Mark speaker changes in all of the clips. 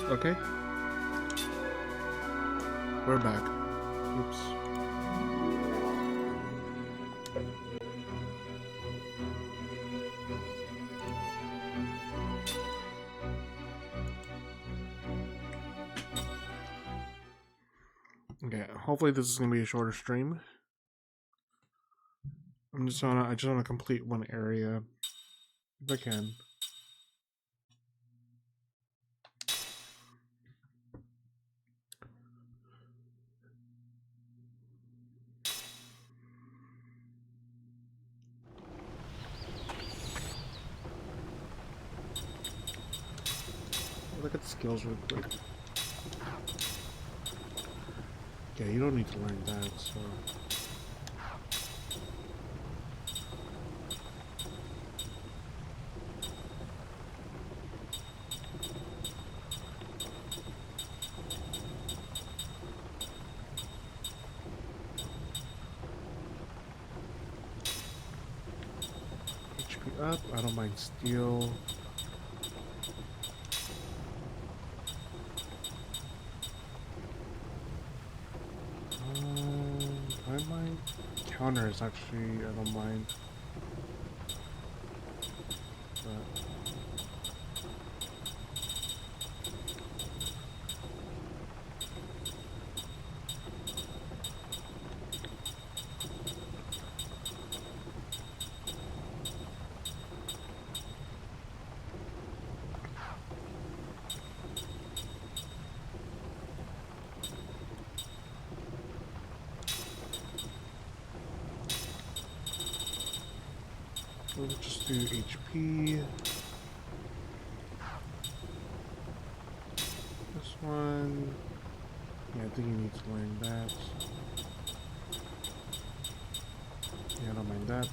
Speaker 1: Okay. We're back. Oops. Okay, hopefully this is gonna be a shorter stream. I just wanna complete one area if I can. Look at the skills real quick. Yeah, you don't need to learn that, so. HP up, I don't mind steel. I mind counters actually, I don't mind. But we'll just do HP. This one. Yeah, I think you need to learn that. Yeah, I don't mind that.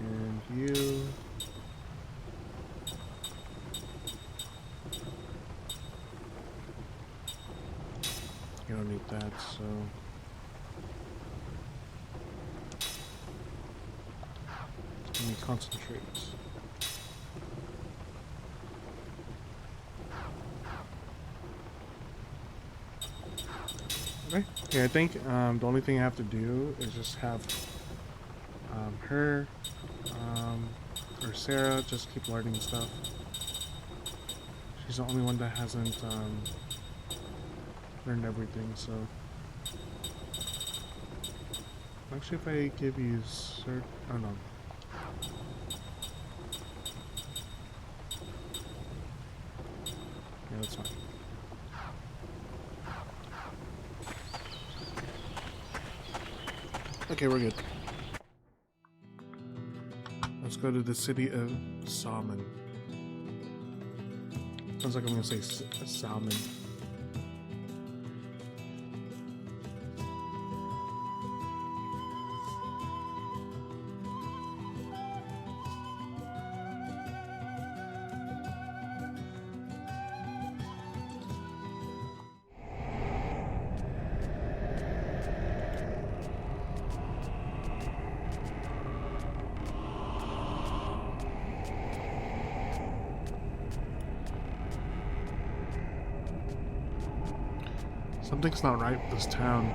Speaker 1: And you. You don't need that, so. You need concentrates. Okay. Yeah, I think the only thing I have to do is just have her or Sarah just keep learning stuff. She's the only one that hasn't learned everything, so. Actually, if I give you oh no. Yeah, that's fine. Okay, we're good. Let's go to the city of Salmon. Sounds like I'm gonna say salmon. Something's not right with this town.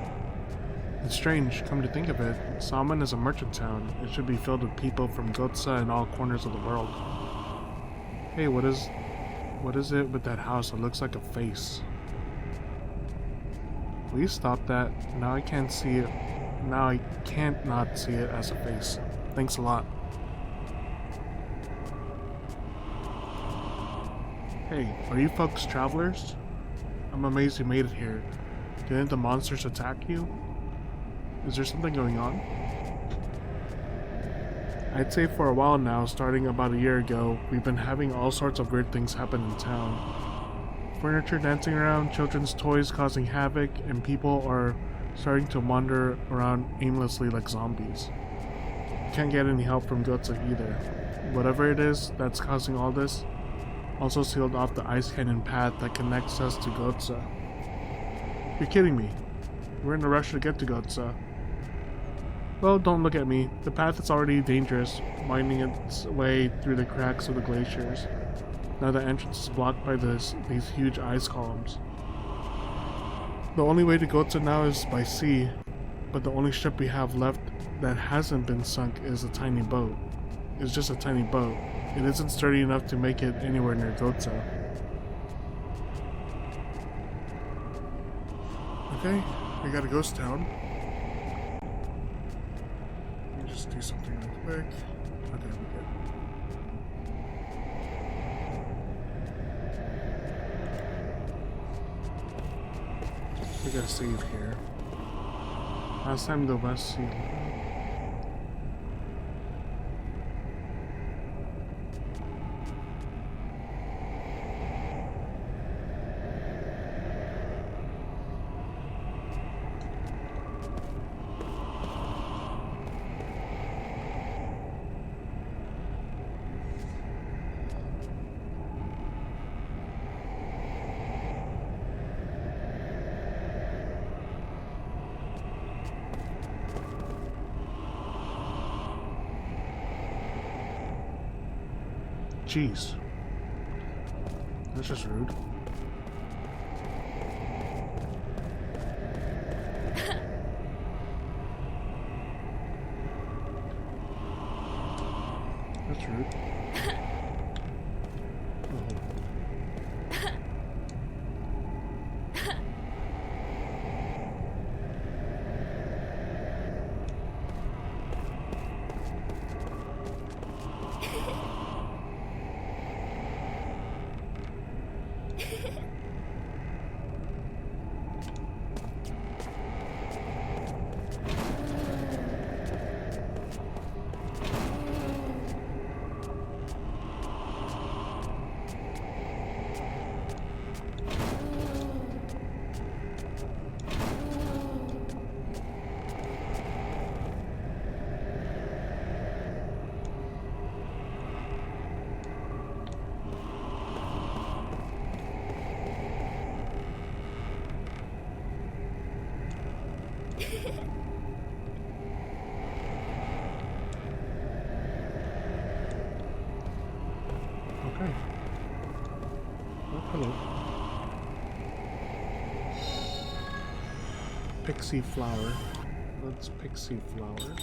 Speaker 1: It's strange, come to think of it. Salmon is a merchant town. It should be filled with people from Gotsa and all corners of the world. Hey, what is it with that house? It looks like a face. Will you stop that? Now I can't see it. Now I can't not see it as a face. Thanks a lot. Hey, are you folks travelers? I'm amazed you made it here. Didn't the monsters attack you? Is there something going on? I'd say for a while now, starting about a year ago, we've been having all sorts of weird things happen in town. Furniture dancing around, children's toys causing havoc, and people are starting to wander around aimlessly like zombies. Can't get any help from Gotsa either. Whatever it is that's causing all this, also sealed off the ice canyon path that connects us to Gotsa. You're kidding me. We're in a rush to get to Gotsa. Well, don't look at me. The path is already dangerous, winding its way through the cracks of the glaciers. Now the entrance is blocked by these huge ice columns. The only way to go to now is by sea, but the only ship we have left that hasn't been sunk is a tiny boat. It's just a tiny boat. It isn't sturdy enough to make it anywhere near Gotza. Okay, we got a ghost town. Let me just do something real quick. Okay, we're good. We gotta save here. Last time the West Sea. Jeez. That's just rude. That's rude. Okay. Oh, hello. Pixie flower. Let's pixie flower.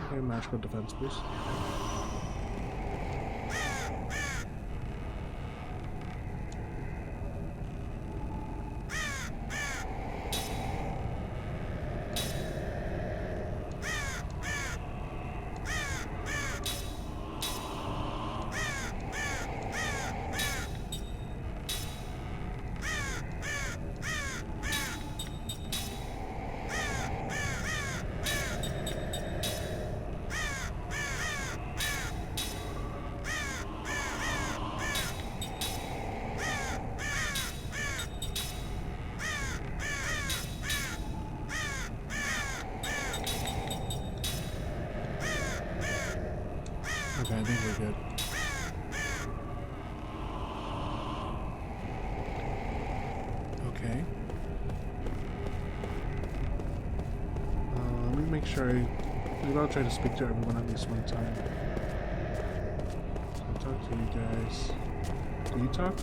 Speaker 1: Okay, magical defense boost. Okay, I think we're good. Okay. Let me make sure maybe I'll try to speak to everyone at least one time. So I'll talk to you guys. Do you talk?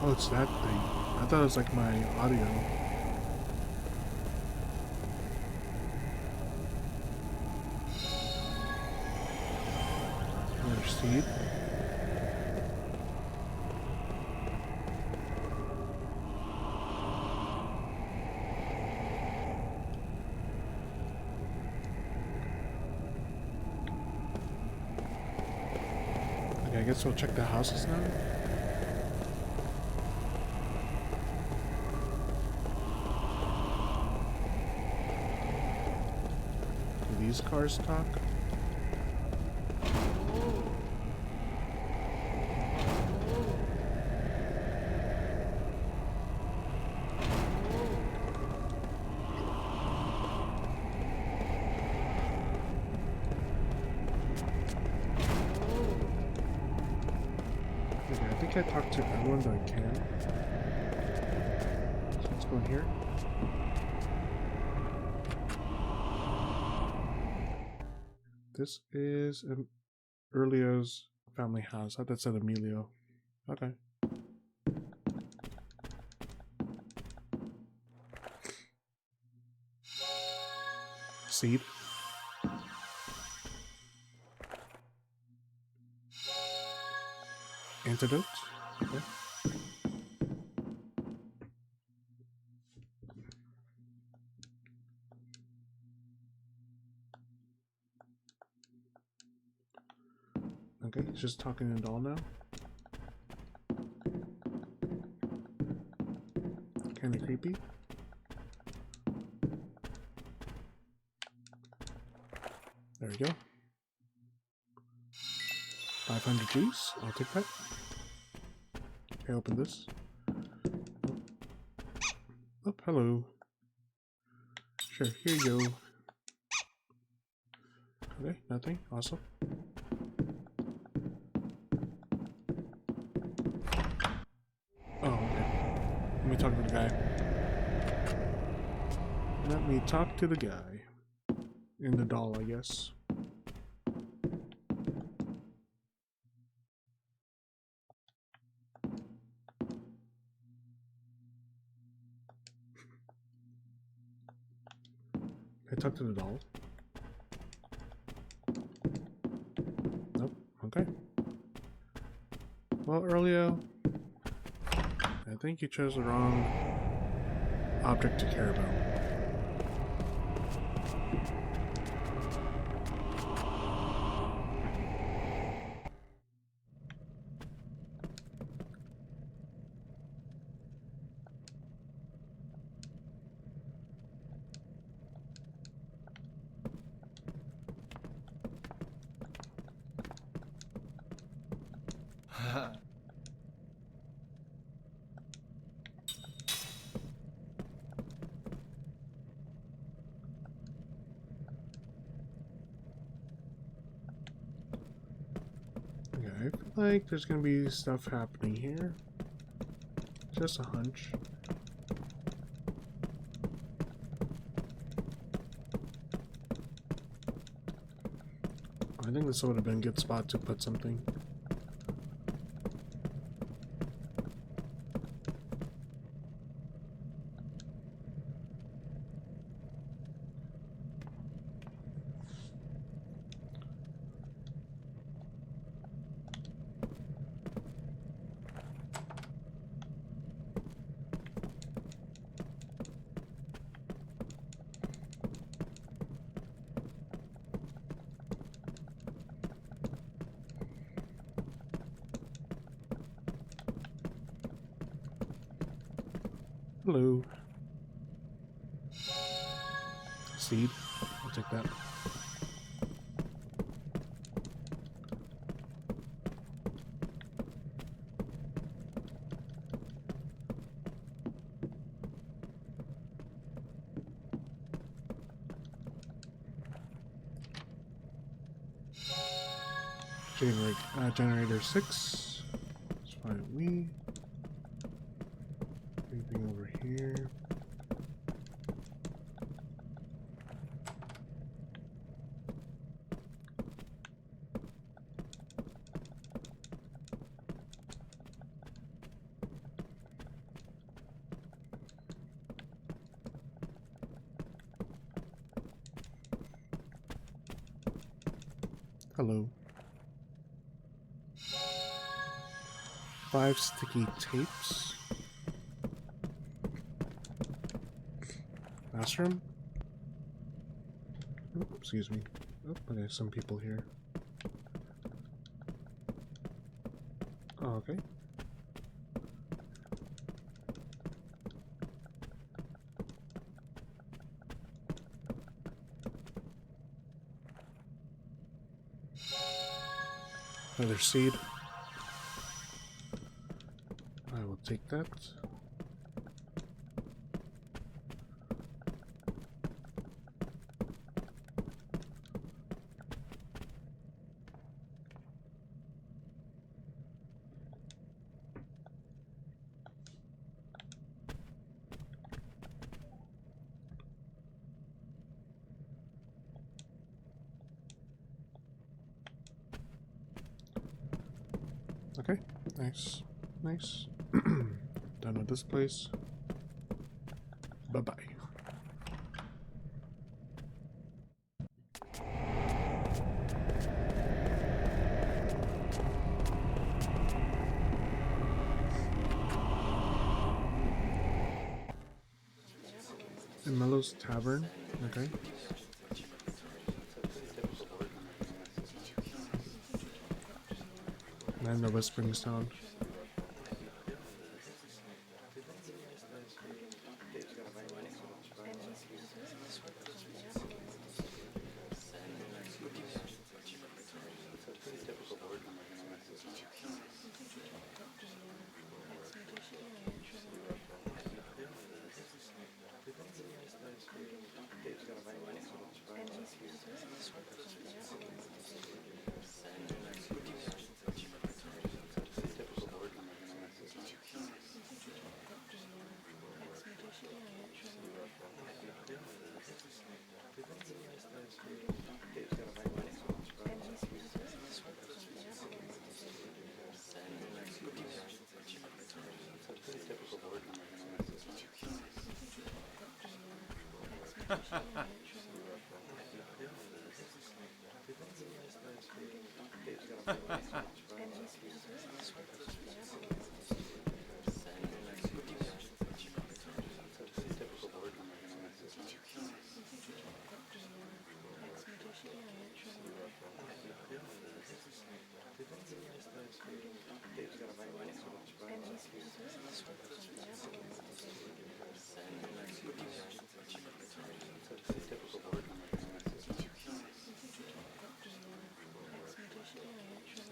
Speaker 1: Oh, it's that thing. I thought it was like my audio. Another seed. Okay, I guess we'll check the houses now. Do these cars talk? Okay, I think I talked to everyone that I can. So let's go in here. This is Earlio's family house. I thought that said Emilio. Okay. Seed. Antidote. Okay. Okay, he's just talking to the doll now. Kinda creepy. There we go. 500 G's. I'll take that. Okay, open this. Oh, hello. Sure, here you go. Okay, nothing. Awesome. Oh, okay. Let me talk to the guy. Let me talk to the guy. And the doll, I guess. I talk to the doll. Nope. Okay. Well, Earlio, I think you chose the wrong object to care about. Okay, I feel like there's gonna be stuff happening here. Just a hunch. I think this would have been a good spot to put something. Hello. Seed. I'll take that. Generator 6. Let's find we. Anything over here? Hello. 5 sticky tapes. Bathroom? Oh, excuse me. Oh, there's some people here. Oh, okay. Another seed. I will take that. Okay, nice. Nice. Done with this place. Bye-bye. In Mellow's Tavern, okay. And then the Whispering Sound.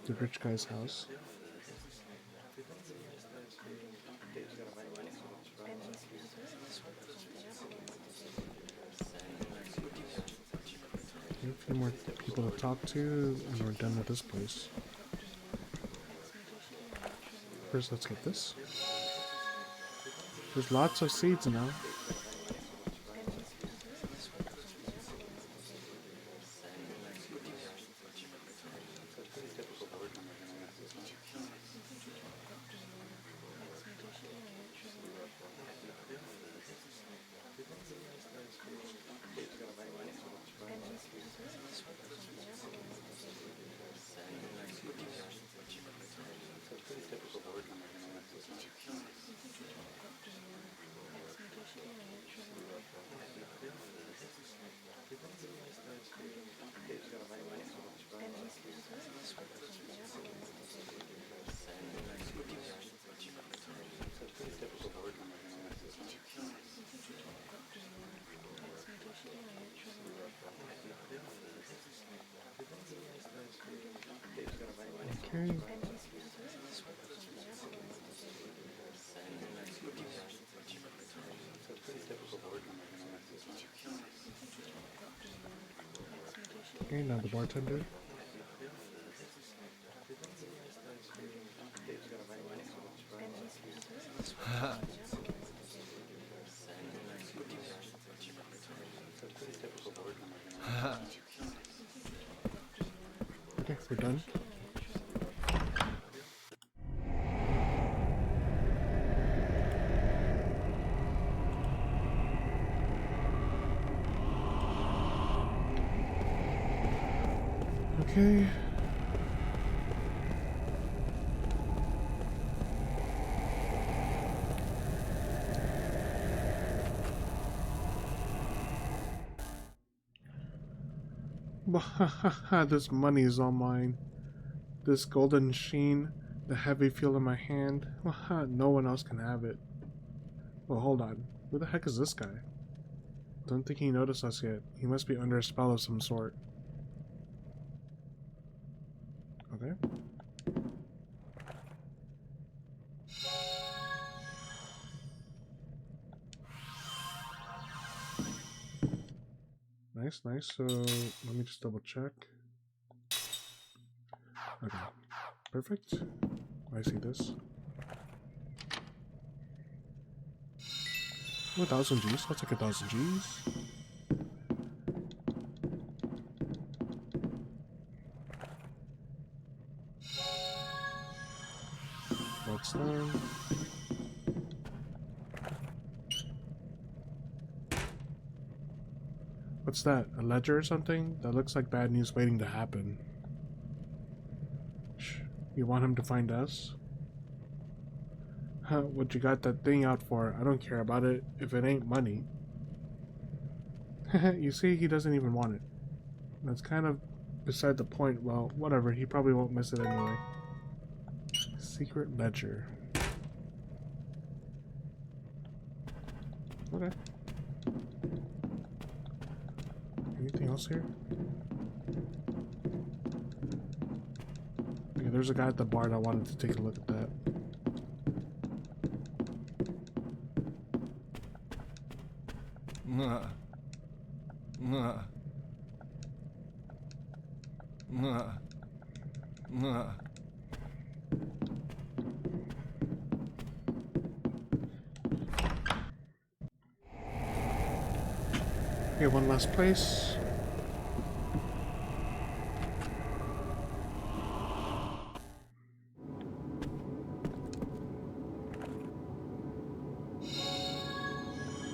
Speaker 1: The rich guy's house. Okay, a few more people to talk to, and we're done with this place. First, let's get this. There's lots of seeds now. Okay. Okay, now the bartender. Okay, we're done. Okay. This money is all mine. This golden sheen, the heavy feel in my hand. No one else can have it. Well, hold on. Who the heck is this guy? Don't think he noticed us yet. He must be under a spell of some sort. Okay. Nice, nice. So, let me just double check. Okay. Perfect. I see this. 1,000 G's. I'll take 1,000 G's. That's done. What's that? A ledger or something? That looks like bad news waiting to happen. Shh. You want him to find us? Huh, what you got that thing out for? I don't care about it if it ain't money. You see, he doesn't even want it. That's kind of beside the point. Well, whatever, he probably won't miss it anyway. Secret ledger. Okay. Anything else here? Okay, there's a guy at the bar that wanted to take a look at that. Okay, one last place.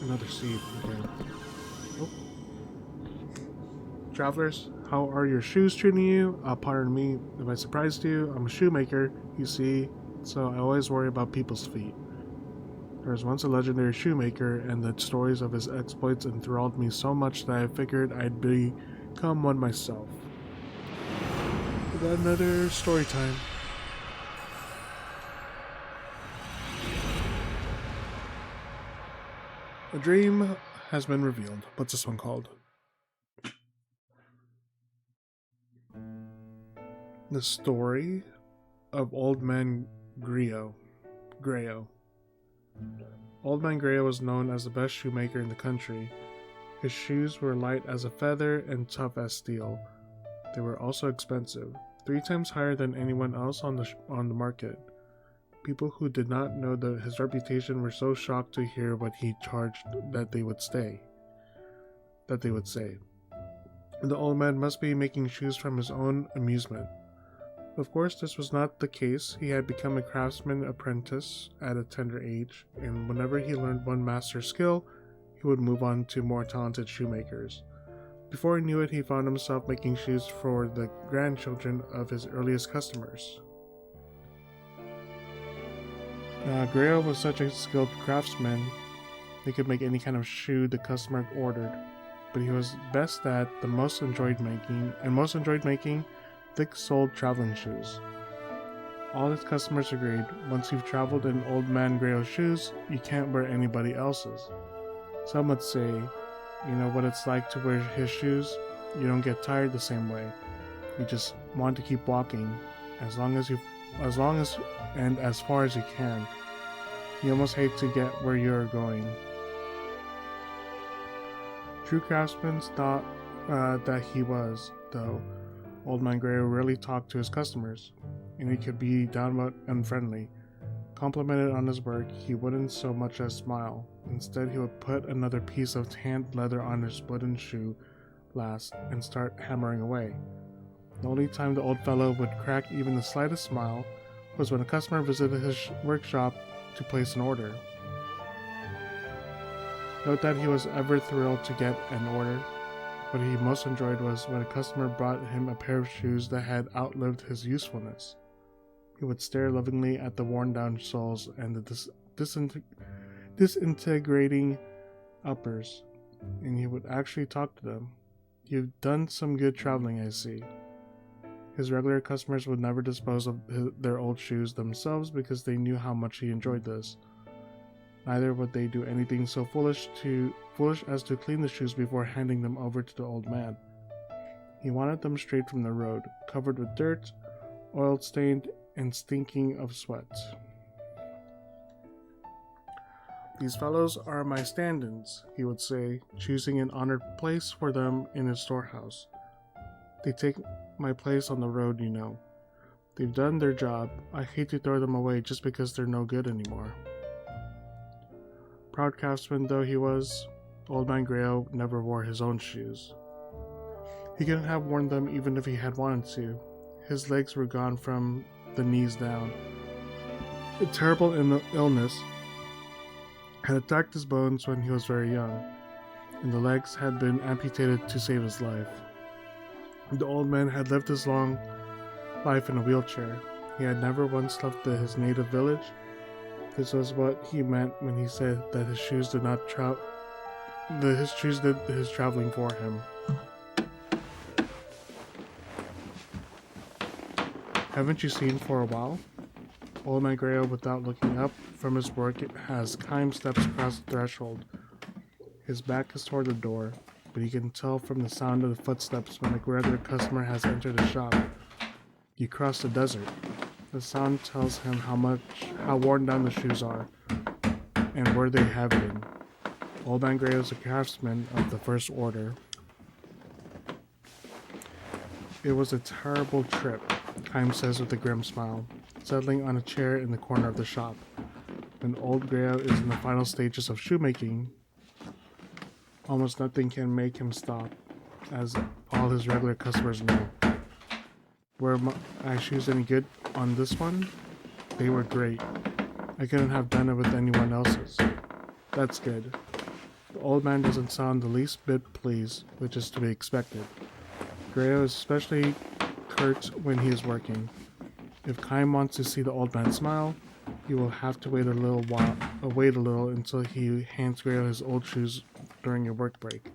Speaker 1: Another seed. Okay. Oh. Travelers, how are your shoes treating you? Pardon me if I surprised you. I'm a shoemaker, you see, so I always worry about people's feet. There was once a legendary shoemaker, and the stories of his exploits enthralled me so much that I figured I'd become one myself. We got another story time. A dream has been revealed. What's this one called? The story of Old Man Grayo. Old Man Grayo was known as the best shoemaker in the country. His shoes were light as a feather and tough as steel. They were also expensive, 3 times higher than anyone else on the market. People who did not know his reputation were so shocked to hear what he charged that they would say. The old man must be making shoes from his own amusement. Of course, this was not the case. He had become a craftsman apprentice at a tender age, and whenever he learned one master skill, he would move on to more talented shoemakers. Before he knew it, he found himself making shoes for the grandchildren of his earliest customers. Grayo was such a skilled craftsman, he could make any kind of shoe the customer ordered, but he was best at the most enjoyed making thick-soled traveling shoes. All his customers agreed, once you've traveled in Old Man Grayo's shoes, you can't wear anybody else's. Some would say, you know what it's like to wear his shoes? You don't get tired the same way. You just want to keep walking, as long as and as far as you can. You almost hate to get where you're going. True craftsmen thought that he was, though. Old Man Grayo rarely talked to his customers, and he could be downright unfriendly. Complimented on his work, he wouldn't so much as smile. Instead, he would put another piece of tanned leather on his wooden shoe last and start hammering away. The only time the old fellow would crack even the slightest smile was when a customer visited his workshop to place an order. Note that he was ever thrilled to get an order. What he most enjoyed was when a customer brought him a pair of shoes that had outlived his usefulness. He would stare lovingly at the worn-down soles and the disintegrating uppers, and he would actually talk to them. "You've done some good traveling, I see." His regular customers would never dispose of their old shoes themselves because they knew how much he enjoyed this. Neither would they do anything so foolish as to clean the shoes before handing them over to the old man. He wanted them straight from the road, covered with dirt, oil-stained, and stinking of sweat. "These fellows are my stand-ins," he would say, choosing an honored place for them in his storehouse. "They take my place on the road, you know. They've done their job. I hate to throw them away just because they're no good anymore." Proud craftsman though he was, Old Man Grail never wore his own shoes. He couldn't have worn them even if he had wanted to. His legs were gone from the knees down. A terrible illness had attacked his bones when he was very young, and the legs had been amputated to save his life. The old man had lived his long life in a wheelchair. He had never once left his native village. This was what he meant when he said that his shoes did his traveling for him. "Haven't you seen for a while?" Old Man Grail, without looking up from his work, as Kime steps across the threshold. His back is toward the door, but he can tell from the sound of the footsteps when a regular customer has entered the shop. "You crossed the desert." The sound tells him how worn down the shoes are, and where they have been. Old Man Grail is a craftsman of the first order. "It was a terrible trip," Kime says with a grim smile, settling on a chair in the corner of the shop. When Old Grail is in the final stages of shoemaking, almost nothing can make him stop, as all his regular customers know. "Were my shoes any good on this one?" "They were great. I couldn't have done it with anyone else's." "That's good." The old man doesn't sound the least bit pleased, which is to be expected. Grail is especially curt when he is working. If Kime wants to see the old man smile, he will have to wait a little until he hands Grail his old shoes during a work break.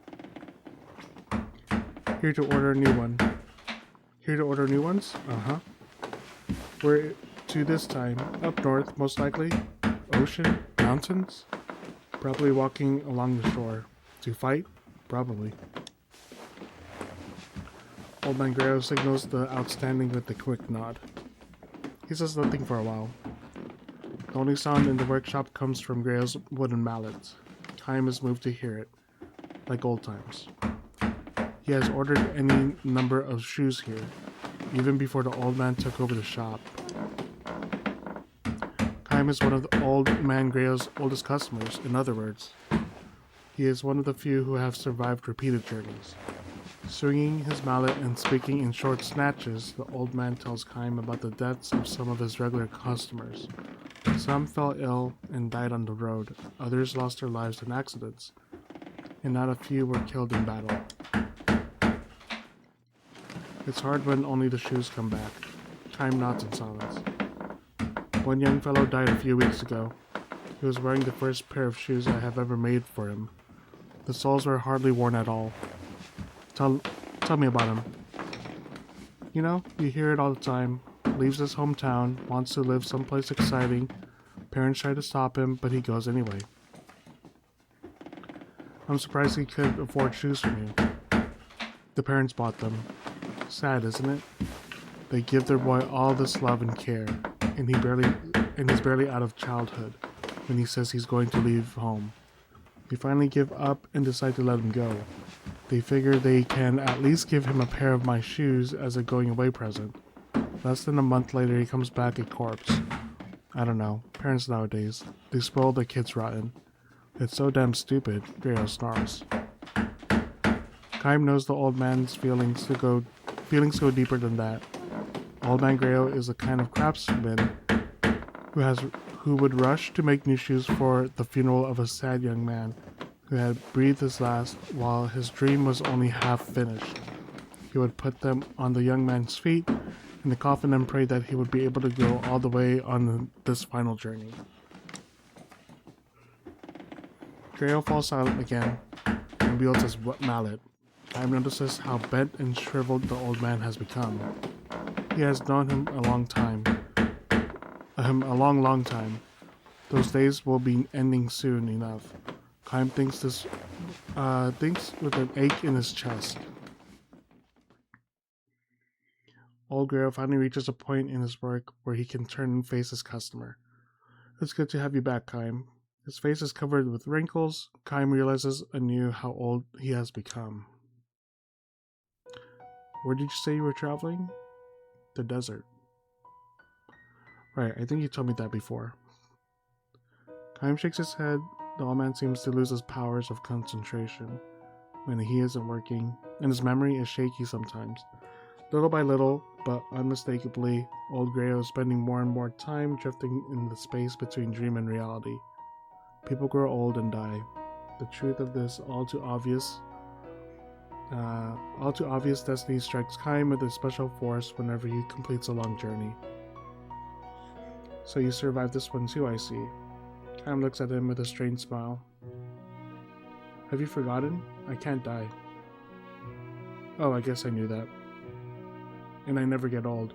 Speaker 1: Here to order a new one." "Here to order new ones?" "Uh-huh." "Where to this time?" "Up north, most likely." "Ocean? Mountains?" "Probably walking along the shore." "To fight?" "Probably." Old Man Grail signals the outstanding with a quick nod. He says nothing for a while. The only sound in the workshop comes from Grail's wooden mallet. Kime is moved to hear it, like old times. He has ordered any number of shoes here, even before the old man took over the shop. Kime is one of the Old Man Grail's oldest customers, in other words. He is one of the few who have survived repeated journeys. Swinging his mallet and speaking in short snatches, the old man tells Kime about the deaths of some of his regular customers. Some fell ill and died on the road, others lost their lives in accidents, and not a few were killed in battle. It's hard when only the shoes come back. Kime nods in silence. "One young fellow died a few weeks ago. He was wearing the first pair of shoes I have ever made for him. The soles were hardly worn at all. Tell me about him." "You know, you hear it all the time. Leaves his hometown, wants to live someplace exciting. Parents try to stop him, but he goes anyway. I'm surprised he could afford shoes from you." "The parents bought them. Sad, isn't it? They give their boy all this love and care, and he's barely out of childhood when he says he's going to leave home. They finally give up and decide to let him go. They figure they can at least give him a pair of my shoes as a going away present. Less than a month later, he comes back a corpse. I don't know. Parents nowadays, they spoil their kids rotten. It's so damn stupid," Grail snarls. Kime knows the old man's feelings go deeper than that. Old Man Grail is the kind of craftsman who would rush to make new shoes for the funeral of a sad young man who had breathed his last while his dream was only half finished. He would put them on the young man's feet in the coffin and pray that he would be able to go all the way on this final journey. Grail falls silent again and wields his mallet. Time notices how bent and shriveled the old man has become. He has known him a long time. A long time. Those days will be ending soon enough. Kaim thinks with an ache in his chest. Old Grail finally reaches a point in his work where he can turn and face his customer. It's good to have you back, Kaim. His face is covered with wrinkles. Kaim realizes anew how old he has become. Where did you say you were traveling? The desert. Right, I think you told me that before. Kaim shakes his head. The old man seems to lose his powers of concentration when he isn't working, and his memory is shaky sometimes. Little by little, but unmistakably, Old Grail is spending more and more time drifting in the space between dream and reality. People grow old and die. The truth of this all too obvious destiny strikes Kaim with a special force whenever he completes a long journey. So you survived this one too, I see. Kaim looks at him with a strange smile. Have you forgotten? I can't die. Oh, I guess I knew that. And I never get old.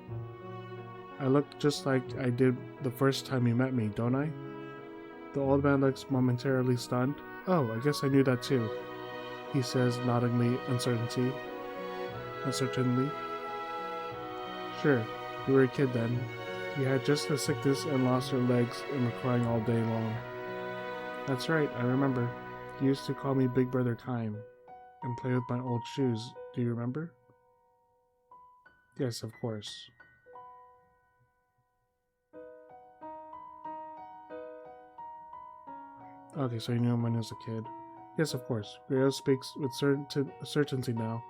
Speaker 1: I look just like I did the first time you met me, don't I? The old man looks momentarily stunned. Oh, I guess I knew that too, he says, noddingly uncertainly. Sure, you were a kid then. You had just the sickness and lost your legs and were crying all day long. That's right, I remember. You used to call me Big Brother Kaim and play with my old shoes. Do you remember? Yes, of course. Okay, so you knew him when he was a kid. Yes, of course. Grail speaks with certainty now.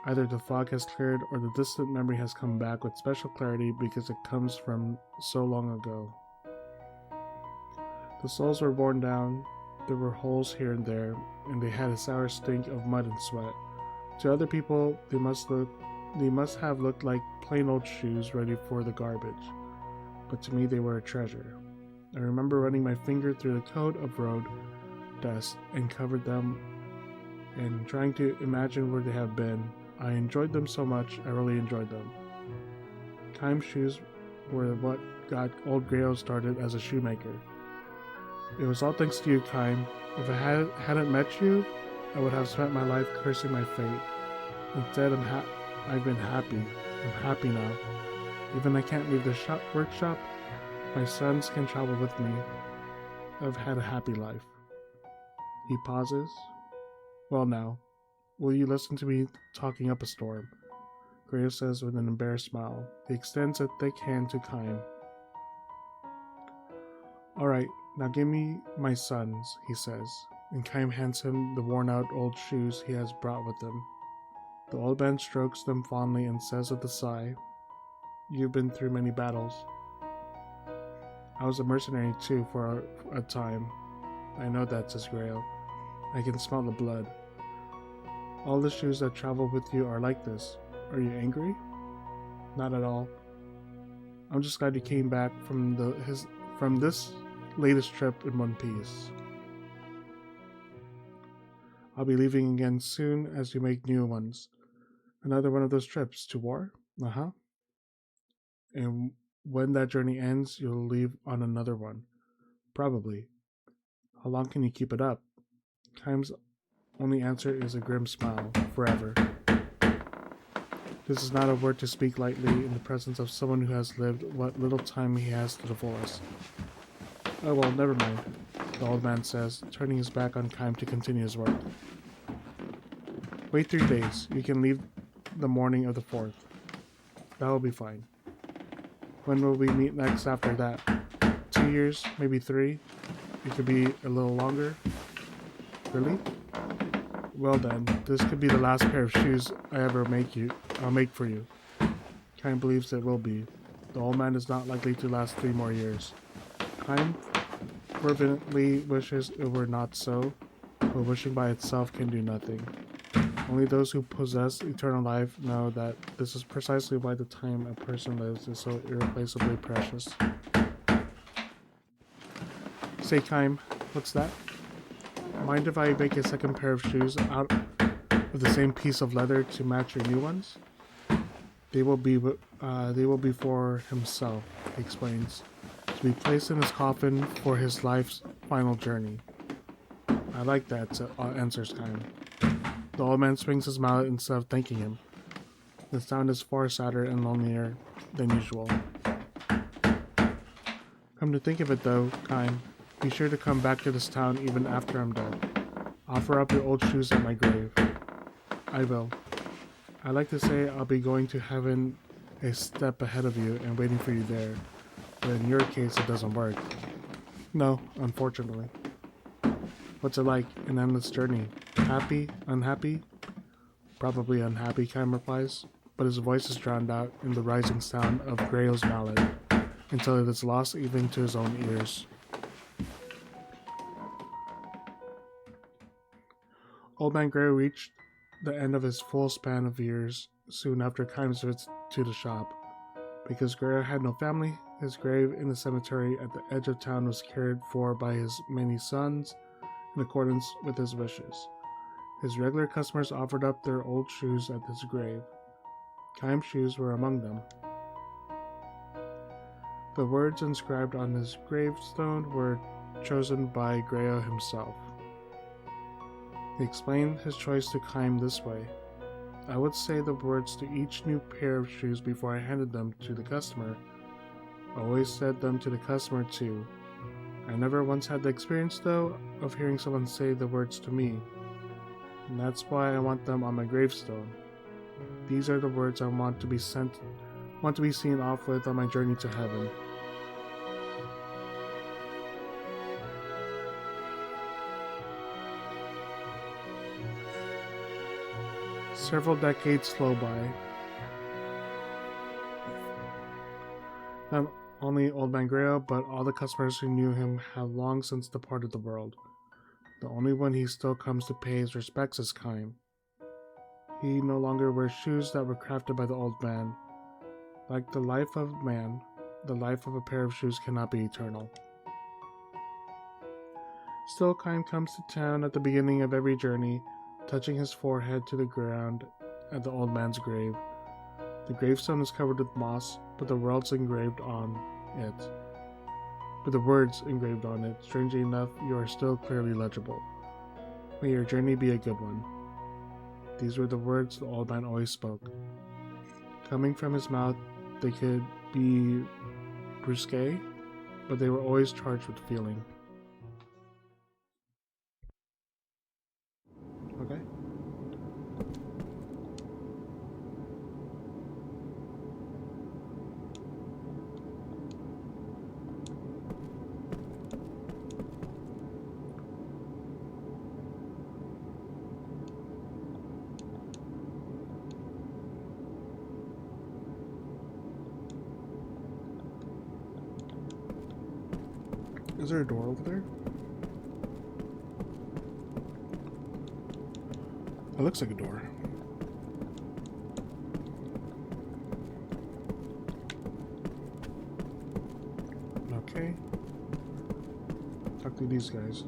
Speaker 1: Either the fog has cleared or the distant memory has come back with special clarity because it comes from so long ago. The souls were worn down, there were holes here and there, and they had a sour stink of mud and sweat. To other people, they must have looked like plain old shoes ready for the garbage. But to me, they were a treasure. I remember running my finger through the coat of road dust and covered them and trying to imagine where they have been. I enjoyed them so much, I really enjoyed them. Kaim's shoes were what got Old Grail started as a shoemaker. It was all thanks to you, Kaim. If I hadn't met you, I would have spent my life cursing my fate. Instead, I've been happy. I'm happy now. Even I can't leave the workshop, my sons can travel with me. I've had a happy life. He pauses. Well now, will you listen to me talking up a storm? Grail says with an embarrassed smile. He extends a thick hand to Kaim. Alright, now give me my sons, he says, and Kaim hands him the worn-out old shoes he has brought with him. The old man strokes them fondly and says with a sigh, You've been through many battles. I was a mercenary too for a time. I know that, says Grail. I can smell the blood. All the shoes that travel with you are like this. Are you angry? Not at all. I'm just glad you came back from this latest trip in one piece. I'll be leaving again soon as you make new ones. Another one of those trips to war? Uh-huh. And when that journey ends, you'll leave on another one. Probably. How long can you keep it up? Kaim's only answer is a grim smile. Forever. This is not a word to speak lightly in the presence of someone who has lived what little time he has to the fullest. Oh well, never mind, the old man says, turning his back on Kaim to continue his work. Wait 3 days. You can leave the morning of the 4th. That will be fine. When will we meet next after that? 2 years? Maybe 3? It could be a little longer. Really? Well then, this could be the last pair of shoes I'll make for you. Kaim believes it will be. The old man is not likely to last 3 more years. Kaim fervently wishes it were not so, but wishing by itself can do nothing. Only those who possess eternal life know that this is precisely why the time a person lives is so irreplaceably precious. Say, Kaim, what's that? Mind if I make a second pair of shoes out of the same piece of leather to match your new ones? They will be for himself, he explains, to be placed in his coffin for his life's final journey. I like that, answers Kaim. The old man swings his mallet instead of thanking him. The sound is far sadder and lonelier than usual. Come to think of it though, Kaim, be sure to come back to this town even after I'm dead. Offer up your old shoes at my grave. I will. I like to say I'll be going to heaven a step ahead of you and waiting for you there, but in your case it doesn't work. No, unfortunately. What's it like, an endless journey? Happy? Unhappy? Probably unhappy, Kaim replies, but his voice is drowned out in the rising sound of Grayo's mallet, until it is lost even to his own ears. Old Man Grayo reached the end of his full span of years soon after Kaim's visit to the shop. Because Grayo had no family, his grave in the cemetery at the edge of town was cared for by his many sons in accordance with his wishes. His regular customers offered up their old shoes at his grave. Kaim's shoes were among them. The words inscribed on his gravestone were chosen by Grayo himself. He explained his choice to Kaim this way. I would say the words to each new pair of shoes before I handed them to the customer. I always said them to the customer too. I never once had the experience, though, of hearing someone say the words to me. And that's why I want them on my gravestone. These are the words I want to be seen off with on my journey to heaven. Several decades flow by. Not only Old Man Grayo, but all the customers who knew him have long since departed the world. The only one he still comes to pay his respects is Kaim. He no longer wears shoes that were crafted by the old man. Like the life of man, the life of a pair of shoes cannot be eternal. Still, Kaim comes to town at the beginning of every journey, touching his forehead to the ground at the old man's grave. The gravestone is covered with moss, but the words engraved on it. Strangely enough, you are still clearly legible. May your journey be a good one. These were the words the old man always spoke. Coming from his mouth, they could be brusque, but they were always charged with feeling. Okay. Is there a door over there? It looks like a door. Okay. Talk to these guys.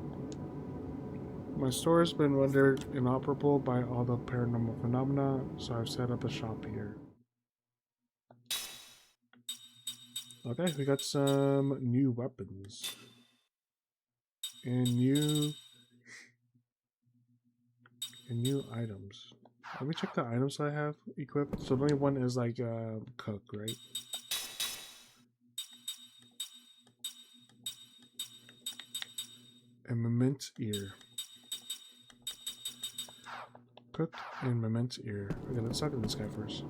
Speaker 1: My store has been rendered inoperable by all the paranormal phenomena, so I've set up a shop here. Okay, we got some new weapons. And new items. Let me check the items I have equipped. So the only one is like cook, right? And mint ear. Cooked and mint ear. Okay, let's talk to this guy first.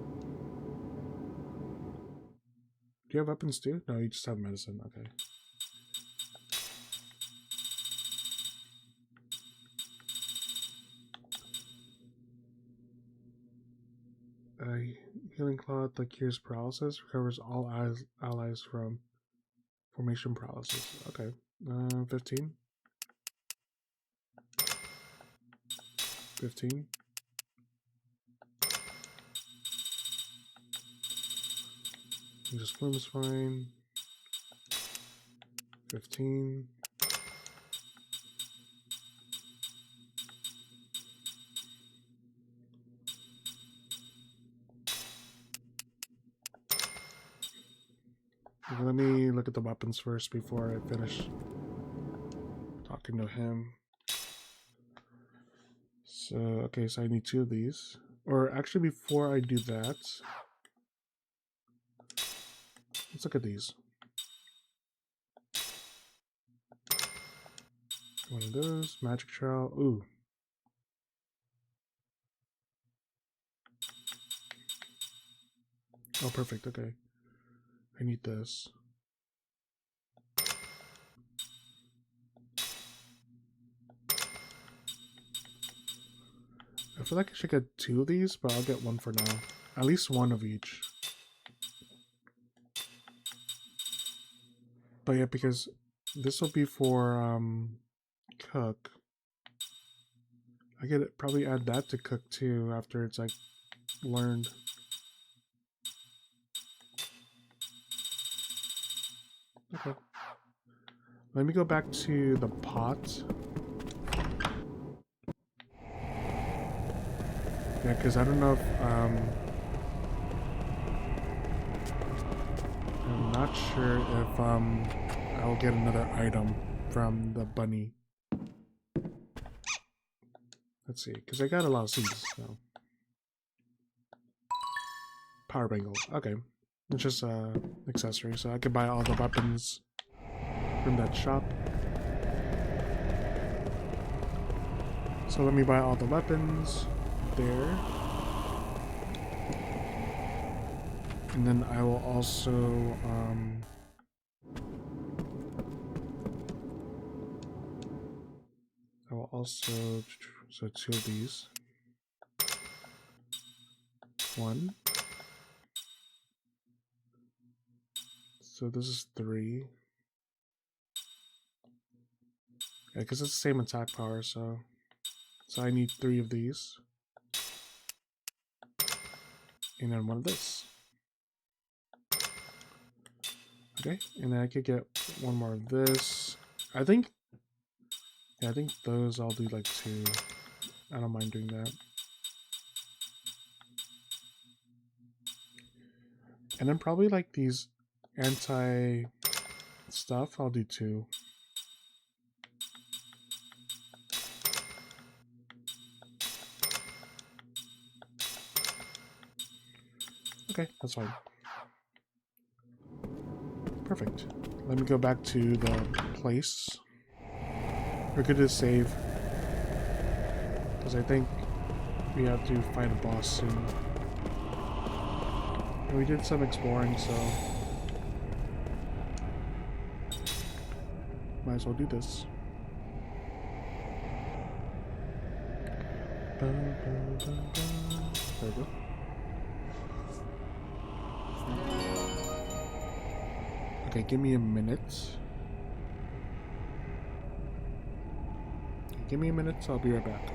Speaker 1: Do you have weapons too? No, you just have medicine. Okay. Healing cloth that cures paralysis, recovers all allies from formation paralysis. Okay. 15. 15. This plume is fine. 15. Okay, let me look at the weapons first before I finish talking to him. So, okay, so I need 2 of these. Or actually, before I do that, let's look at these. One of those, magic trowel. Ooh. Oh, perfect. Okay. I need this. I feel like I should get 2 of these, but I'll get 1 for now. At least 1 of each. But yeah, because this will be for cook. I could probably add that to cook too after it's like learned. Okay. Let me go back to the pot. Yeah, because I don't know if I'm not sure if I'll get another item from the bunny. Let's see, because I got a lot of seeds. So. Power bangle. Okay, it's just accessory, so I could buy all the weapons from that shop. So let me buy all the weapons there. And then I will also so 2 of these. 1. So this is 3. Yeah, because it's the same attack power, so I need 3 of these. And then 1 of this. Okay, and then I could get 1 more of this. I think those I'll do like 2. I don't mind doing that. And then probably like these anti stuff, I'll do 2. Okay, that's fine. Perfect. Let me go back to the place. We're good to save. Because I think we have to fight a boss soon. And we did some exploring, so might as well do this. There we go. Okay, give me a minute. Give me a minute, so I'll be right back.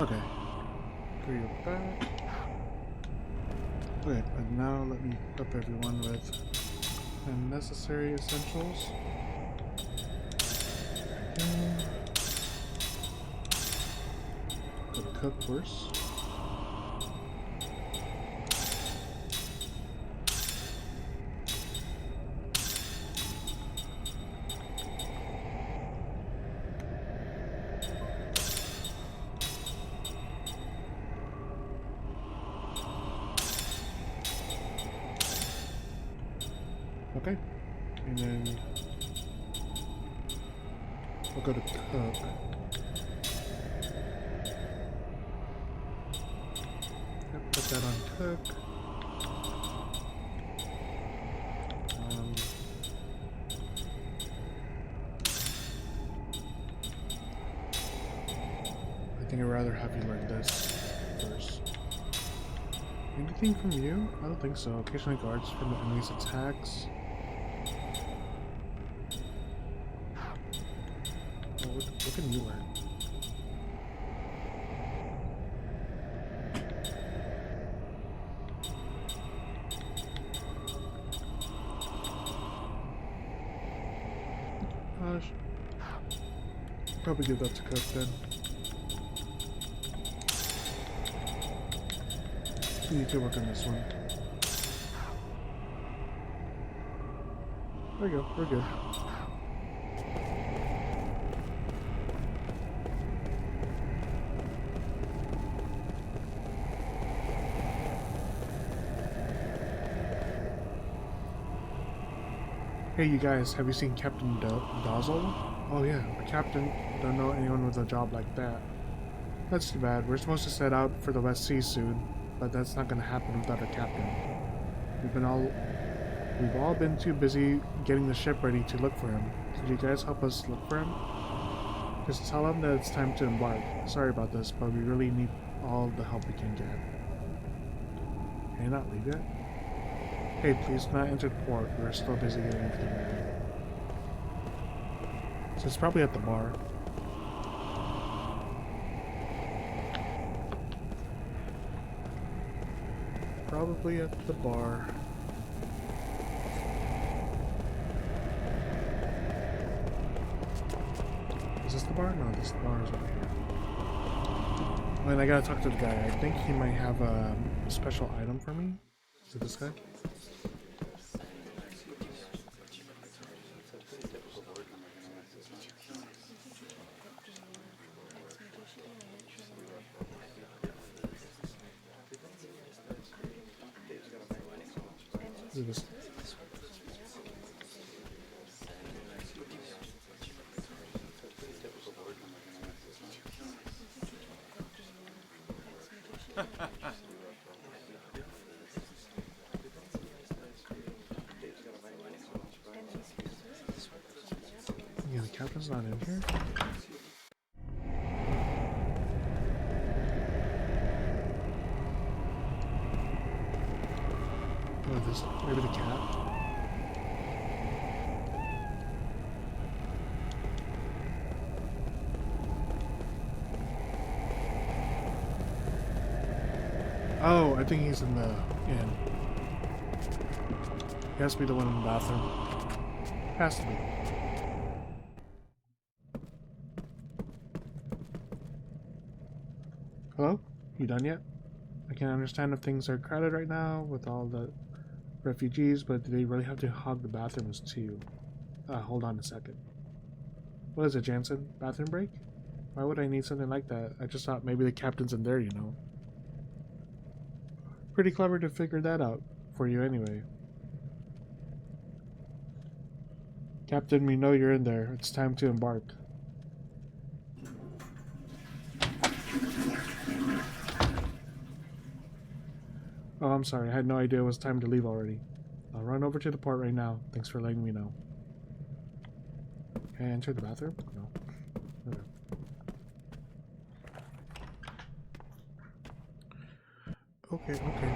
Speaker 1: Okay. Clear your back. Okay, and now let me equip everyone with unnecessary essentials. Could cook worse. Okay, and then we'll go to cook. Yep, put that on cook. I think I'd rather have you learn this first. Anything from you? I don't think so. Occasionally guards from the enemy's attacks. Oh, what can you learn? Probably give that to cook then. You can work on this one. There you go, we're good. Hey you guys, have you seen Captain Dazzle? Oh yeah, a captain. Don't know anyone with a job like that. That's too bad. We're supposed to set out for the West Sea soon, but that's not gonna happen without a captain. We've all been too busy getting the ship ready to look for him. Could you guys help us look for him? Just tell him that it's time to embark. Sorry about this, but we really need all the help we can get. Can you not leave yet? Hey, please do not enter the port. We're still busy getting everything ready. So it's probably at the bar. Probably at the bar. Is this the bar? No, this bar is over here. Oh, and I gotta talk to the guy. I think he might have a special item for me. Is it this guy? Is it this? Yeah, the captain's not in here. Oh, this maybe the cat. Oh, I think he's in the inn. He has to be the one in the bathroom. Has to be. Hello? You done yet? I can understand if things are crowded right now with all the refugees, but do they really have to hog the bathrooms too? Hold on a second. What is it, Jansen? Bathroom break? Why would I need something like that? I just thought maybe the captain's in there, you know. Pretty clever to figure that out for you anyway. Captain, we know you're in there. It's time to embark. Oh, I'm sorry. I had no idea it was time to leave already. I'll run over to the port right now. Thanks for letting me know. Can I enter the bathroom? No. Okay. Okay.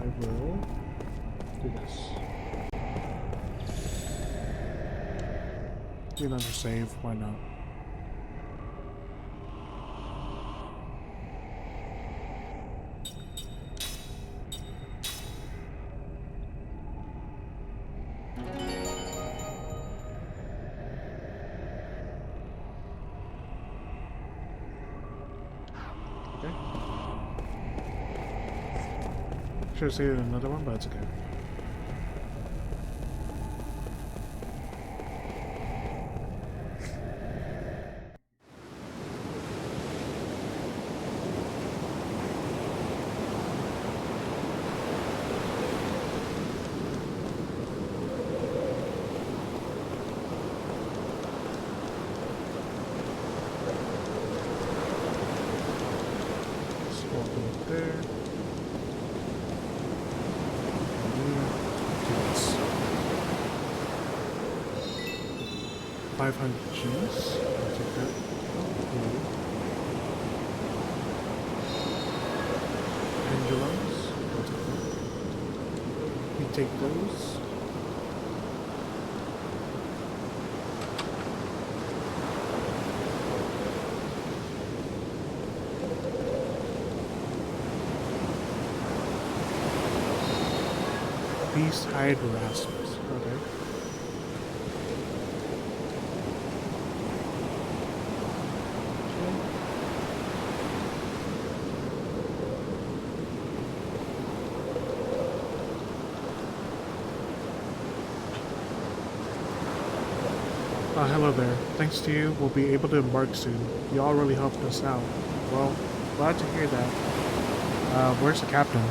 Speaker 1: I will do this. Do another save, why not? Should have saved another one, but it's okay. Swap it there. 500 G's. I'll take that. Ooh. Pendulums. I'll take that. We take those. Beast hide rasps. Okay. Hello there. Thanks to you, we'll be able to embark soon. You all really helped us out. Well, glad to hear that. Where's the captain?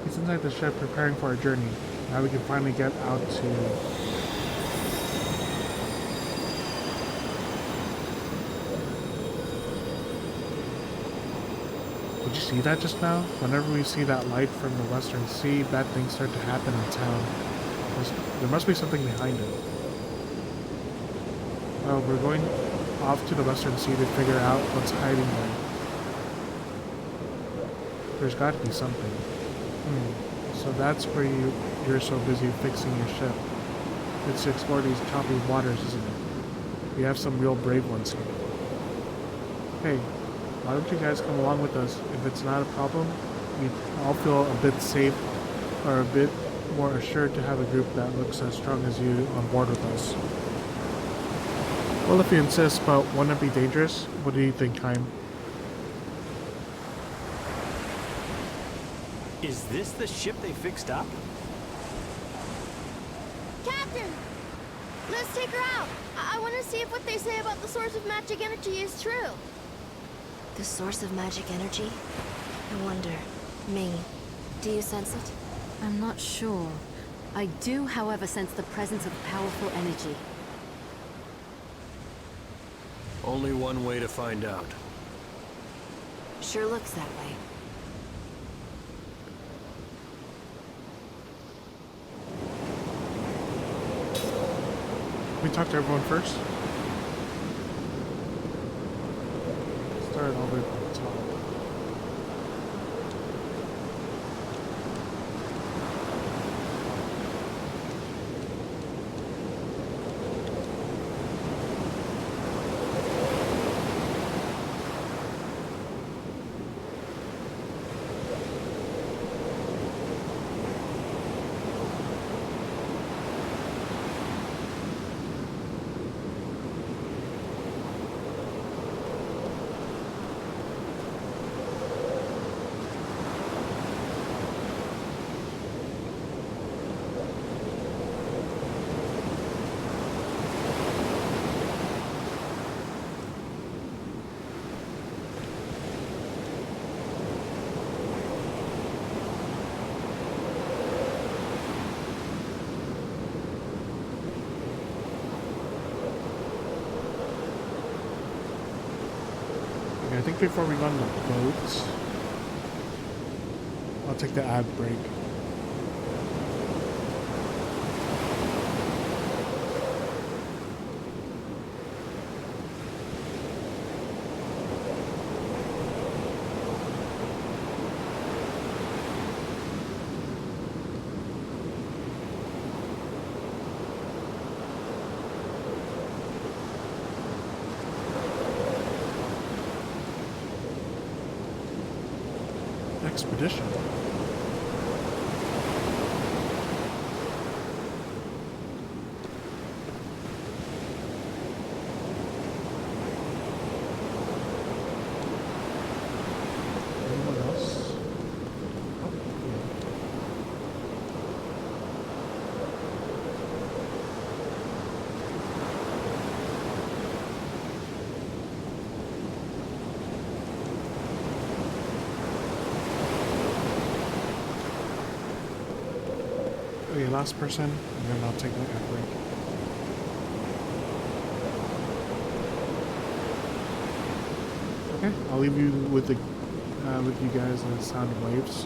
Speaker 1: He's inside the ship preparing for our journey. Now we can finally get out to... Did you see that just now? Whenever we see that light from the Western Sea, bad things start to happen in town. There must be something behind it. Well, we're going off to the Western Sea to figure out what's hiding there. There's got to be something. So that's where you're so busy fixing your ship. It's to explore these choppy waters, isn't it? We have some real brave ones here. Hey, why don't you guys come along with us? If it's not a problem, we all feel a bit safe or a bit more assured to have a group that looks as strong as you on board with us. Well, if you insist, but wouldn't it be dangerous? What do you think, Chaim?
Speaker 2: Is this the ship they fixed up?
Speaker 3: Captain! Let's take her out! I want to see if what they say about the source of magic energy is true.
Speaker 4: The source of magic energy? I wonder. Ming, do you sense it?
Speaker 5: I'm not sure. I do, however, sense the presence of powerful energy.
Speaker 2: Only one way to find out.
Speaker 4: Sure looks that way.
Speaker 1: Can we talk to everyone first? Start all the way from the top. I think before we go on the boats, I'll take the ad break. expedition. Anyone else? Oh, yeah. Okay, last person, and then I'll take my ad break. Okay, I'll leave you with you guys in the sound of waves.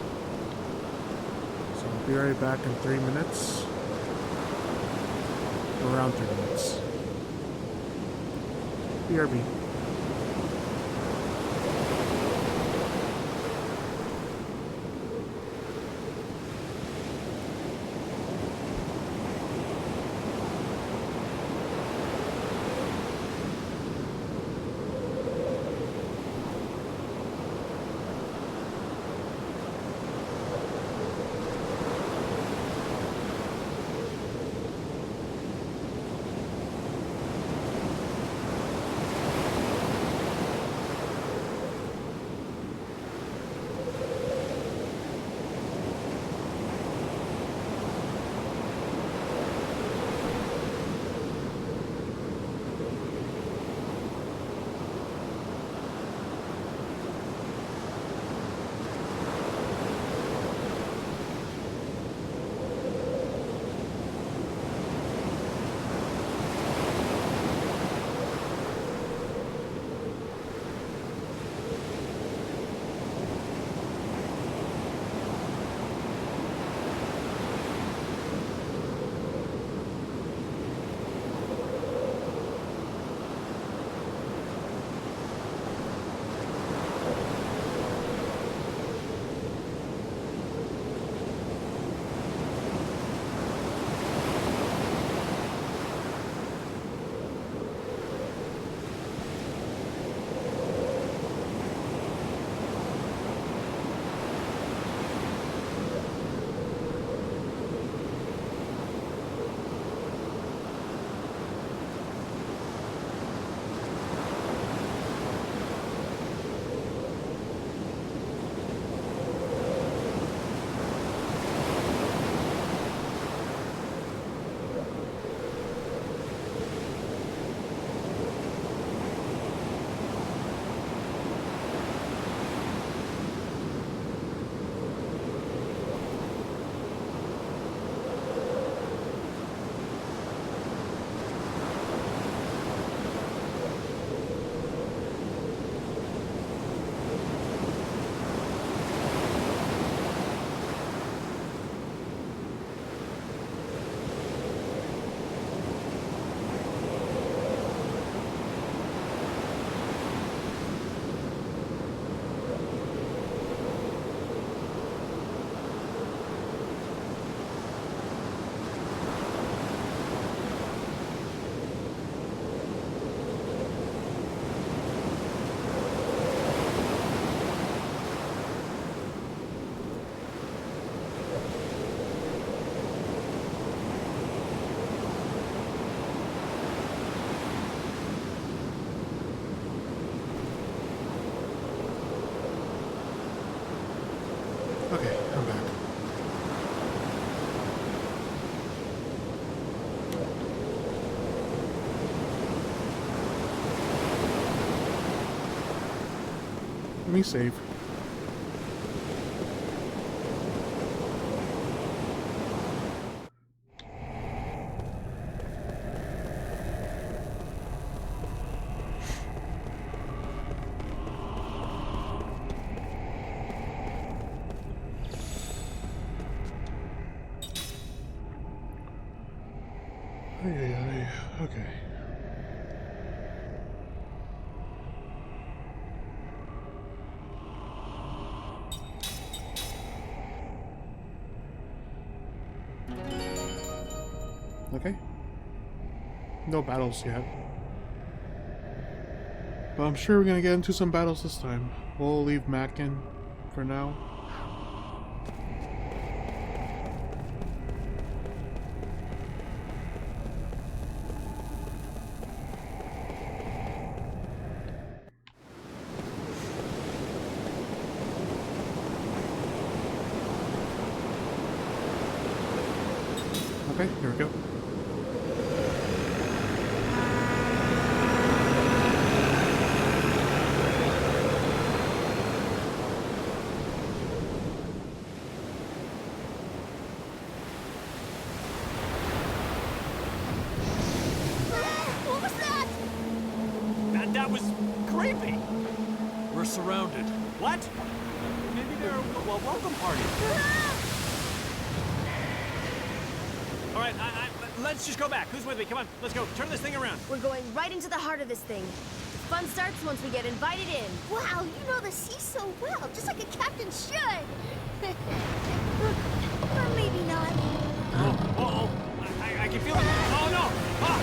Speaker 1: So I'll be right back in 3 minutes. Around 3 minutes. BRB. Okay, I'm back. Let me save. Okay. Okay. No battles yet. But I'm sure we're gonna get into some battles this time. We'll leave Mac in for now. Okay, here we go.
Speaker 3: What was that?
Speaker 2: That was creepy. We're surrounded. What? Maybe they're a welcome party. All right, let's just go back. Who's with me? Come on, let's go. Turn this thing around.
Speaker 3: We're going right into the heart of this thing. The fun starts once we get invited in. Wow, you know the sea so well, just like a captain should. Or maybe not.
Speaker 2: Oh, I can feel it. Oh, no. Oh,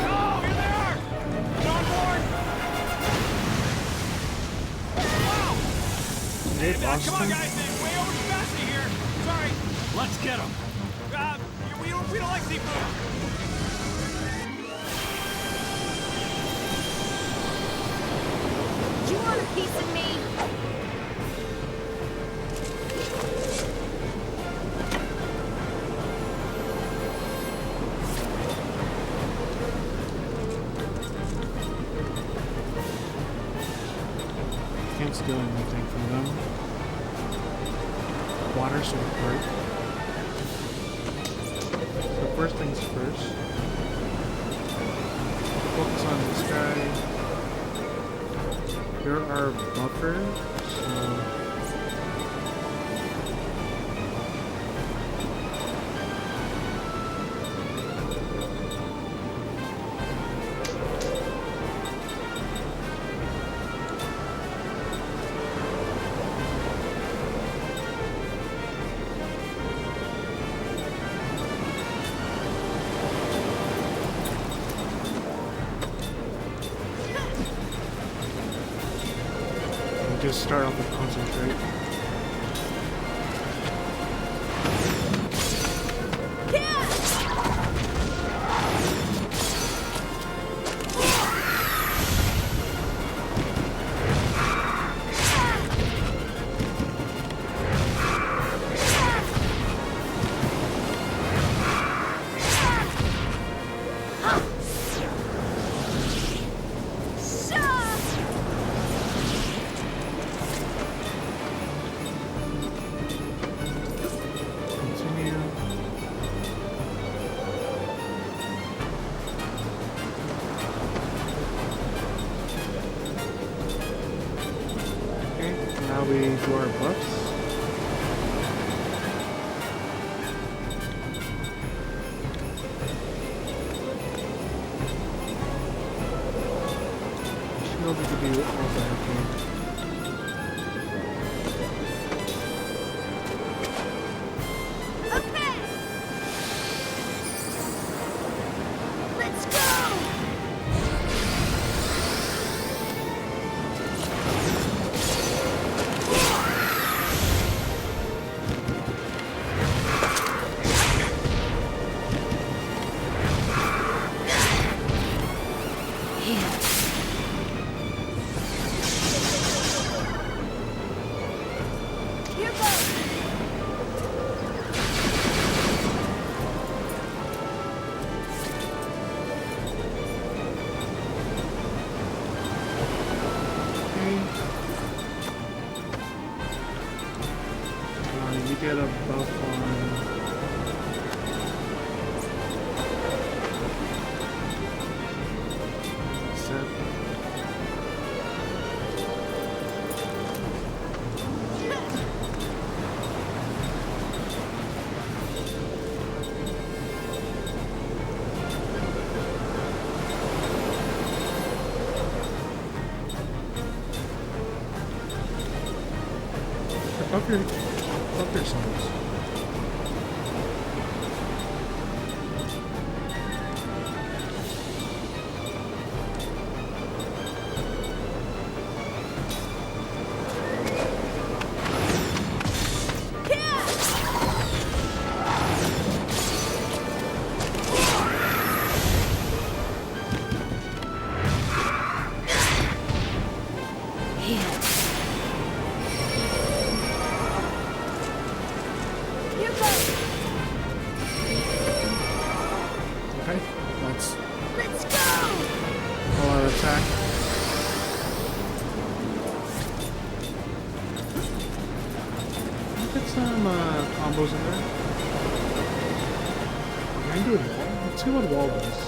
Speaker 2: oh, here they are. Get on board. Wow.
Speaker 1: Hey,
Speaker 2: Come on,
Speaker 1: Boston.
Speaker 2: guys. They're way over capacity here. Sorry. Let's get them. We don't like seafood.
Speaker 3: Do you want a piece of me?
Speaker 1: Can't steal anything from them. Water support. So first things first. Focus on this guy. Here are buffers. So just start off with concentrate. Continue. Okay, now we do our buffs. Shield, we could do all that again.
Speaker 3: Okay. Let's go. Here goes.
Speaker 1: You get a buff on set. Buff yourselves.
Speaker 3: Here
Speaker 1: some combos in there. Can I do a wall? Let's see what wall does.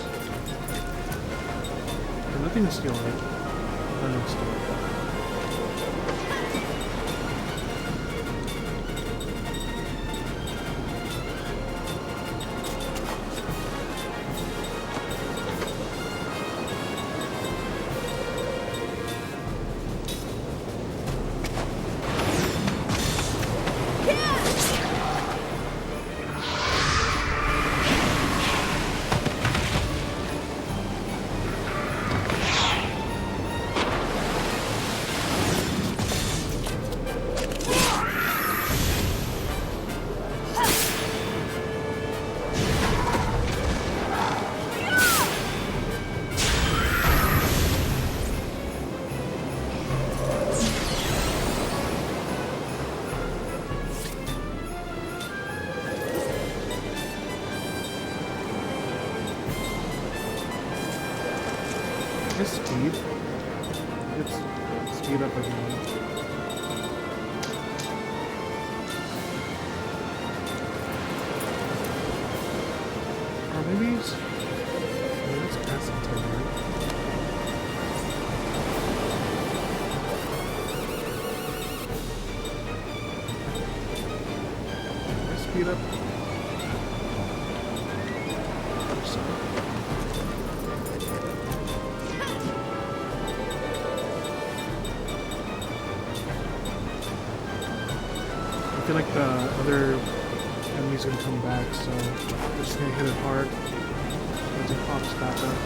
Speaker 1: Okay, nothing to steal, right? Nothing to steal. His speed. It's speed up again. Or maybe he's. Maybe it's passing time, right? Can I speed up? I feel like the other enemy's gonna come back, so I'm just gonna hit it hard once it pops back up.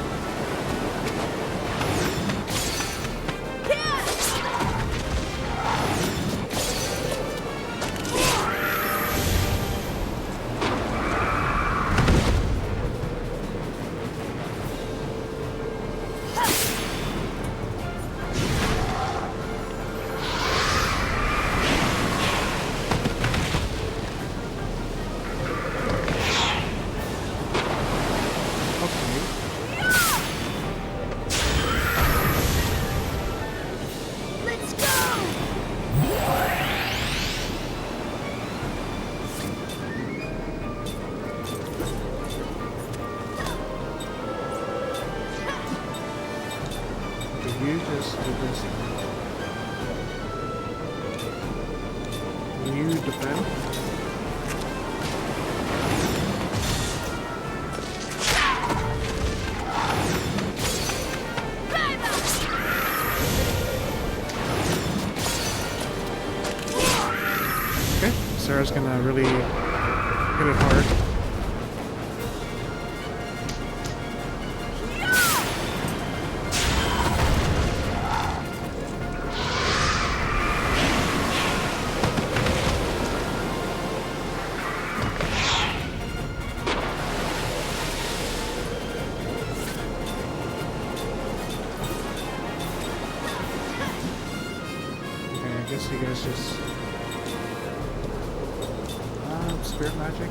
Speaker 1: You just do this. Will you defend? Okay, Sarah's gonna really hit it hard. I guess you guys just spirit magic.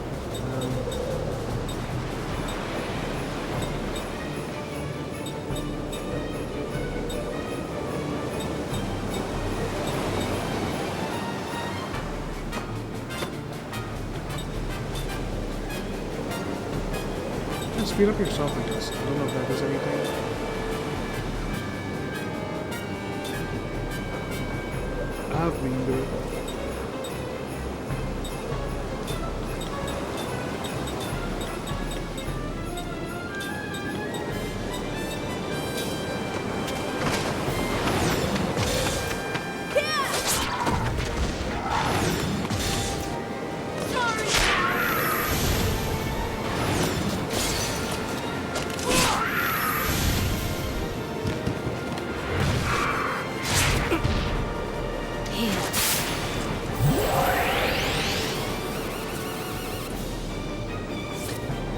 Speaker 1: Just speed up yourself, I guess. I don't know if that does anything. I'll have me do it.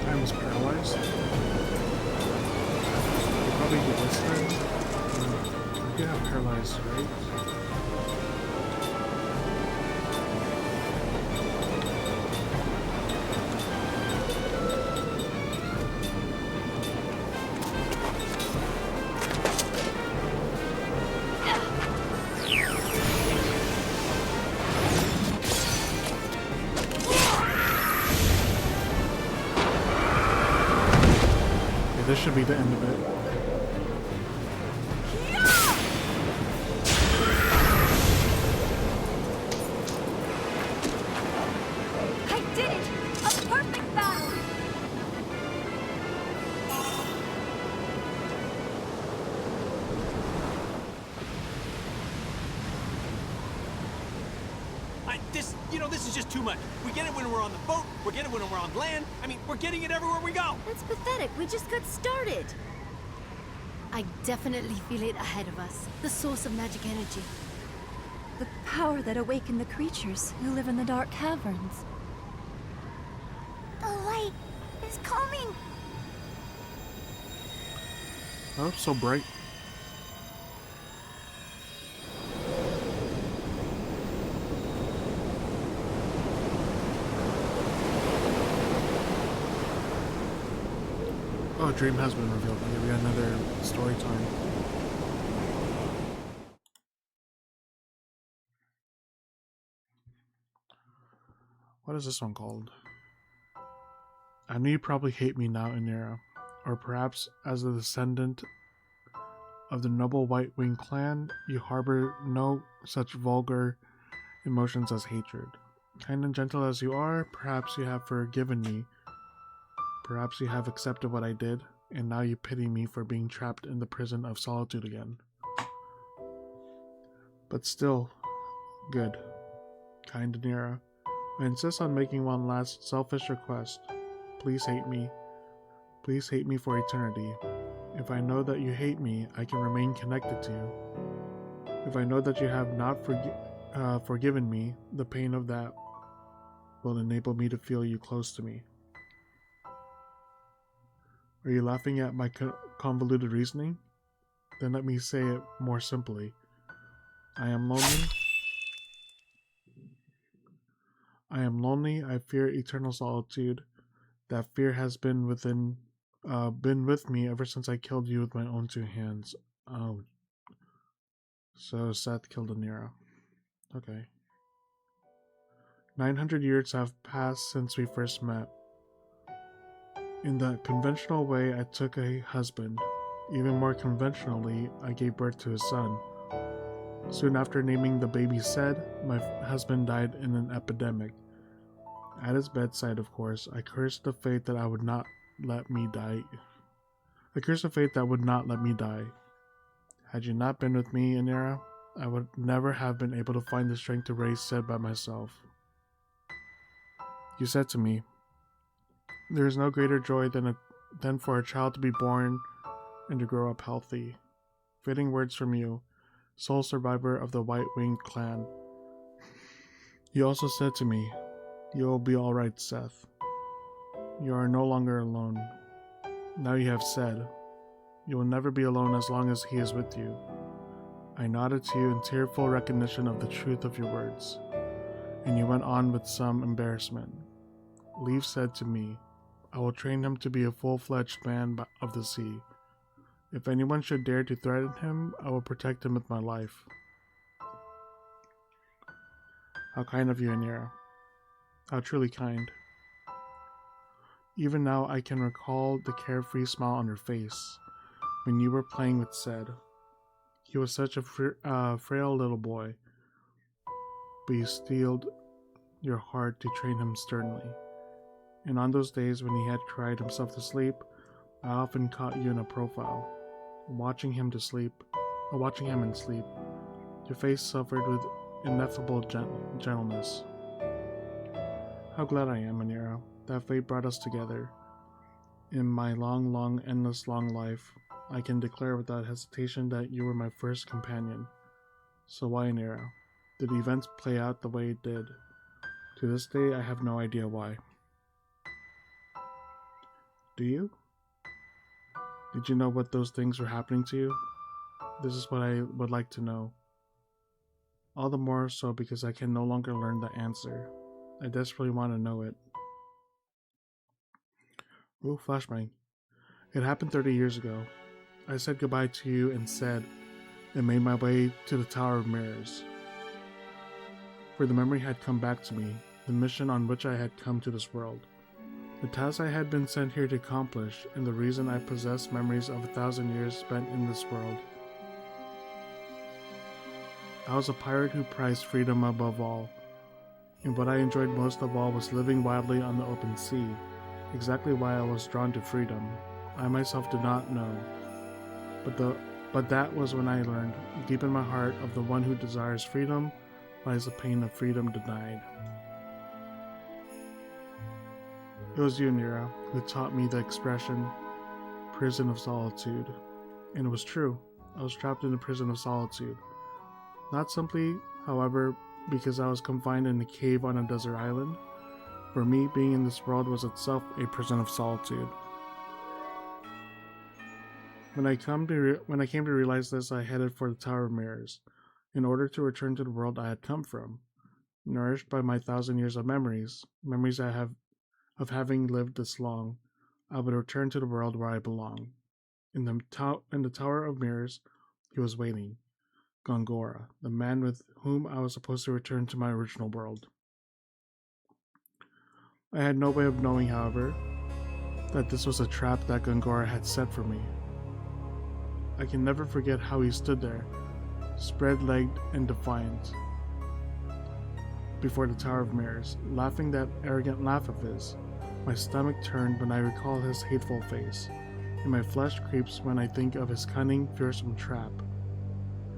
Speaker 1: I was paralyzed. You probably do this then. You could have paralyzed, right? should be the end of it.
Speaker 3: I did it! A perfect battle!
Speaker 2: This is just too much. We get it when we're on the boat, we get it when we're on land. I mean, we're getting it everywhere we go.
Speaker 3: That's pathetic. We just got started.
Speaker 5: I definitely feel it ahead of us. The source of magic energy.
Speaker 6: The power that awakened the creatures who live in the dark caverns.
Speaker 3: The light is coming.
Speaker 1: Oh, so bright. Oh, dream has been revealed. Okay, we got another story time. What is this one called? I know you probably hate me now, Inera, or perhaps as a descendant of the noble White Wing clan, you harbor no such vulgar emotions as hatred. Kind and gentle as you are, perhaps you have forgiven me. Perhaps you have accepted what I did, and now you pity me for being trapped in the prison of solitude again. But still, good. Kind Inera, I insist on making one last selfish request. Please hate me. Please hate me for eternity. If I know that you hate me, I can remain connected to you. If I know that you have not forgiven me, the pain of that will enable me to feel you close to me. Are you laughing at my convoluted reasoning? Then let me say it more simply. I am lonely. I am lonely. I fear eternal solitude. That fear has been with me ever since I killed you with my own two hands. Oh. So Seth killed Inera. Okay. 900 years have passed since we first met. In the conventional way, I took a husband. Even more conventionally, I gave birth to a son. Soon after naming the baby Sed, my husband died in an epidemic. At his bedside, of course, I cursed the fate that would not let me die. Had you not been with me, Inera, I would never have been able to find the strength to raise Sed by myself. You said to me, there is no greater joy than for a child to be born and to grow up healthy. Fitting words from you, sole survivor of the White-Winged clan. You also said to me, you will be alright, Seth. You are no longer alone. Now you have said, you will never be alone as long as he is with you. I nodded to you in tearful recognition of the truth of your words, and you went on with some embarrassment. Leaf said to me, I will train him to be a full-fledged man of the sea. If anyone should dare to threaten him, I will protect him with my life. How kind of you, Inera. How truly kind. Even now I can recall the carefree smile on your face when you were playing with Sed. He was such a frail little boy, but you steeled your heart to train him sternly. And on those days when he had cried himself to sleep, I often caught you in a profile, watching him in sleep. Your face suffered with ineffable gentleness. How glad I am, Inera, that fate brought us together. In my long, endless life, I can declare without hesitation that you were my first companion. So why, Inera, did events play out the way it did? To this day, I have no idea why. Do you? Did you know what those things were happening to you? This is what I would like to know. All the more so because I can no longer learn the answer. I desperately want to know it. Ooh, flashbang. It happened 30 years ago. I said goodbye to you and Sed, and made my way to the Tower of Mirrors. For the memory had come back to me, the mission on which I had come to this world. the task I had been sent here to accomplish, and the reason I possessed memories of 1,000 years spent in this world. I was a pirate who prized freedom above all, and what I enjoyed most of all was living wildly on the open sea. Exactly why I was drawn to freedom, I myself did not know. But that was when I learned, deep in my heart, of the one who desires freedom lies the pain of freedom denied. It was you, Nira, who taught me the expression, prison of solitude. And it was true. I was trapped in a prison of solitude. Not simply, however, because I was confined in a cave on a desert island. For me, being in this world was itself a prison of solitude. When I came to realize this, I headed for the Tower of Mirrors, in order to return to the world I had come from. Nourished by my 1,000 years of memories I have of having lived this long, I would return to the world where I belong. In the Tower of Mirrors, he was waiting. Gongora, the man with whom I was supposed to return to my original world. I had no way of knowing, however, that this was a trap that Gongora had set for me. I can never forget how he stood there, spread-legged and defiant, before the Tower of Mirrors, laughing that arrogant laugh of his. My stomach turned when I recall his hateful face, and my flesh creeps when I think of his cunning, fearsome trap.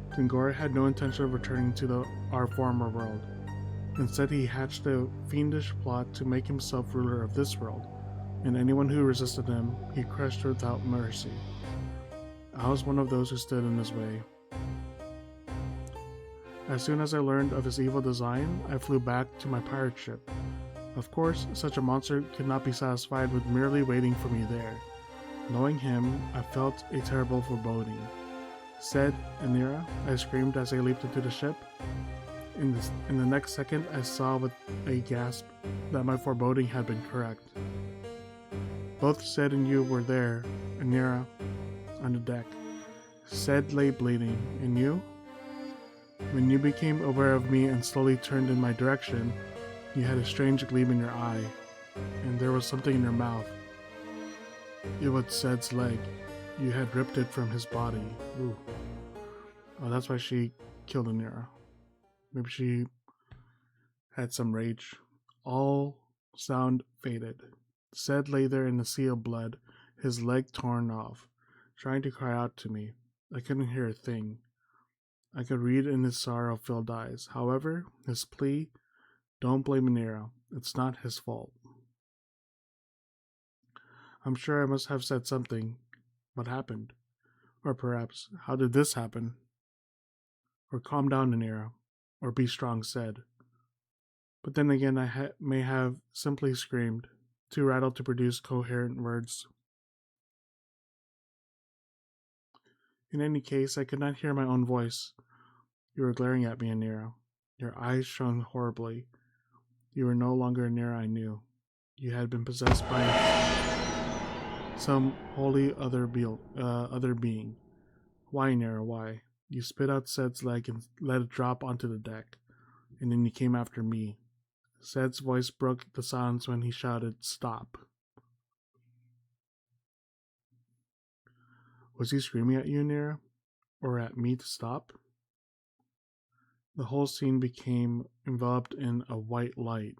Speaker 1: Gongora had no intention of returning to our former world. Instead, he hatched a fiendish plot to make himself ruler of this world, and anyone who resisted him, he crushed without mercy. I was one of those who stood in his way. As soon as I learned of his evil design, I flew back to my pirate ship. Of course, such a monster could not be satisfied with merely waiting for me there. Knowing him, I felt a terrible foreboding. Said Anira, I screamed as I leaped into the ship. In the next second, I saw with a gasp that my foreboding had been correct. Both Zed and you were there, Anira, on the deck. Zed lay bleeding, and you? When you became aware of me and slowly turned in my direction, you had a strange gleam in your eye, and there was something in your mouth. It was Zed's leg. You had ripped it from his body. Ooh. Oh, that's why she killed Anira. Maybe she had some rage. All sound faded. Zed lay there in a sea of blood, his leg torn off, trying to cry out to me. I couldn't hear a thing. I could read in his sorrow-filled eyes. However, his plea, don't blame Anira. It's not his fault. I'm sure I must have said something. What happened? Or perhaps, how did this happen? Or calm down, Anira. Or be strong, Zed. But then again, I may have simply screamed, too rattled to produce coherent words. In any case, I could not hear my own voice. You were glaring at me, Anira. Your eyes shone horribly. You were no longer Anira I knew. You had been possessed by some wholly other being. Why, Anira, why? You spit out Zed's leg and let it drop onto the deck, and then you came after me. Zed's voice broke the silence when he shouted, "Stop." Was he screaming at you, Anira? Or at me to stop? The whole scene became enveloped in a white light.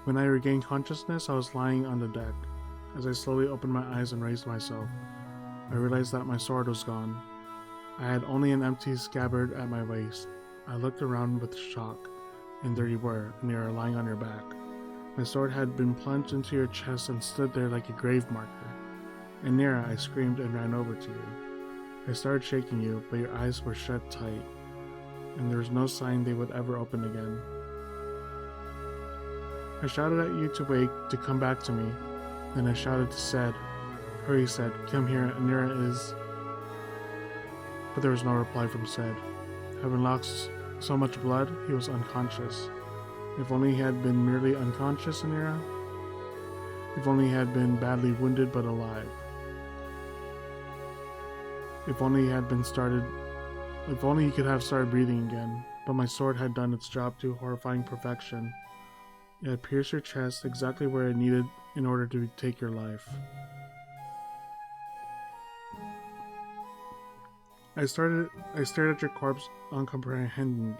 Speaker 1: When I regained consciousness, I was lying on the deck. As I slowly opened my eyes and raised myself, I realized that my sword was gone. I had only an empty scabbard at my waist. I looked around with shock, and there you were, Anira, lying on your back. My sword had been plunged into your chest and stood there like a grave marker. Anira, I screamed and ran over to you. I started shaking you, but your eyes were shut tight, and there was no sign they would ever open again. I shouted at you to wake, to come back to me. Then I shouted to Zed. Hurry, Zed, come here, Anira is... But there was no reply from Zed. Having lost so much blood, he was unconscious. If only he had been merely unconscious, Anira. If only he had been badly wounded but alive. If only he could have started breathing again, but my sword had done its job to horrifying perfection. It had pierced your chest exactly where it needed in order to take your life. I stared at your corpse uncomprehendingly.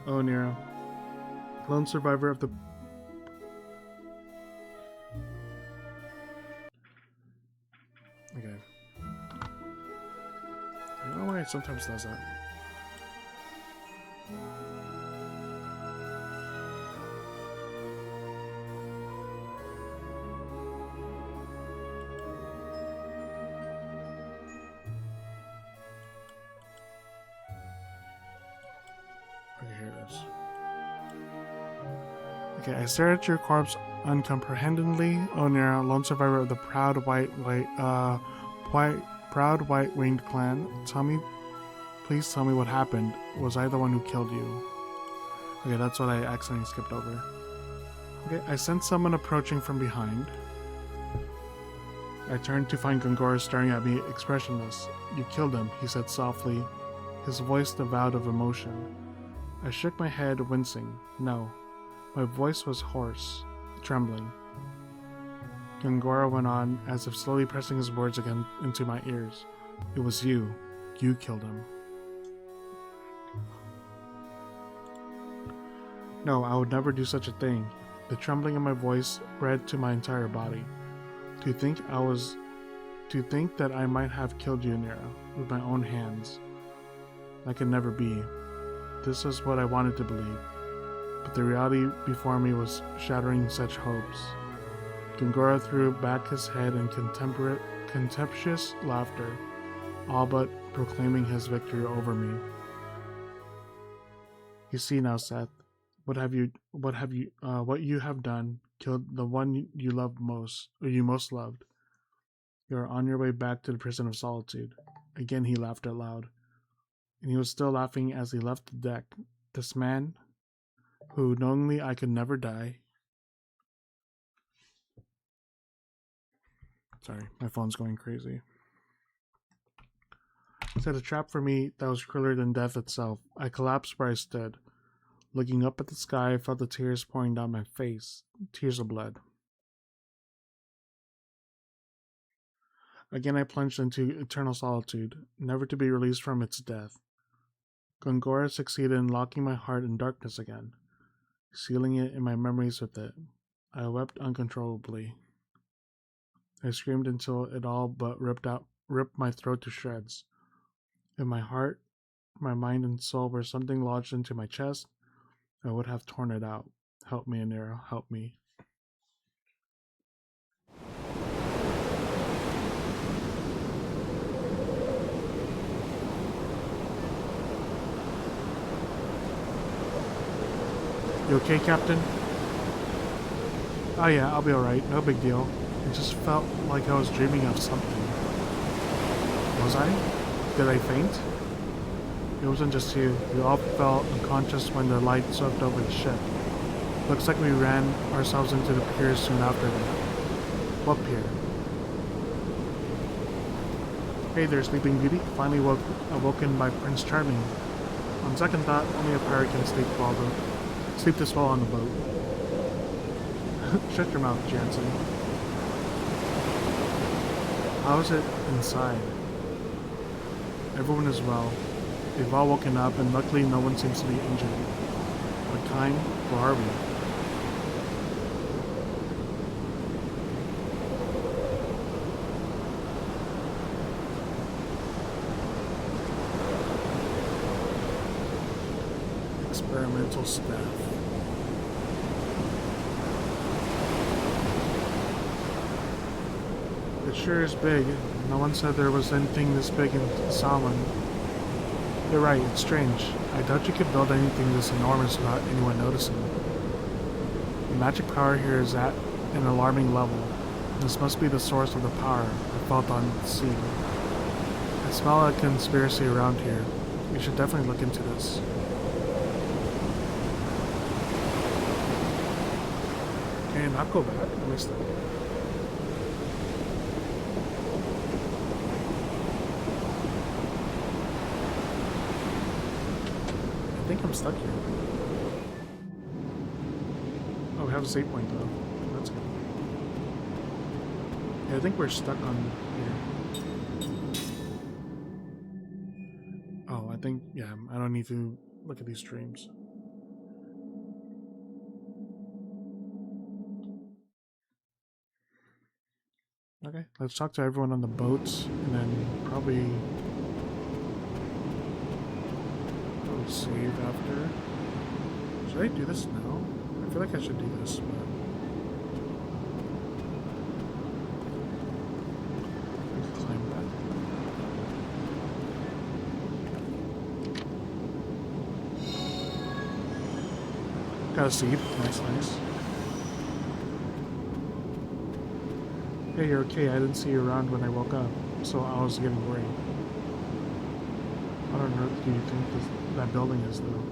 Speaker 1: Oh, Nero. Lone survivor of the... Okay. I don't know why it sometimes does that. Okay, here it is. Okay, I stare at your corpse uncomprehendingly. Oh, Nero, lone survivor of the proud white-winged clan. Please tell me what happened. Was I the one who killed you? Okay, that's what I accidentally skipped over. Okay, I sense someone approaching from behind. I turned to find Gongora staring at me, expressionless. You killed him, he said softly, his voice devoid of emotion. I shook my head, wincing. No. My voice was hoarse, trembling. Gongora went on, as if slowly pressing his words again into my ears. It was you. You killed him. No, I would never do such a thing. The trembling in my voice spread to my entire body. To think that I might have killed you, Nero, with my own hands. That could never be. This is what I wanted to believe. But the reality before me was shattering such hopes. Gongora threw back his head in contemptuous laughter, all but proclaiming his victory over me. You see now, Seth, what you have done, killed the one you loved most, or you most loved. You are on your way back to the prison of solitude. Again he laughed out loud. And he was still laughing as he left the deck. This man, who knowingly I could never die. Sorry, my phone's going crazy. Set a trap for me that was crueler than death itself. I collapsed where I stood. Looking up at the sky, I felt the tears pouring down my face. Tears of blood. Again I plunged into eternal solitude, never to be released from its death. Gongora succeeded in locking my heart in darkness again, sealing it in my memories with it. I wept uncontrollably. I screamed until it all but ripped my throat to shreds. If my heart, my mind, and soul were something lodged into my chest, I would have torn it out. Help me, Nero, help me. You okay, Captain? Oh yeah, I'll be alright, no big deal. It just felt like I was dreaming of something. Was I? Did I faint? It wasn't just you. We all fell unconscious when the light swept over the ship. Looks like we ran ourselves into the pier soon after that. What pier? Hey there, Sleeping Beauty. Finally awoken by Prince Charming. On second thought, only a pirate can sleep this well on the boat. Shut your mouth, Jansen. How is it inside? Everyone is well. They've all woken up, and luckily no one seems to be injured. What time? Where are we? Experimental staff. It sure is big. No one said there was anything this big in Solomon. You're right, it's strange. I doubt you could build anything this enormous without anyone noticing. The magic power here is at an alarming level. This must be the source of the power I felt on the sea. I smell a conspiracy around here. We should definitely look into this. Can you not go back? I missed it. I think I'm stuck here. a save point though. That's good. Yeah, I think we're stuck on here. Oh, I think, yeah, I don't need to look at these streams. Okay, let's talk to everyone on the boats and then probably save after. Should I do this now? I feel like I should do this, but let's climb that. Got a seed. Nice, nice. Hey, you're okay. I didn't see you around when I woke up, so I was getting worried. What on earth do you think that building is, though?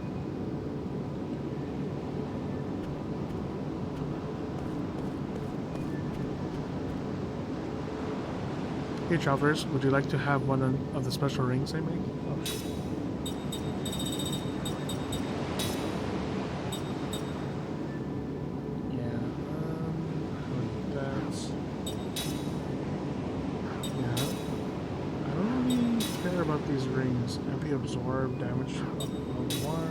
Speaker 1: Hey, travelers, would you like to have one of the special rings I make? Oh, shit. These rings, MP absorb damage of 1.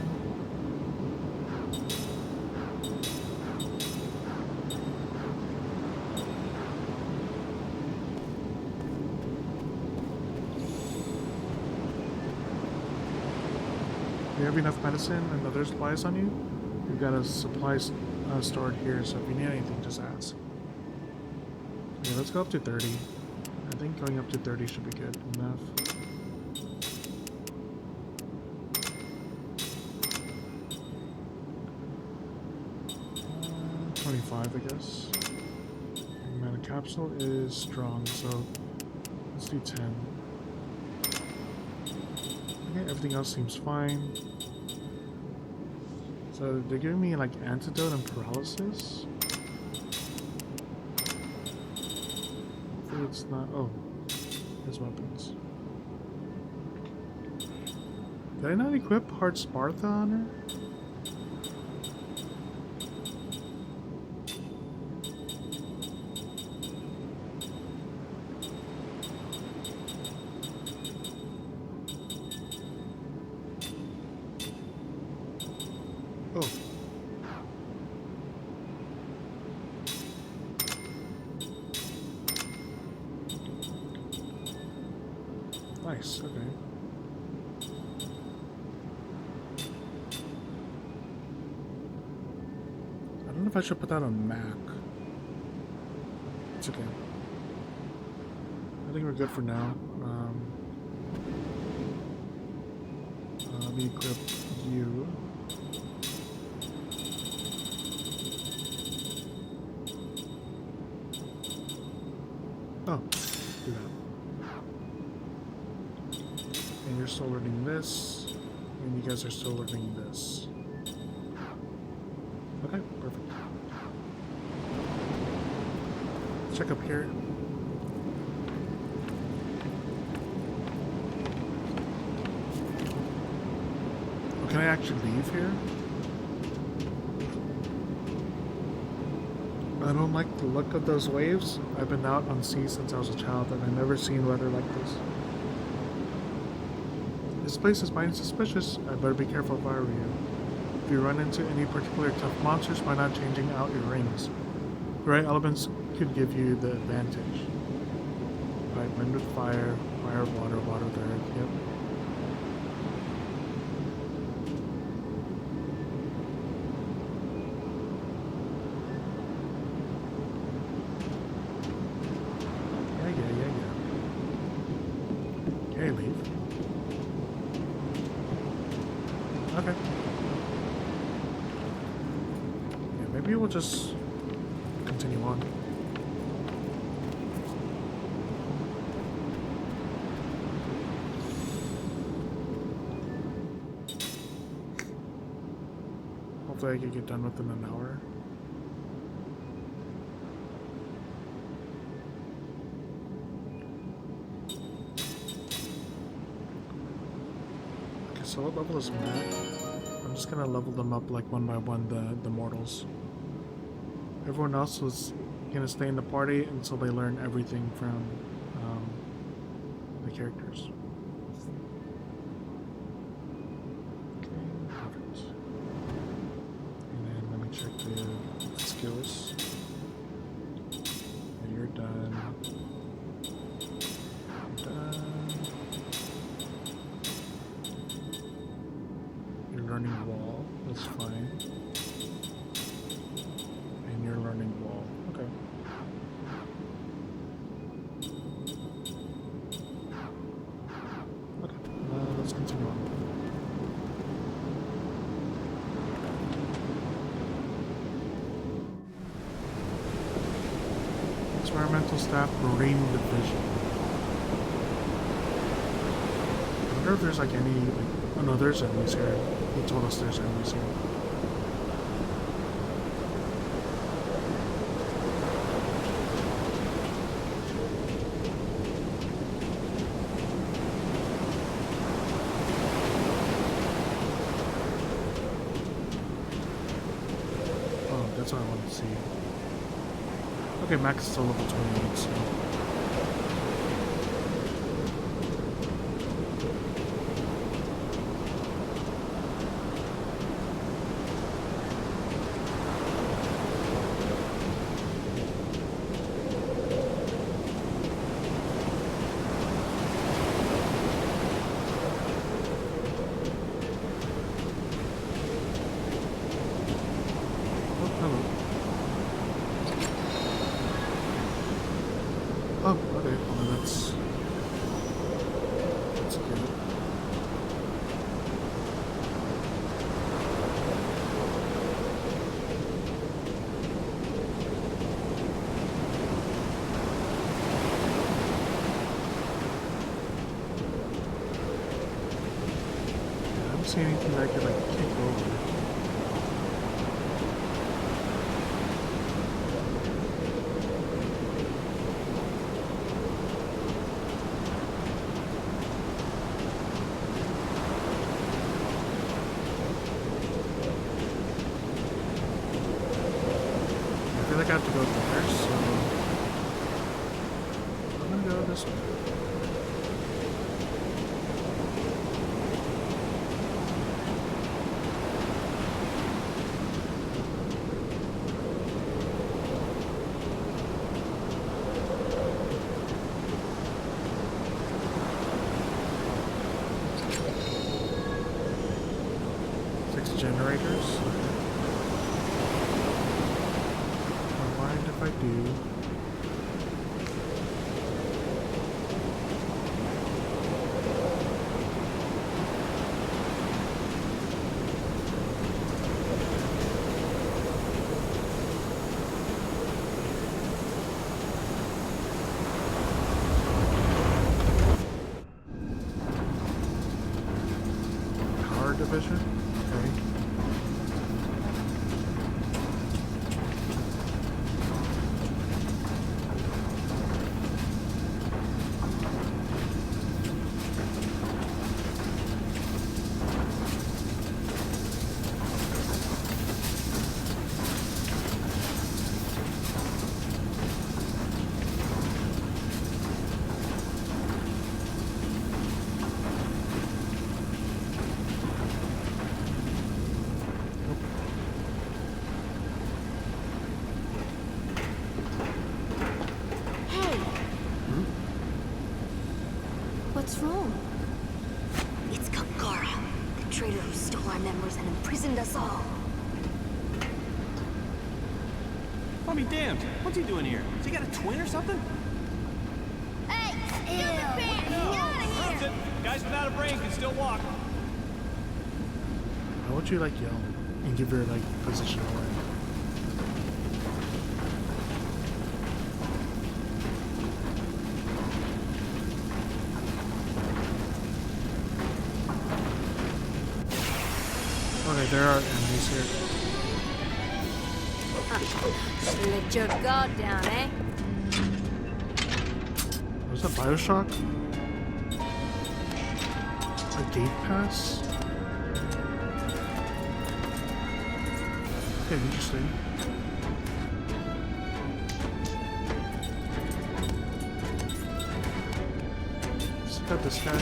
Speaker 1: Do you have enough medicine and other supplies on you? We've got a supply stored here, so if you need anything, just ask. Okay, let's go up to 30. I think going up to 30 should be good enough. 25, I guess. Mana capsule is strong, so let's do 10. Okay, everything else seems fine. So they're giving me like antidote and paralysis. Hopefully it's not. Oh, there's weapons. Did I not equip Hard Sparta on her? Nice, okay. I don't know if I should put that on Mac. It's okay. I think we're good for now. Let me equip you. Oh, do that. And you're still learning this, and you guys are still learning this. Okay, perfect. Let's check up here. Oh, can I actually leave here? I don't like the look of those waves. I've been out on sea since I was a child, and I've never seen weather like this. This place is mighty suspicious. I better be careful if I were you. If you run into any particular tough monsters, why not changing out your rings? The right elements could give you the advantage. Alright, wind with fire, fire with water, water with earth, yep. Yeah. Okay, leave. Okay. Yeah, maybe we'll just continue on. Hopefully I can get done within an hour. Okay, so what level is Matt? I'm just gonna level them up like one by one, the mortals. Everyone else was gonna stay in the party until they learn everything from the characters. Okay, perfect. And then let me check the skills. And you're done. You're done. You're learning wall. That's fine. And you're learning wall. Okay. Okay. Let's continue on. Experimental staff Marine Division. I wonder if there's like any like, oh no, there's enemies here. He told us there's enemies here. Oh, that's what I want to see. Okay, Max is still level 28, so. Oh, okay. Well, that's good. Yeah, I don't see anything that I could like kick over. I feel like I have to go there, so I'm gonna go this way. Six generators. Don't mind if I do. Power division? Okay.
Speaker 3: Hey,
Speaker 4: What's wrong? It's Kagara, the traitor who stole our members and imprisoned us all.
Speaker 2: I'll be damned. What's he doing here? Has he got a twin or something?
Speaker 3: hey, stupid pants, get out of
Speaker 2: Proves
Speaker 3: here!
Speaker 2: it. Guys without a brain can still walk.
Speaker 1: Why would you like yell and give your like position away? Okay, there are enemies here.
Speaker 3: Let your guard down, eh?
Speaker 1: Was that Bioshock? A gate pass? Okay, interesting. cut this guy.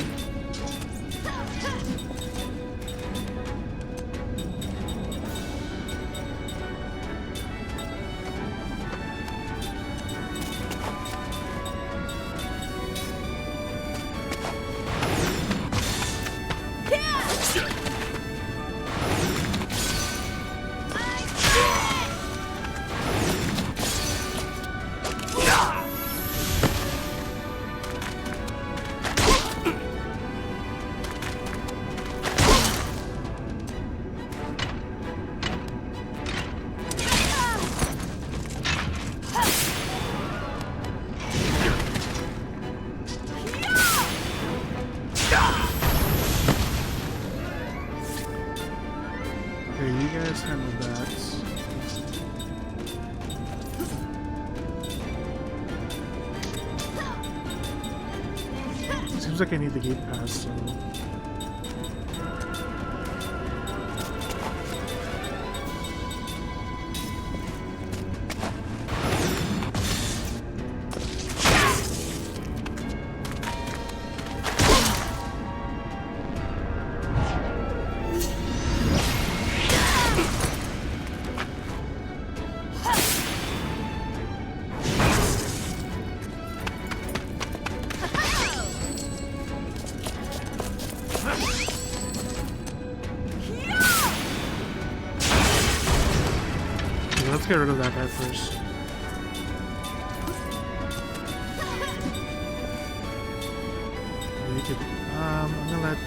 Speaker 1: Handle that. Seems like I need the gate pass, so... Let's get rid of that guy first. We could, I'm gonna let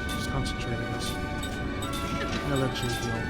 Speaker 1: just concentrate on this. I'm gonna let you heal.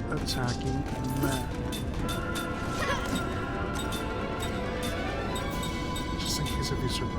Speaker 1: Attacking that. Just in case if you survive.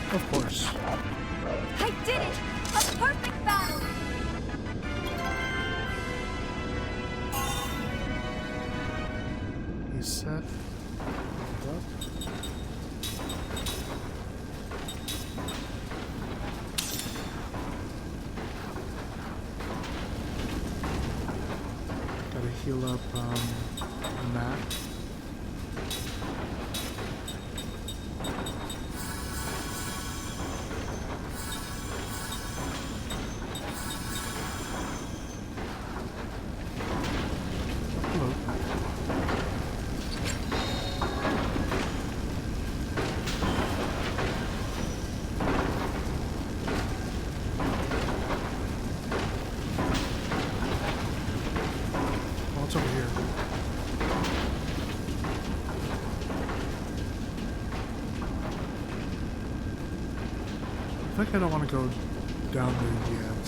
Speaker 1: Of course.
Speaker 6: I did it! A perfect battle!
Speaker 1: He's set. Gotta heal up Matt. What's over here? I think I don't want to go down there yet.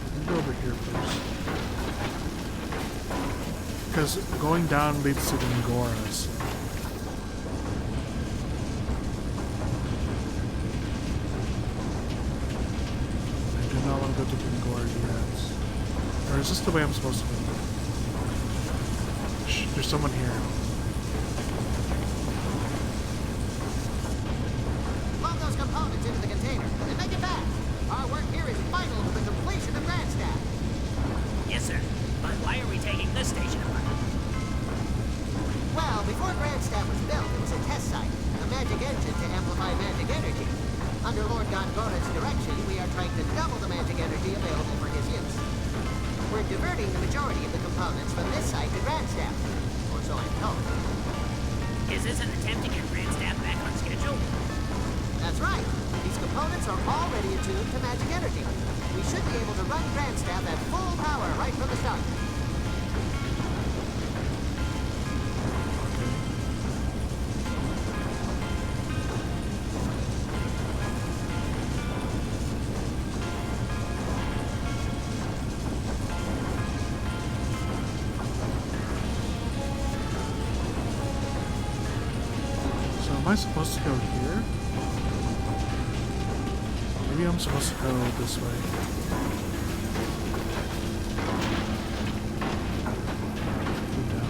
Speaker 1: Let me go over here first. Because going down leads to the Ngora, so... I do not want to go to the Ngora yet. Or is this the way I'm supposed to go? Shh, there's someone here.
Speaker 7: Load those components into the container and make it fast. Our work here is vital to the completion of Grandstaff.
Speaker 8: Yes, sir. But why are we taking this station apart?
Speaker 7: Well, before Grandstaff was built, it was a test site, a magic engine to amplify magic energy. Under Lord Gongora's direction, we are trying to double the magic energy available for his use. We're diverting the majority of the components from this site to Grandstaff. Or so I'm told.
Speaker 8: Is this an attempt to get Grandstaff back on schedule?
Speaker 7: That's right. These components are already attuned to magic energy. We should be able to run Grandstaff at full power right from the start.
Speaker 1: So am I supposed to go here? Maybe I'm supposed to go this way. Go down.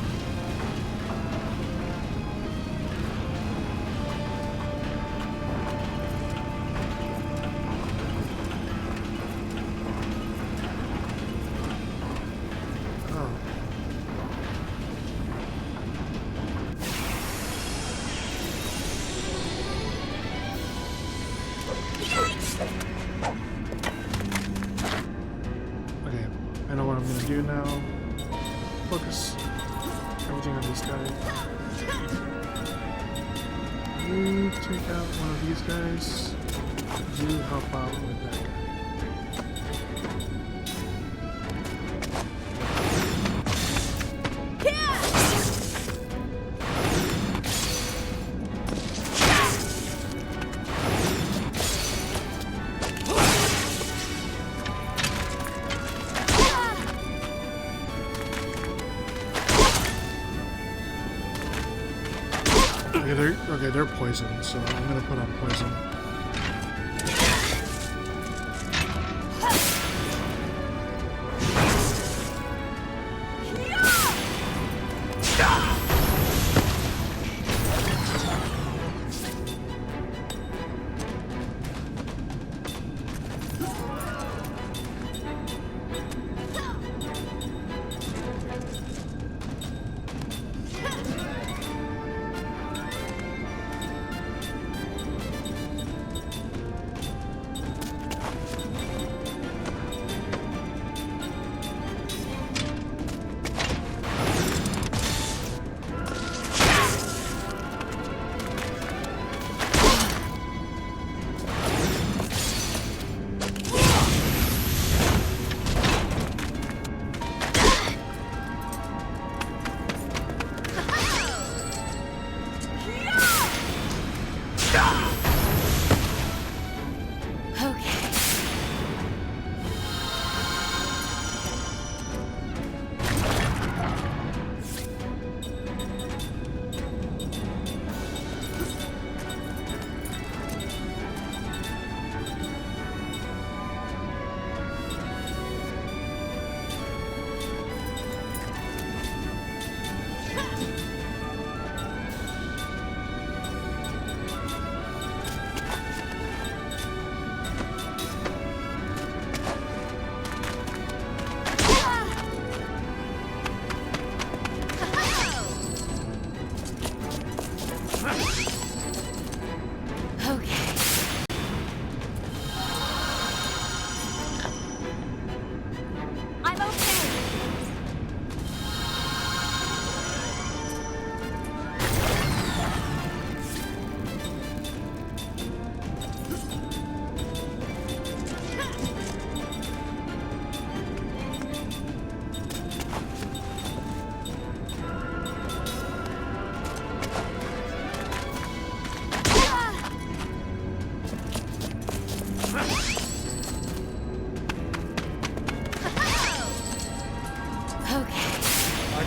Speaker 1: Oh. Okay, I know what I'm gonna do now. Focus everything on this guy. You take out one of these guys. You help out with that guy. Okay, they're poisoned, so I'm gonna put on poison.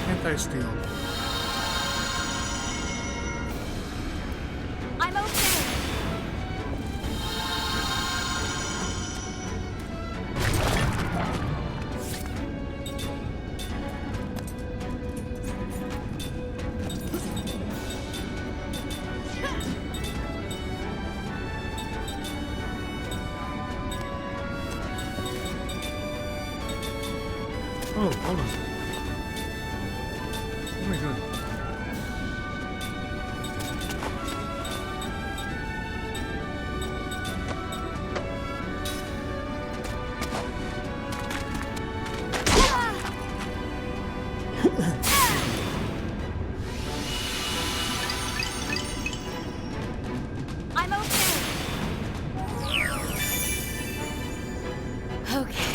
Speaker 1: Anti-steal.
Speaker 3: I'm okay.
Speaker 1: Oh, hold on. Oh my god.
Speaker 3: I'm okay. Okay.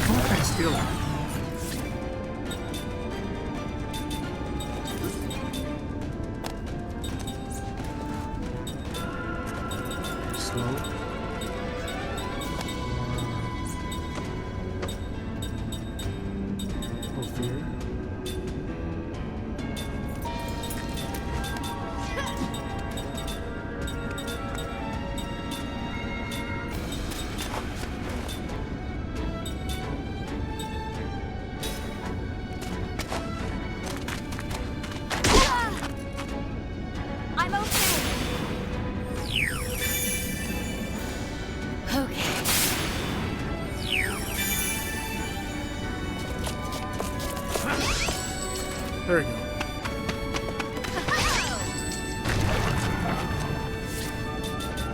Speaker 1: How can I steal that? Slow. No fear.
Speaker 3: I'm okay. Okay.
Speaker 1: There we go.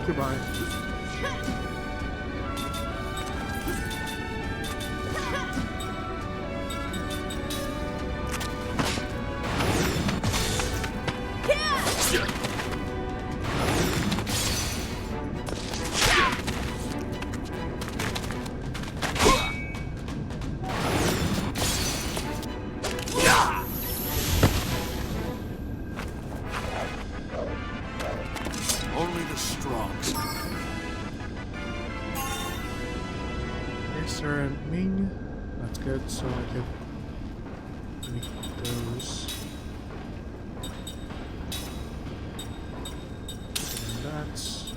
Speaker 1: Goodbye.
Speaker 9: Only the strong.
Speaker 1: Okay, Sarah and Ming. That's good, so I could make those. And that's.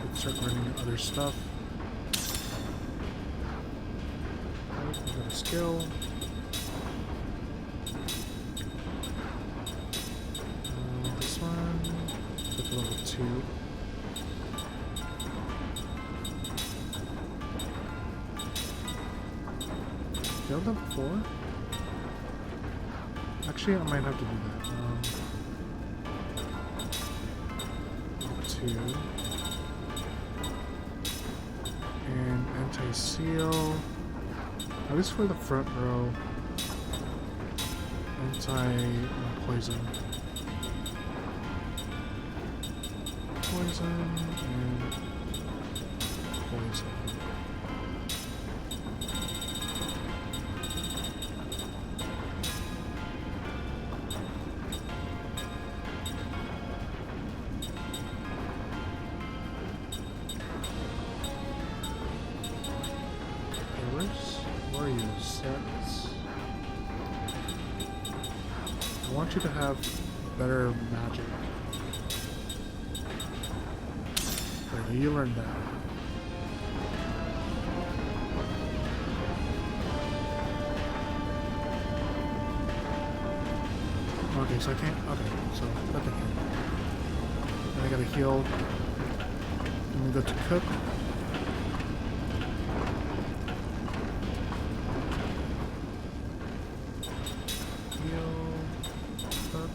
Speaker 1: Let's start learning other stuff. Alright, we got a skill. This one. Put to level 2. Do you have level 4? Actually, I might have to do that. Level 2. And anti-seal. At least for the front row. Anti-poison. Poison and poison. Where are you? Sets. I want you to have better magic. There, you learned that. Okay, so I can't. Okay, so that thing here. Then I gotta heal. Then we go to cook. Heal. Cook.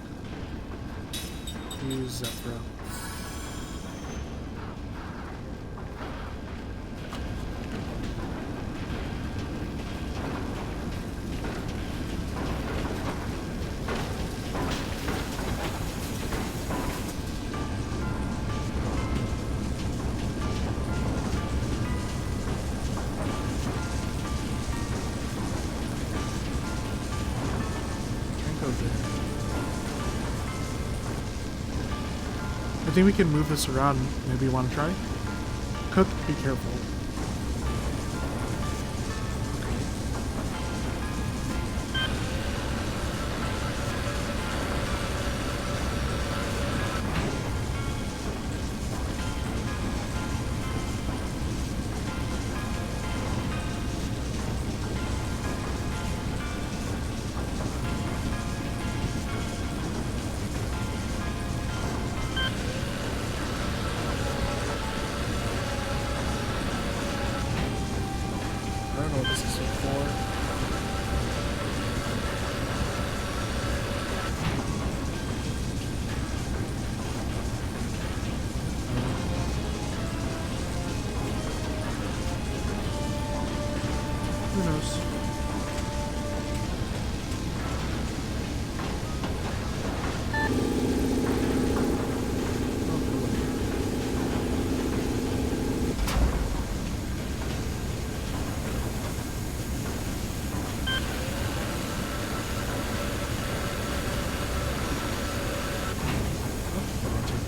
Speaker 1: Use Zephyr. I think we can move this around. Maybe you want to try? Cook, be careful.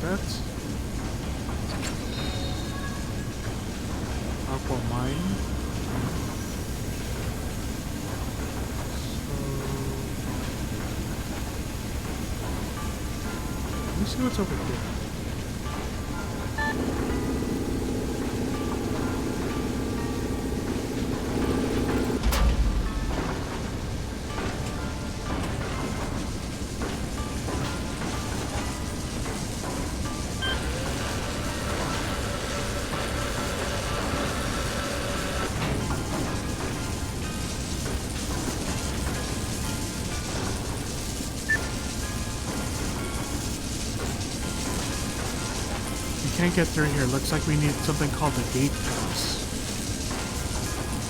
Speaker 1: that. Aqua mine. Let me see what's over here. Can't get through here. Looks like we need something called a gate pass.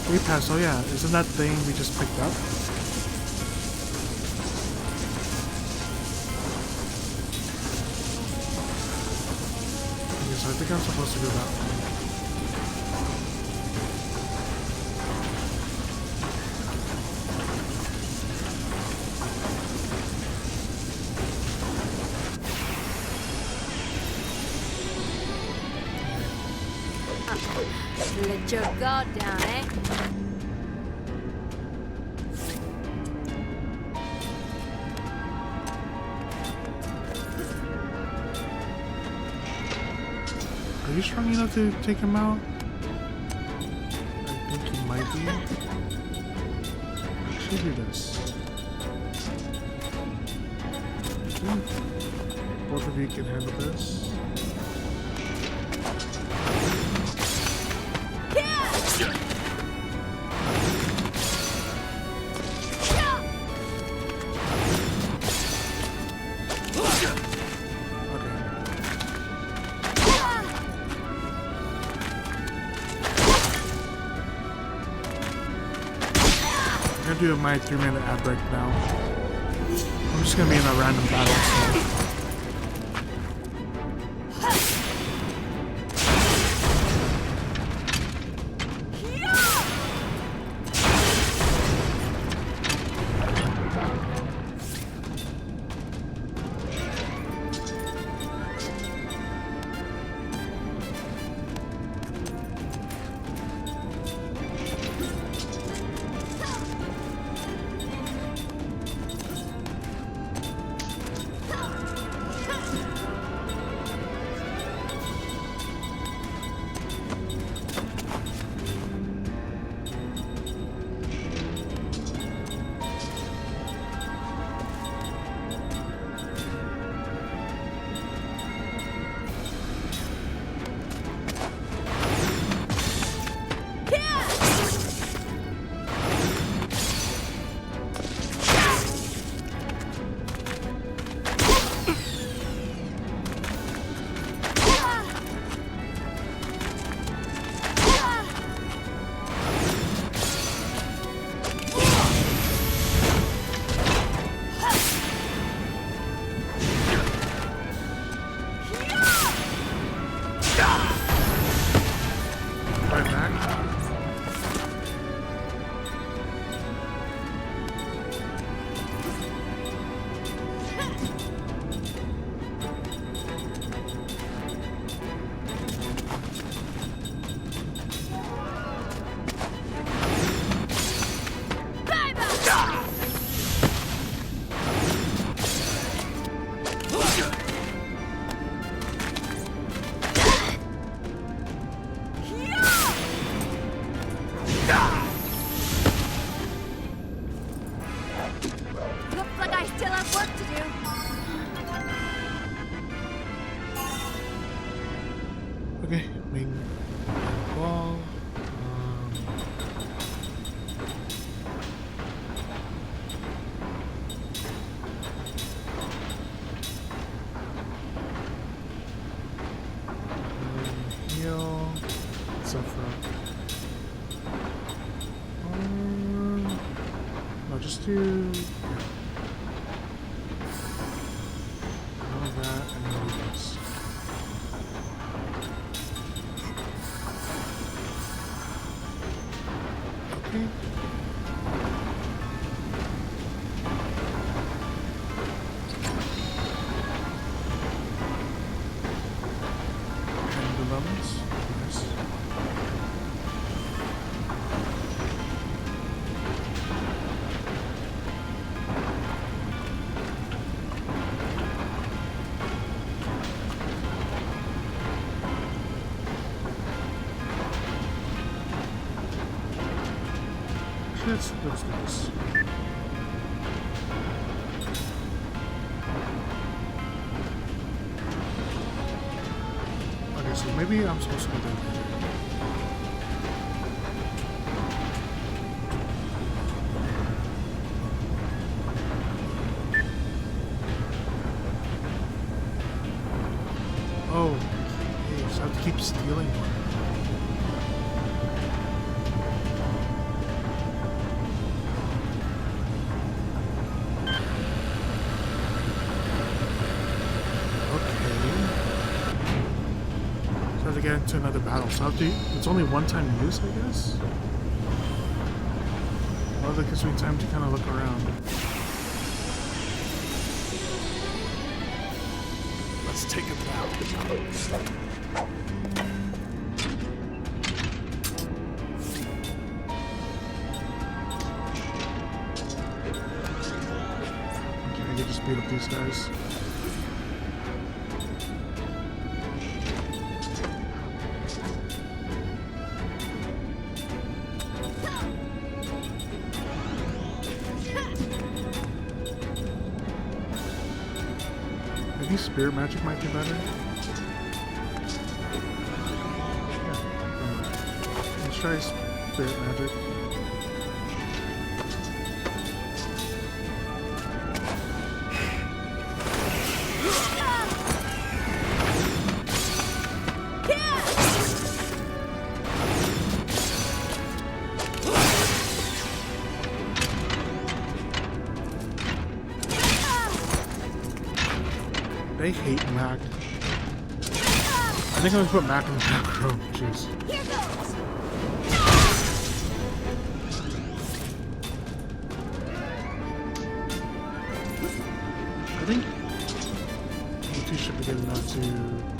Speaker 1: Gate pass, oh yeah, isn't that thing we just picked up? Okay, so I think I'm supposed to do that one.
Speaker 3: Let your guard down, eh?
Speaker 1: Are you strong enough to take him out? I think he might be. Should do this. Both of you can handle this. I'm gonna do my 3-minute ad break now. I'm just gonna be in a random battle. So. Okay, main wall. Heal. What's up front? No, just do all of that and then do this. Okay. drums. Nice. Let's do this. Okay, so maybe I'm supposed to go down here. Oh, okay, so I have to keep stealing one. Get into another battle, so it's only one time use, I guess? Well, that gives me time to kind of look around.
Speaker 9: Let's take him out.
Speaker 1: Okay, I can just beat up these guys. Maybe spirit magic might be better. Yeah, let's try spirit magic. They hate Mac. I think I'm gonna put Mac in the back row. Jeez.
Speaker 3: Here goes.
Speaker 1: I think you two should be good enough to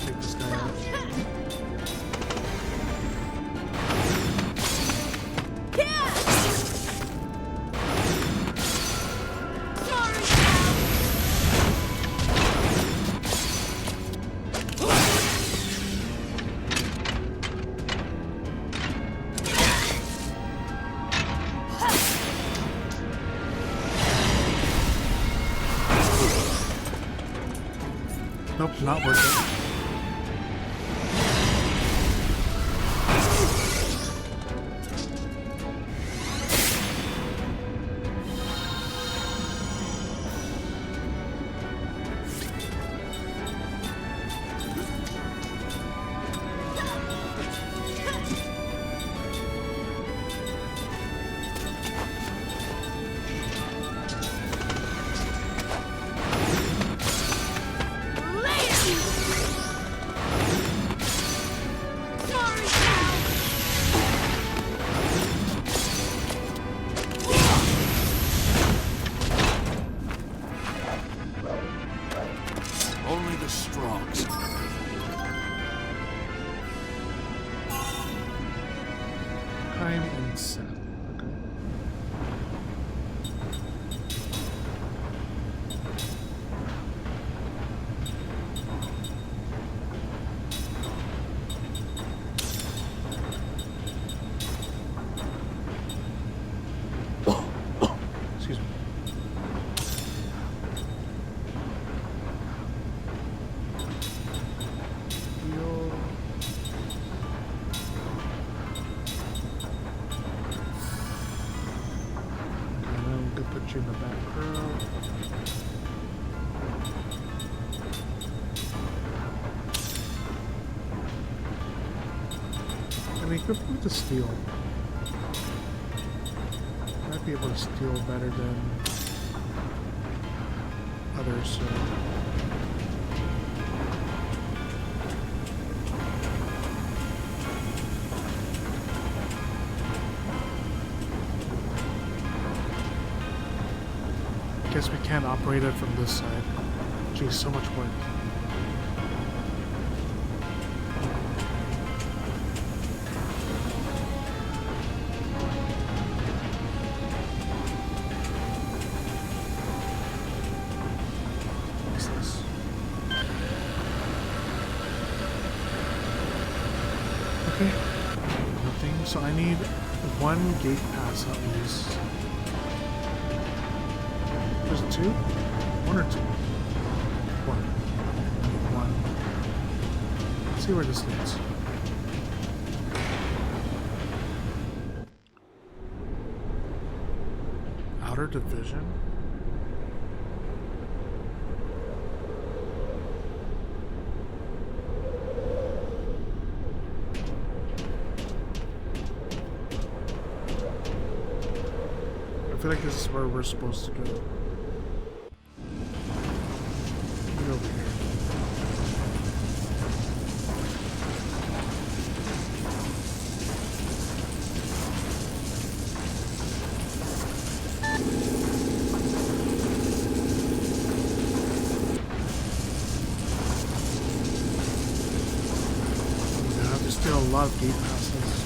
Speaker 1: take this guy out. Nope, not working.
Speaker 9: Only the strong.
Speaker 1: Time and set. Okay. Excuse me. Put you in the back row. I mean, good with the steel. Might be able to steal better than others. So. Guess we can't operate it from this side. Geez, so much work. Okay. Nothing. So I need one gate pass at least. There's two? One or two? One. I need one. Let's see where this leads. Outer Division? I feel like this is where we're supposed to go. Get over here. Yeah, there's still a lot of gate passes.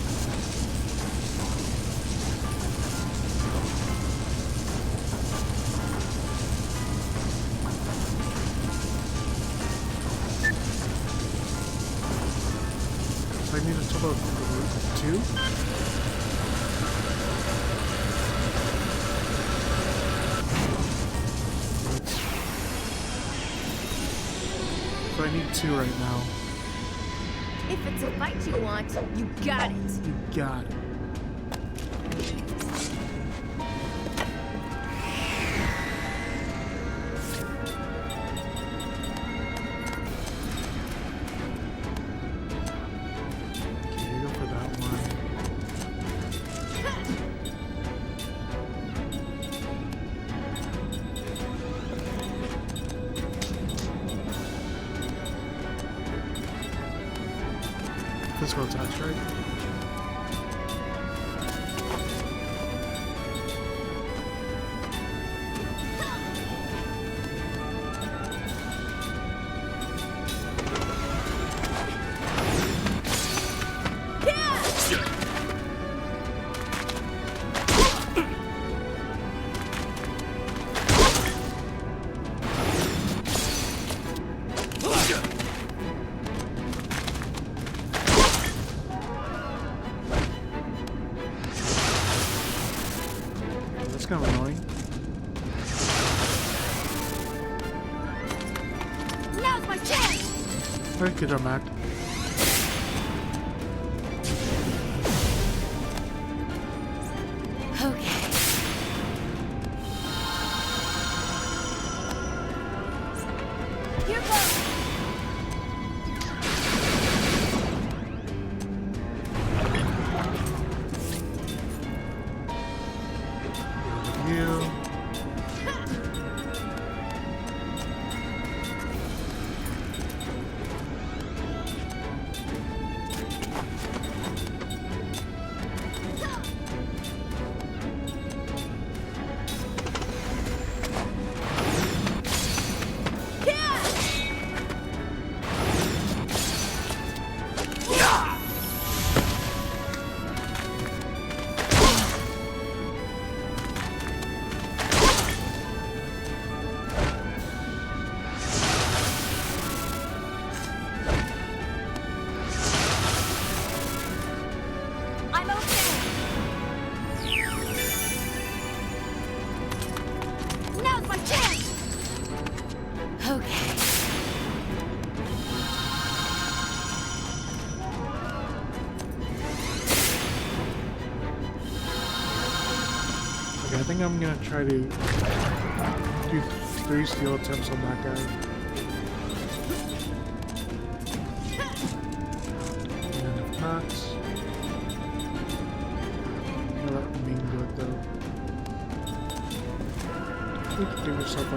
Speaker 1: I need a total of two? So I need two right now.
Speaker 3: If it's a fight you want, you got it.
Speaker 1: You got it. Okay, go for that one. Physical attacks, right? That's kind of annoying.
Speaker 3: Now's my chance.
Speaker 1: Alright, good job, Mac.
Speaker 4: Okay.
Speaker 3: Here goes.
Speaker 1: You.
Speaker 3: I'm okay. Now's my chance.
Speaker 4: Okay.
Speaker 1: Okay, I think I'm gonna try to do 3 steal attempts on that guy. And if not, let me do it though. You can give yourself a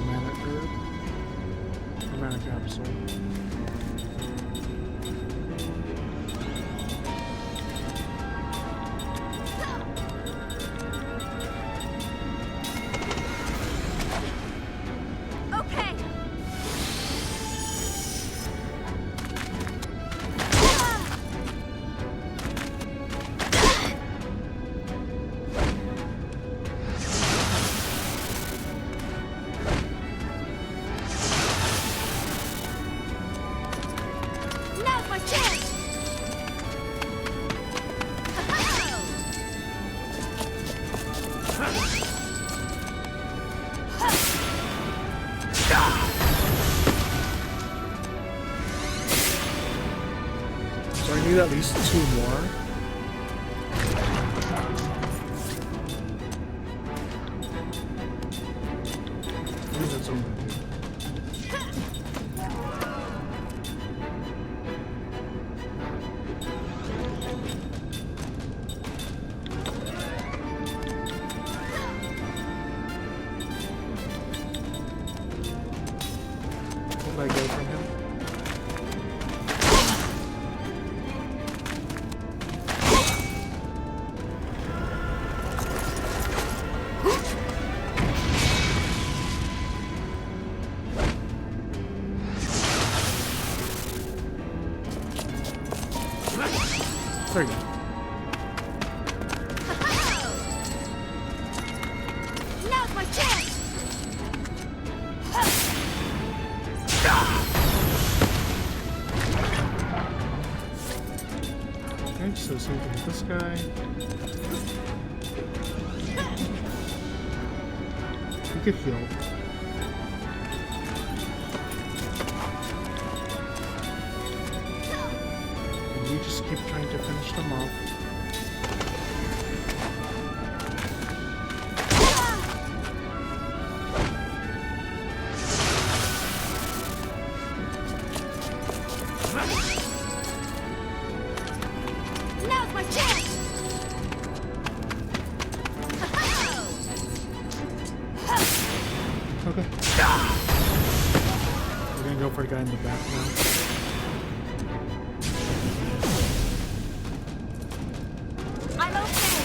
Speaker 1: mana herb, a mana capsule.
Speaker 3: Okay.
Speaker 1: need at least 2 more. I think that's what I'm gonna do. What did I get from him? There you go.
Speaker 3: Now's my chance!
Speaker 1: Okay, so same thing with this guy. He could heal. And you just keep trying to finish them off.
Speaker 3: Now's my chance!
Speaker 1: Okay. We're gonna go for the guy in the back now.
Speaker 3: I'm okay!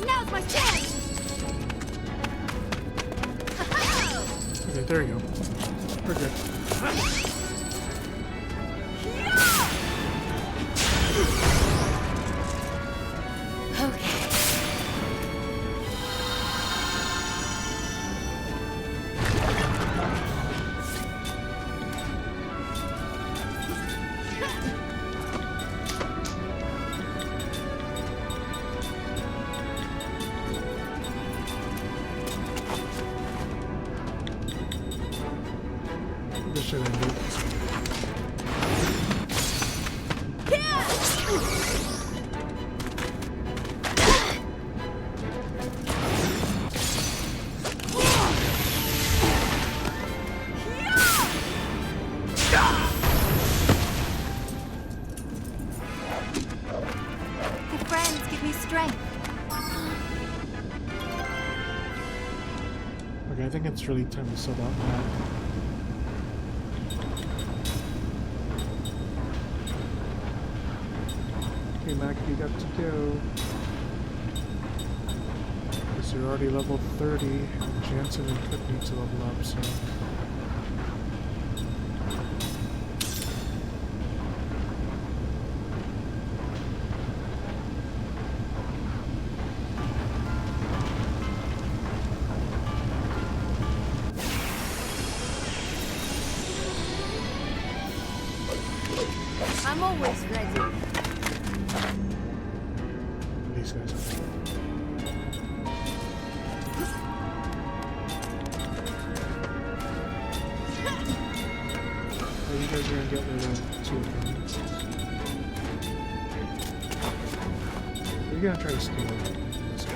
Speaker 3: Now's my chance!
Speaker 1: Okay, there you go. We're good.
Speaker 3: Okay.
Speaker 1: This should end it.
Speaker 6: The friends give me strength.
Speaker 1: Okay, I think it's really time to sub out now. Okay, Mac, you got to go. Because you're already level 30, and Jansen and Cook need to level up, so...
Speaker 3: I'm always ready.
Speaker 1: These guys are... Oh, you guys are gonna get rid of 2 of them. You're gonna try to steal this guy.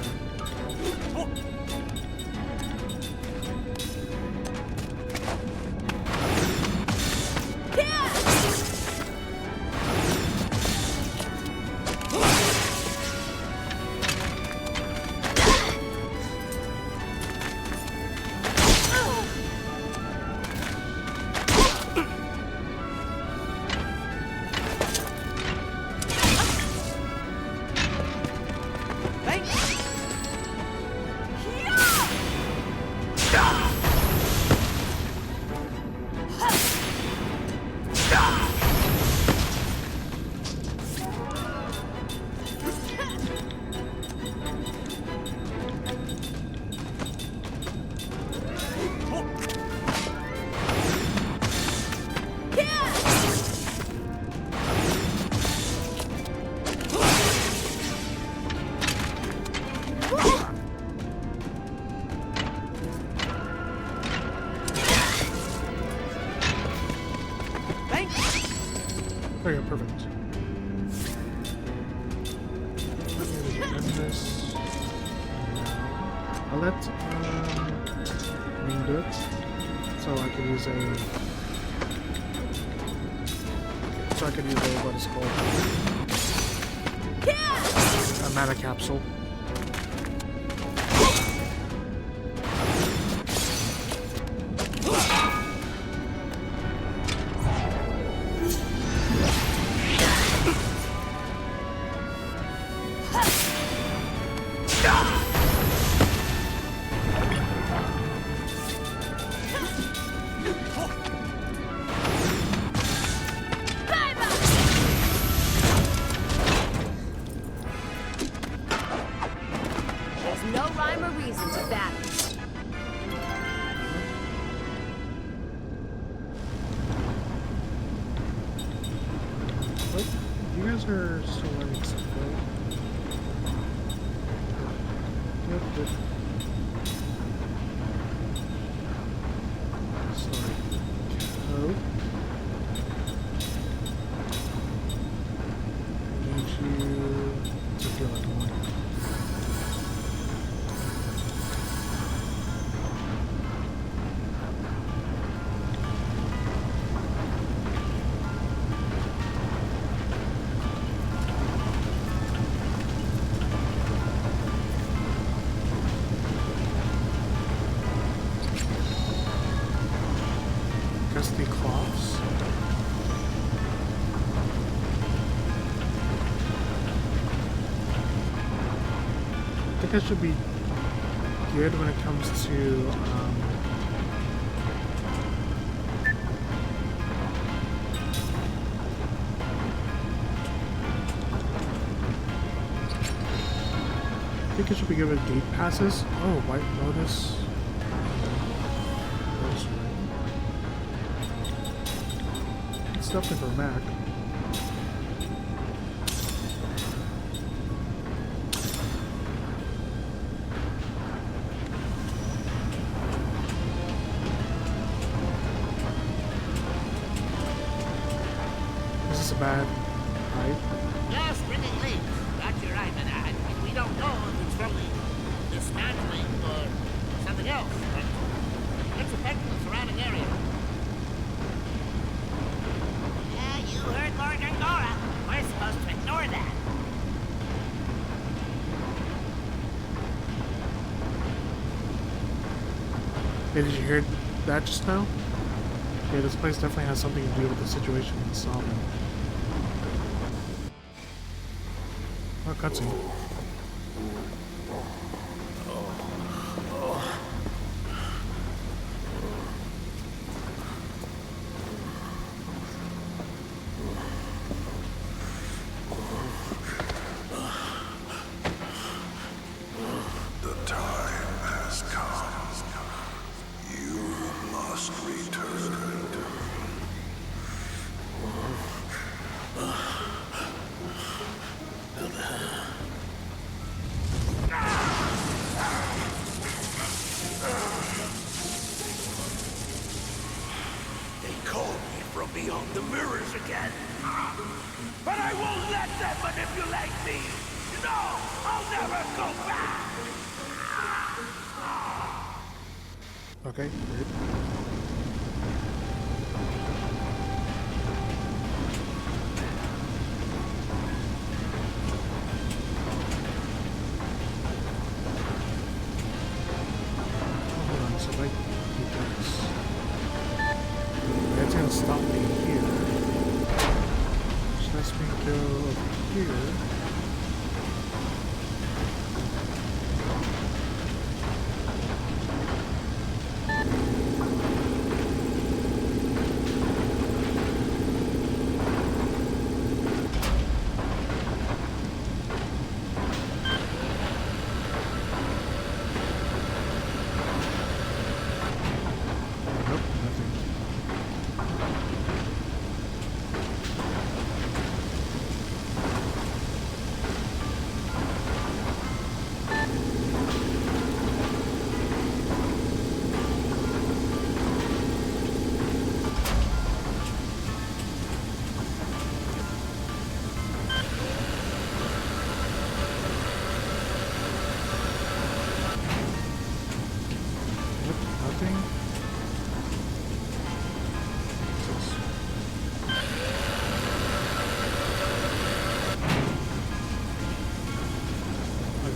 Speaker 1: Okay, perfect. End this. I'll let Ming do it, so I can use a. So I can use what is called a mana capsule.
Speaker 3: No rhyme or reason to battle.
Speaker 1: What? You guys are still learning stuff, right? Yep, good. Sorry. Oh. I need you to feel like one. Dusty cloths. I think I should be good when it comes to I think I should be good with gate passes. Oh, White Lotus. It's definitely for Mac. This is a bad height.
Speaker 8: Just bringing late. Got you right, Dad. We don't know if it's from the dismantling or something else, but it's affecting the surrounding area. Yeah, you heard Lord Gangora. We're supposed to ignore that.
Speaker 1: Hey, did you hear that just now? Yeah, this place definitely has something to do with the situation in Solomon. Oh, cutscene.
Speaker 9: The time has come. You must return.
Speaker 8: They called me from beyond the mirrors again. But I won't let them manipulate me. No, I'll never go back.
Speaker 1: Okay, great. Oh, hold on, so if I do this, that's gonna stop me here. So that's me go over here.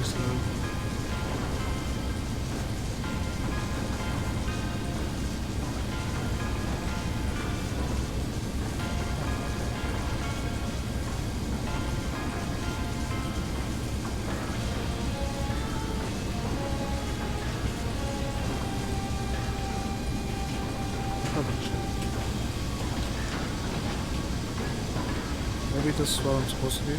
Speaker 1: said. Maybe this is what I'm supposed to do.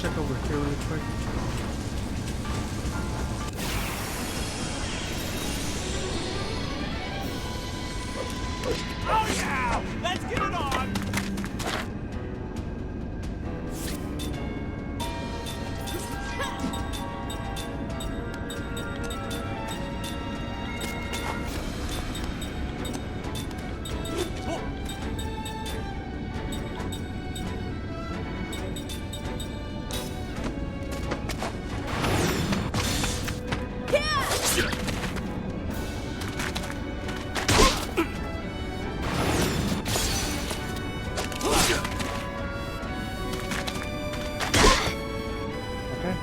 Speaker 1: Check over here really quick.
Speaker 2: Oh yeah! Let's get it on!
Speaker 1: Okay.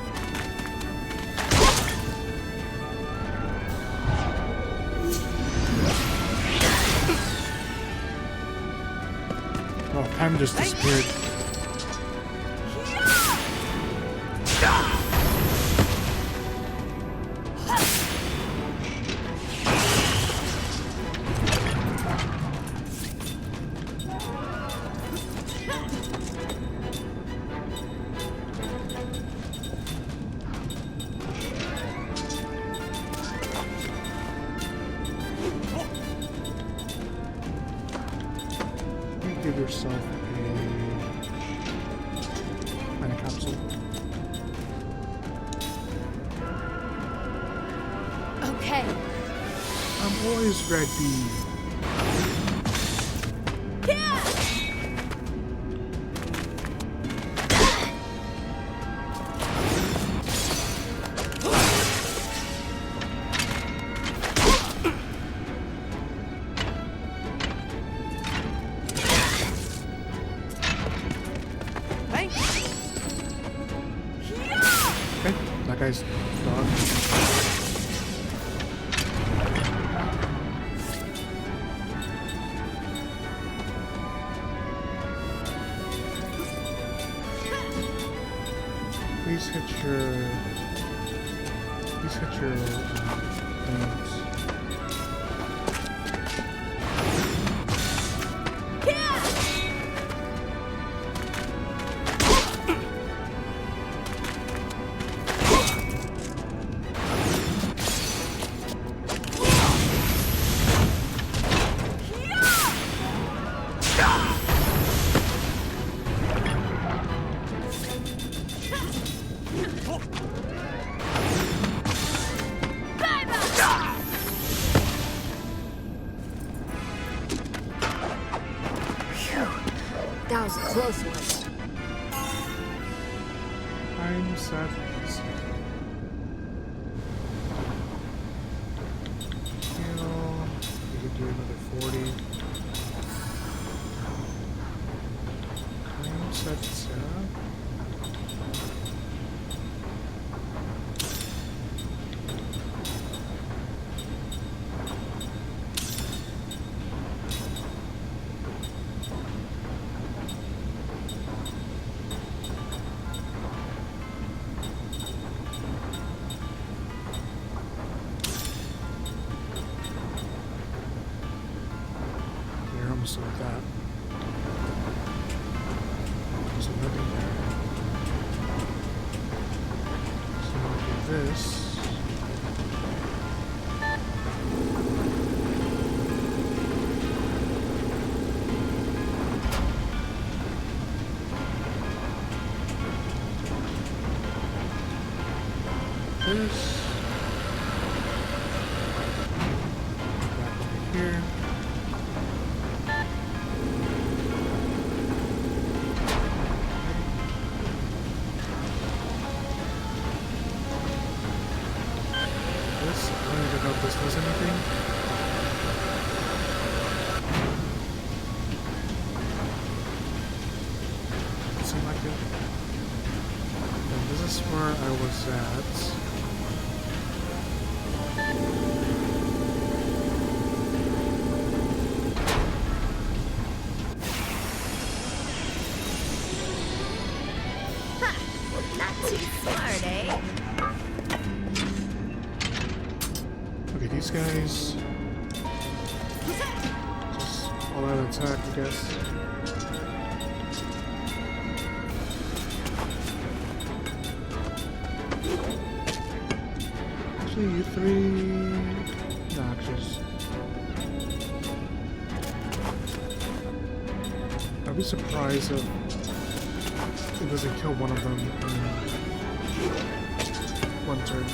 Speaker 1: Oh, time just disappeared. Give yourself a mana capsule.
Speaker 3: Okay.
Speaker 1: I'm always ready. Okay, that guy's gone. Please hit your names.
Speaker 4: That was a close one.
Speaker 1: I'm sadness. We could do another 40. I'm sad. You're almost like that. nothing there. So I'll do this. This. Back over here. This, I don't even know if this does anything. Doesn't seem like it. And this is where I was at.
Speaker 3: Not too smart, eh?
Speaker 1: Okay, these guys just all out attack, I guess. Actually, you three. No, actually, I'd be surprised if it doesn't kill one of them in one turn.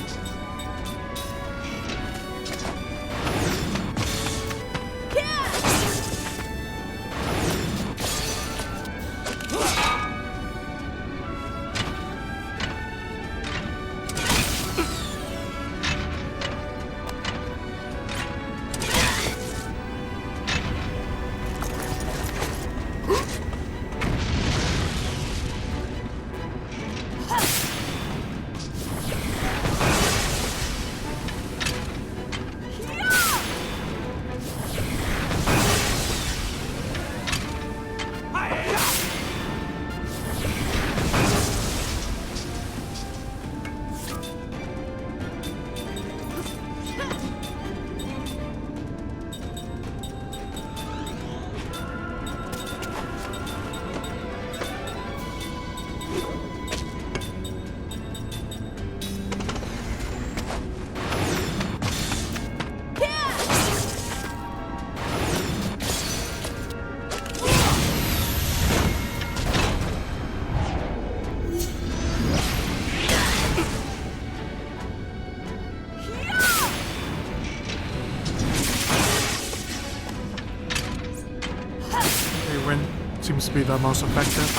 Speaker 1: Seems to be the most effective.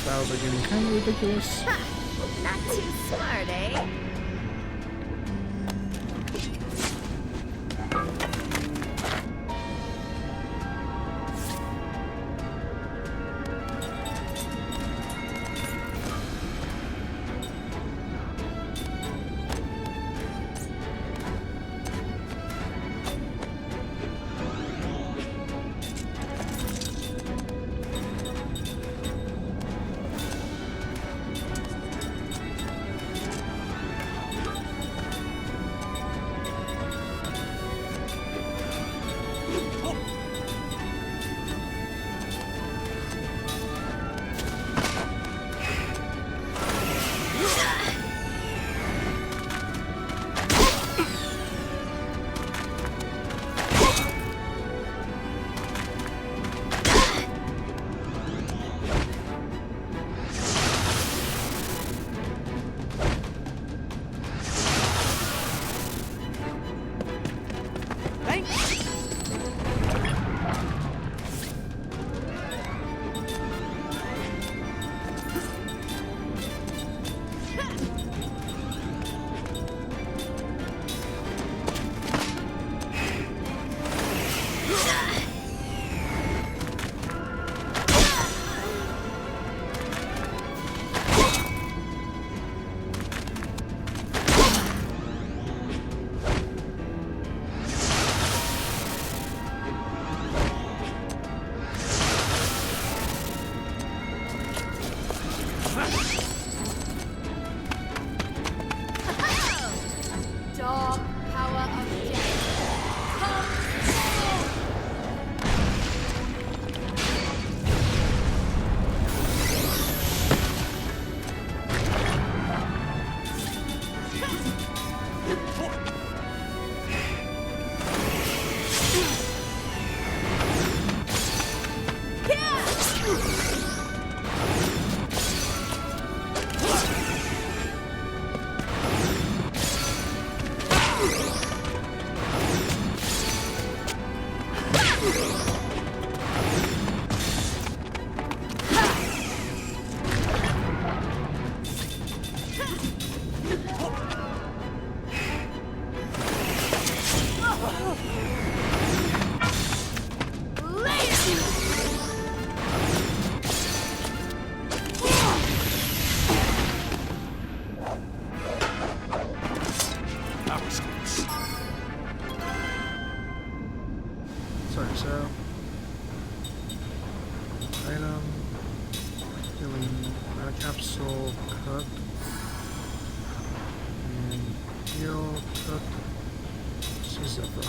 Speaker 1: Battles are getting kind of ridiculous.
Speaker 3: Ha! Not too smart, eh?
Speaker 1: Sorry, Sarah. Item. Feeling mana capsule cooked. And heal cooked. See Zephyr.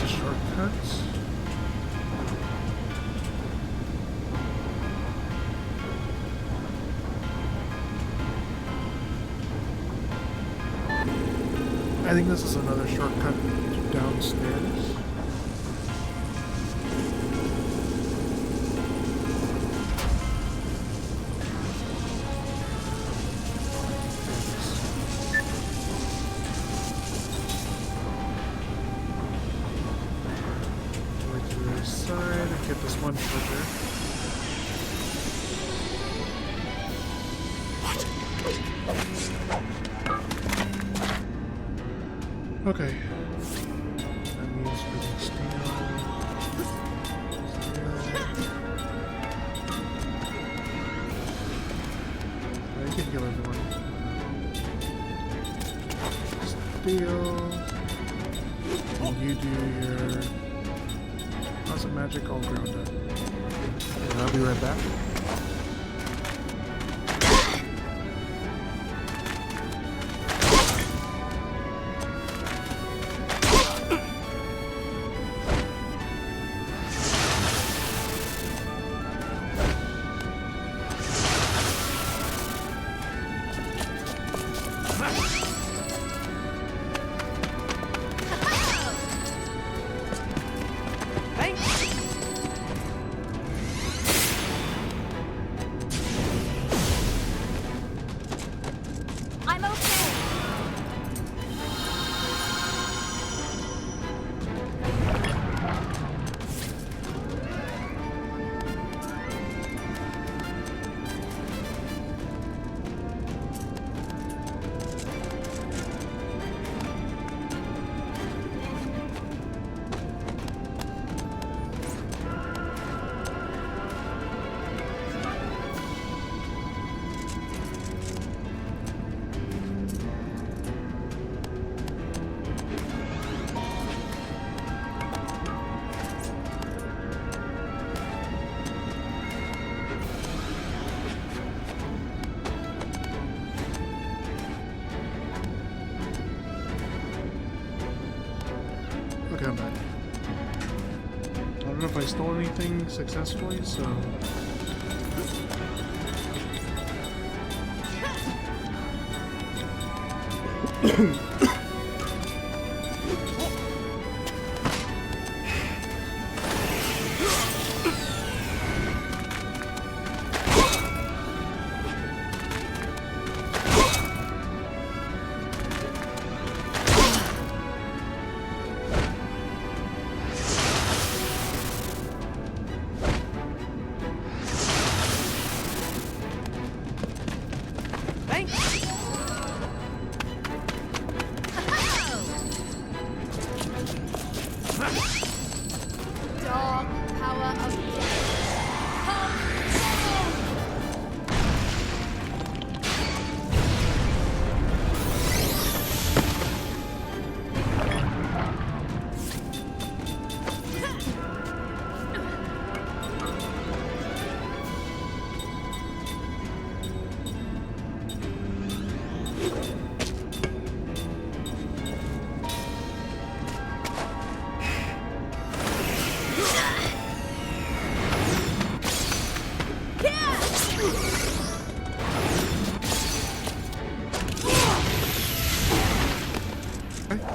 Speaker 1: Shortcuts. I think this is another shortcut downstairs. Get this one treasure. Okay. That means we can steal. Oh, you can heal everyone. Steal. And you do your awesome magic all grounded. And I'll be right back.
Speaker 3: I'm okay. Okay, I'm back. I don't know if I stole anything successfully, so...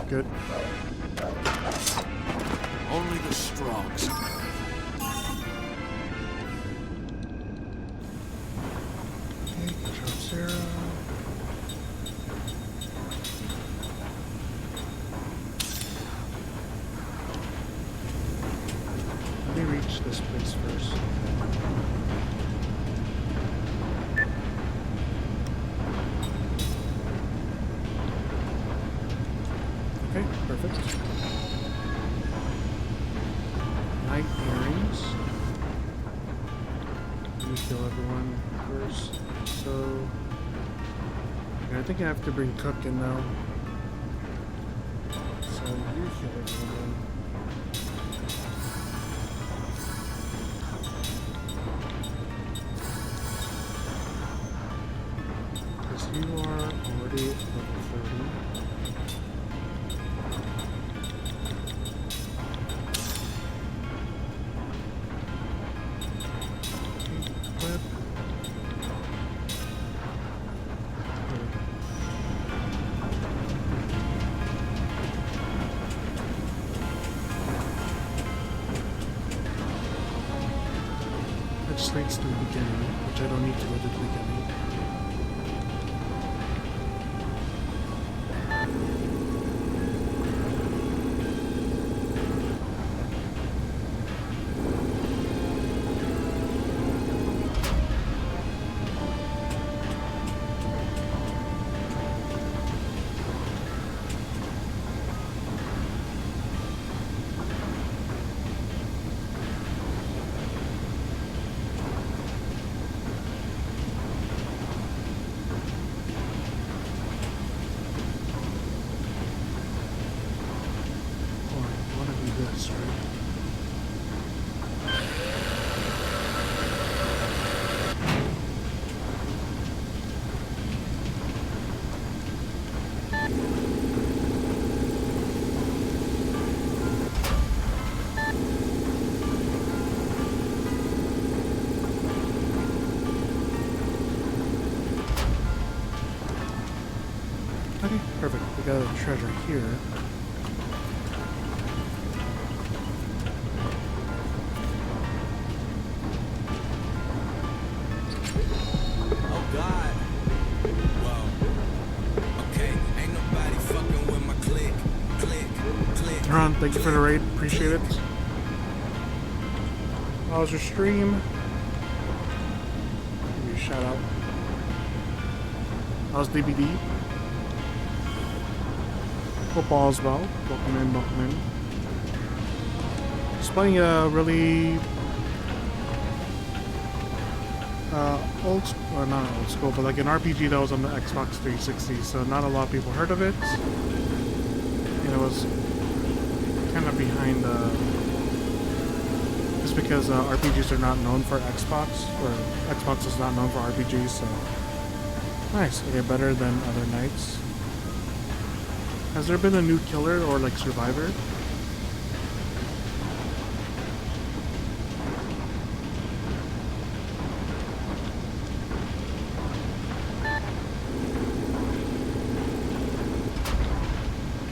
Speaker 1: Good.
Speaker 8: Only the strong survive.
Speaker 1: Okay, drop 0. Let me reach this place first. Okay, perfect. Night earrings. Let me kill everyone first. So, yeah, I think I have to bring Cook in now. So you kill everyone. Because you are already level 30. Equip. That just leads to the beginning, which I don't need to go to the beginning. Or I want to do this, right? Okay, perfect. We got a treasure here.
Speaker 8: Oh God. Whoa. Okay, ain't nobody fucking with my click. Click.
Speaker 1: Ron, thank you for the raid. Appreciate it. How was your stream? Give you a shout out. How's DBD? Football as well. Welcome in, welcome in. Just playing a really old, or not old school, but like an RPG that was on the Xbox 360. So not a lot of people heard of it, and it was kind of behind. Just because RPGs are not known for Xbox, or Xbox is not known for RPGs, so nice. Okay, better than other nights. Has there been a new killer or like survivor?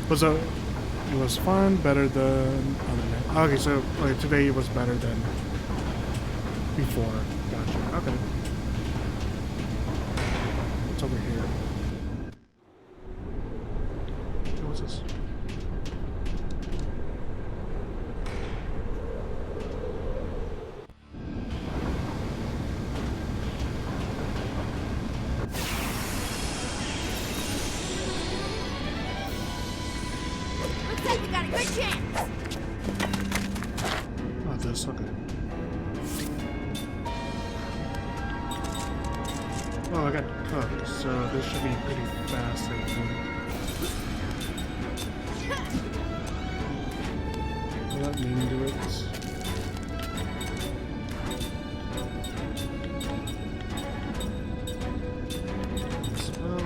Speaker 1: It was fun, better than other night. Okay, so like, today it was better than before. Gotcha. Okay. What's over here? What's this?
Speaker 3: Looks like we got a good chance.
Speaker 1: Oh, this. Okay. Oh, I got cooked, so this should be pretty fast, I think. Let me do it. Spell.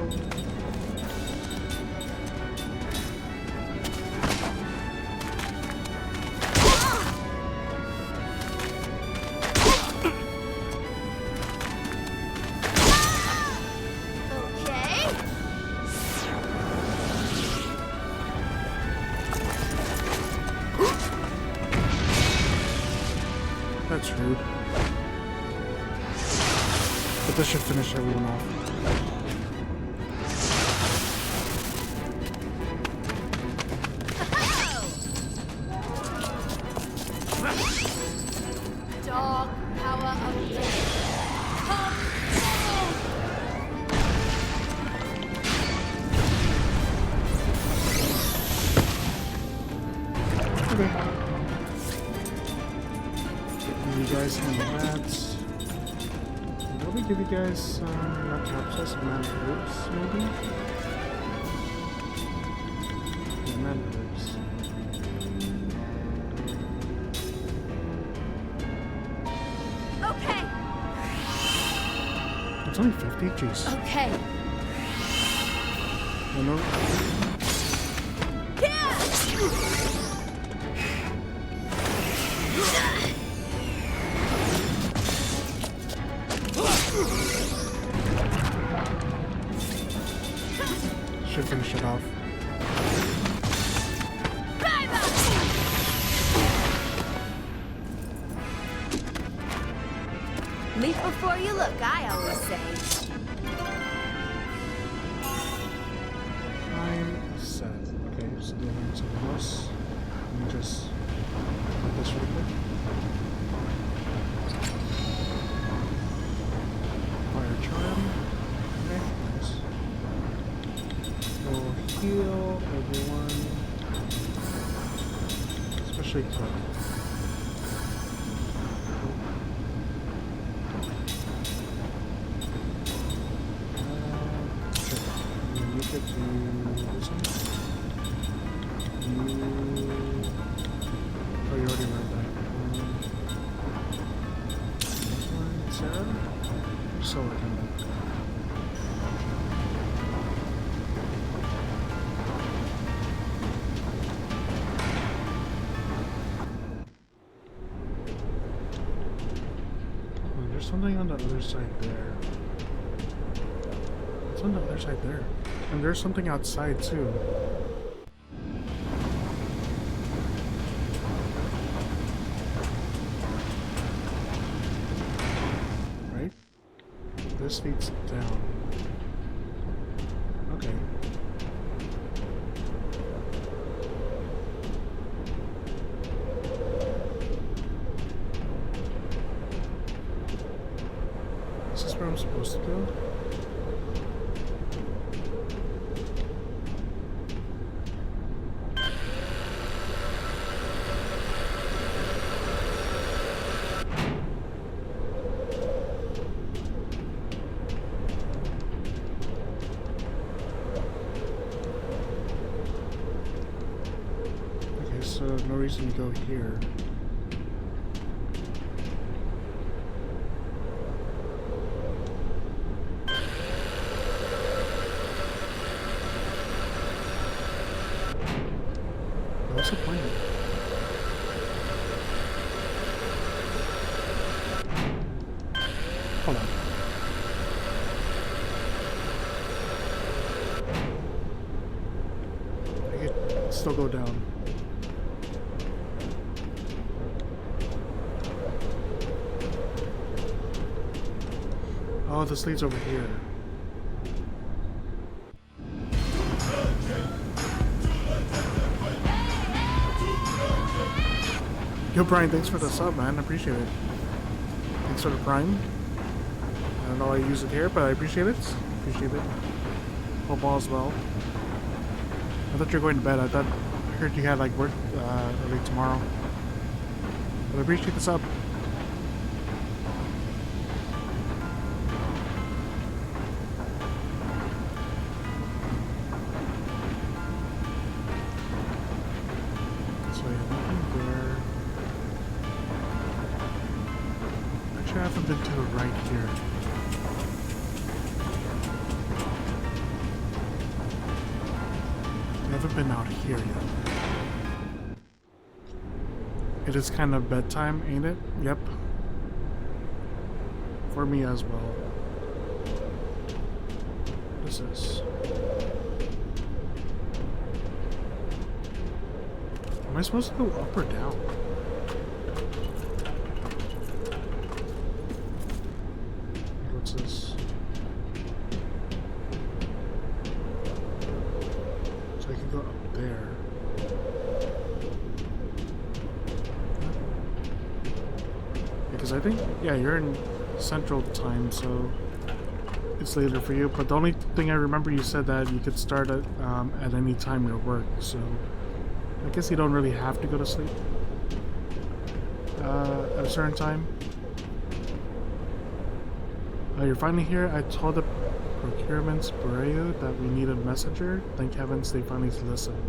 Speaker 3: Okay.
Speaker 1: That's rude. But this should finish everyone off.
Speaker 3: Dog power of death. Come down!
Speaker 1: Okay. You guys handle that. Let me give you guys some capsules and man herbs, maybe? Yeah, man herbs.
Speaker 3: Okay,
Speaker 1: It's only 50? Jeez.
Speaker 3: okay.
Speaker 1: I know. Should finish it off.
Speaker 3: Leap before you look, I always say.
Speaker 1: I'm set. Okay, so do learn something else. Let me just put this real quick. Fire charm. Okay, nice. We'll heal everyone. Especially Cook. You could do this one. Oh, you already read that. This one, Sarah? So we're coming back. Oh, there's something on the other side there. It's on the other side there. And there's something outside too. Right? This leads down. Okay. Is this where I'm supposed to go? So no reason to go here. What's the point? Hold on. I could still go down. Oh, this leads over here. Yo, Brian, thanks for the sub, man. I appreciate it. Thanks for the Prime. I don't know why I use it here, but I appreciate it. Appreciate it. Hope all is well. I thought you were going to bed. I heard you had like work early tomorrow. But I appreciate the sub. I haven't been to the right here. I haven't been out here yet. It is kind of bedtime, ain't it? Yep. For me as well. What is this? Am I supposed to go up or down? go up there. Because I think, yeah, you're in Central Time, so it's later for you. But the only thing I remember, you said that you could start at any time your work, so I guess you don't really have to go to sleep at a certain time. You're finally here. I told the procurement's bureau that we need a messenger. Thank heavens they finally listened.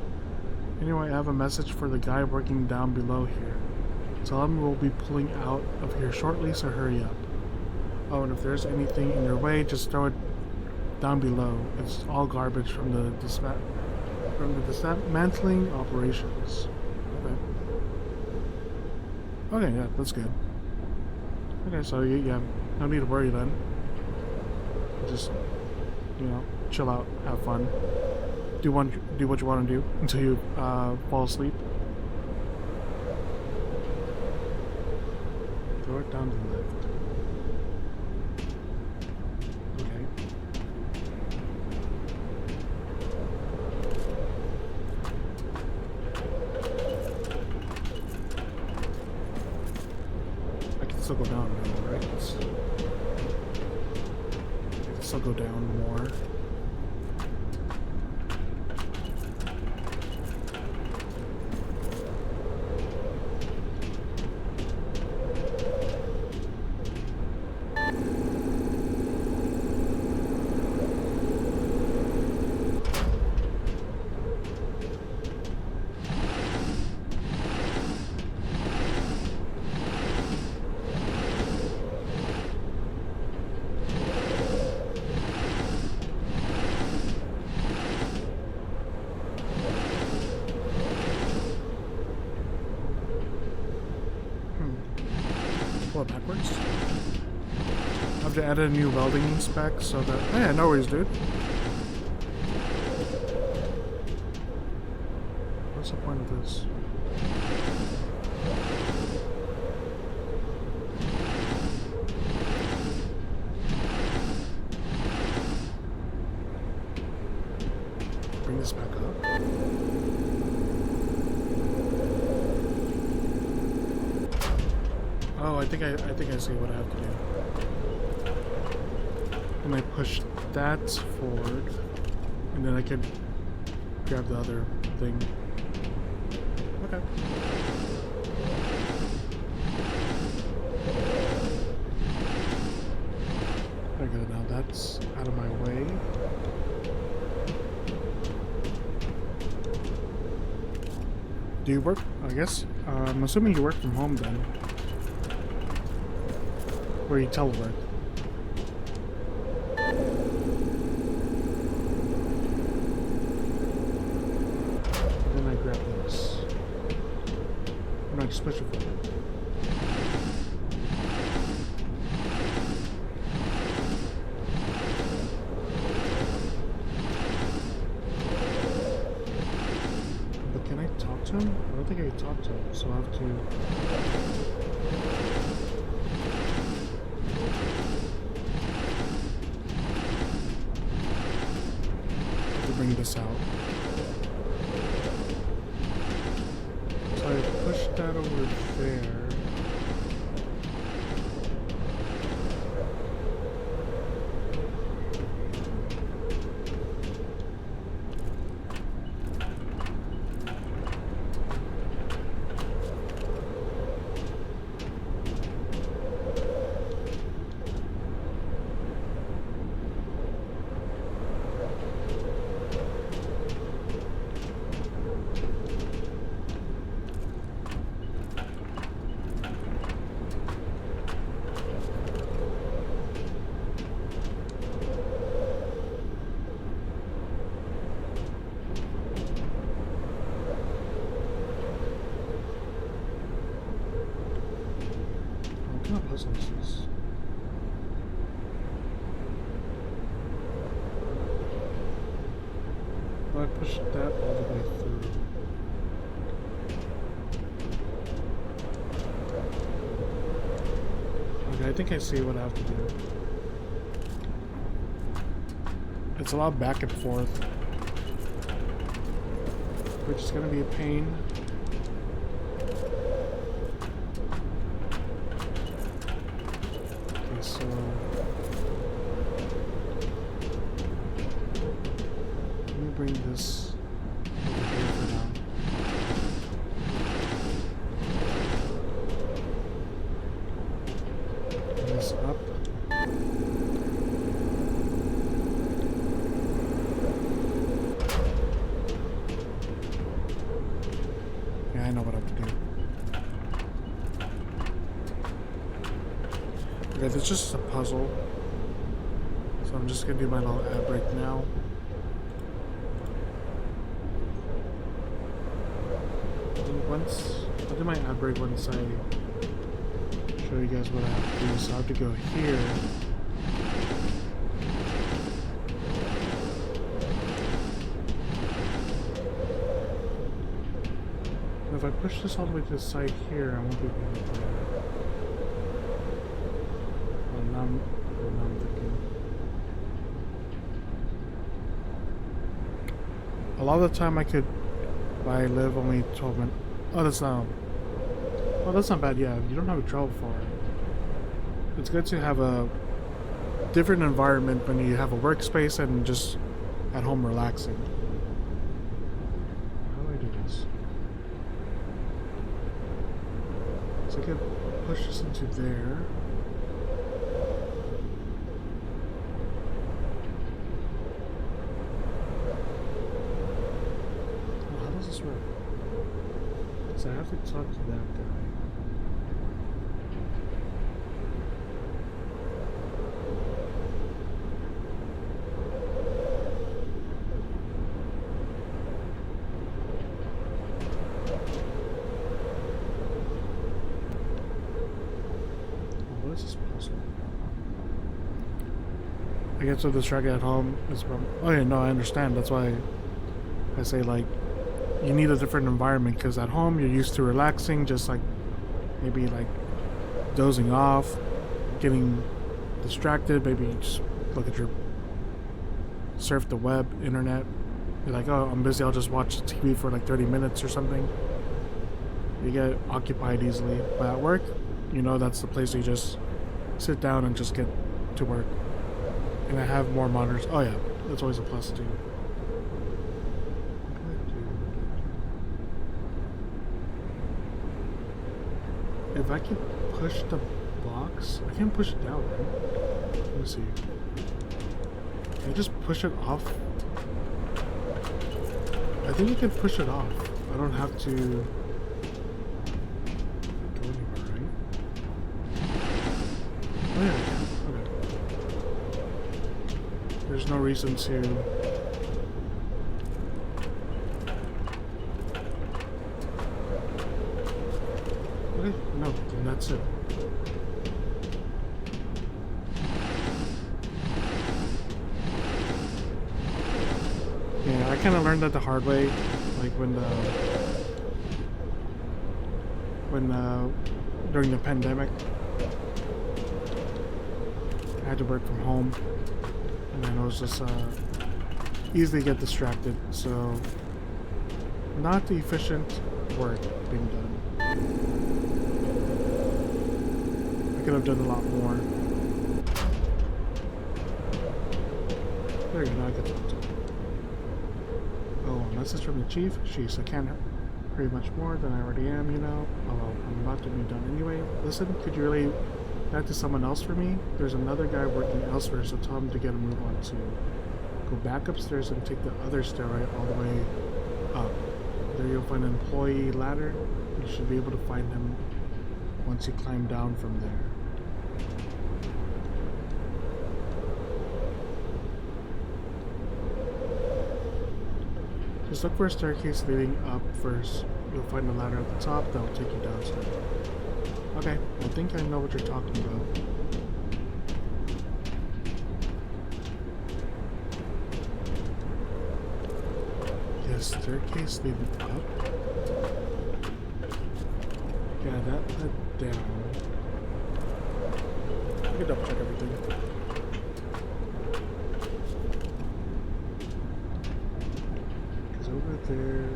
Speaker 1: Anyway, I have a message for the guy working down below here. Tell him we'll be pulling out of here shortly, so hurry up. Oh, and if there's anything in your way, just throw it down below. It's all garbage from the dismantling operations. Okay. Okay, yeah, that's good. Okay, so yeah, no need to worry then. Just, you know, chill out, have fun, do what you want to do until you fall asleep. Throw it down the lift. Okay. I can still go down now, right? I'll go down more. Backwards. I have to add a new welding spec so that. Oh yeah, no worries, dude. What's the point of this? Bring this back up. Oh, I think I see what I have to do. And I push that forward, and then I can grab the other thing. Okay. Okay, now that's out of my way. Do you work? I guess. I'm assuming you work from home then. Where you telework. Then I grab this. And I just push it forward. But can I talk to him? I don't think I can talk to him, so I have to. Bring this out. So I push that over there. What puzzle is this? I pushed that all the way through. Okay, I think I see what I have to do. It's a lot back and forth. which is gonna be a pain. Okay, so let me bring this over here for now. Bring this up. Yeah, I know what I have to do. Okay, this is just a puzzle. So I'm just gonna do my little ad break now. And I'll do my ad break once I show you guys what I have to do. So I have to go here. If I push this all the way to the side here, I won't be able to do it. Well, now I'm thinking. A lot of the time I could, I live only 12 minutes. Oh, that's not bad. Yeah, you don't have to travel far. It's good to have a different environment when you have a workspace and just at home relaxing. How do I do this? So I could push this into there. Oh, how does this work? So I have to talk to that guy. What is this puzzle? I get so distracted at home. Oh yeah, no, I understand. That's why I say like you need a different environment, because at home you're used to relaxing, just like maybe like dozing off, getting distracted. Maybe you just look at surf the web, internet. You're like, oh, I'm busy. I'll just watch TV for like 30 minutes or something. You get occupied easily. But at work, you know, that's the place you just sit down and just get to work. And I have more monitors. Oh yeah, that's always a plus too. If I can push the box, I can't push it down, right? Let me see. Can I just push it off? I think you can push it off. I don't have to go anywhere, right? Oh yeah, I can. Okay. There's no reason to... Okay, no, then that's it. Yeah, I kind of learned that the hard way, like during the pandemic, I had to work from home, and then I was just easily get distracted, so not the efficient work being done. I could have done a lot more. There you go, I get to the top. Oh, a message from the chief? Jeez, I can't hurry much more than I already am, you know? Oh, well, I'm about to be done anyway. Listen, could you relay that to someone else for me? There's another guy working elsewhere, so tell him to get a move on too. Go back upstairs and take the other stairway all the way up. There you'll find an employee ladder. You should be able to find him once you climb down from there. Just look for a staircase leading up first. You'll find a ladder at the top that will take you downstairs. Okay, I think I know what you're talking about. Yes, staircase leading up. Yeah, that led down. I can double check everything. Because over over there.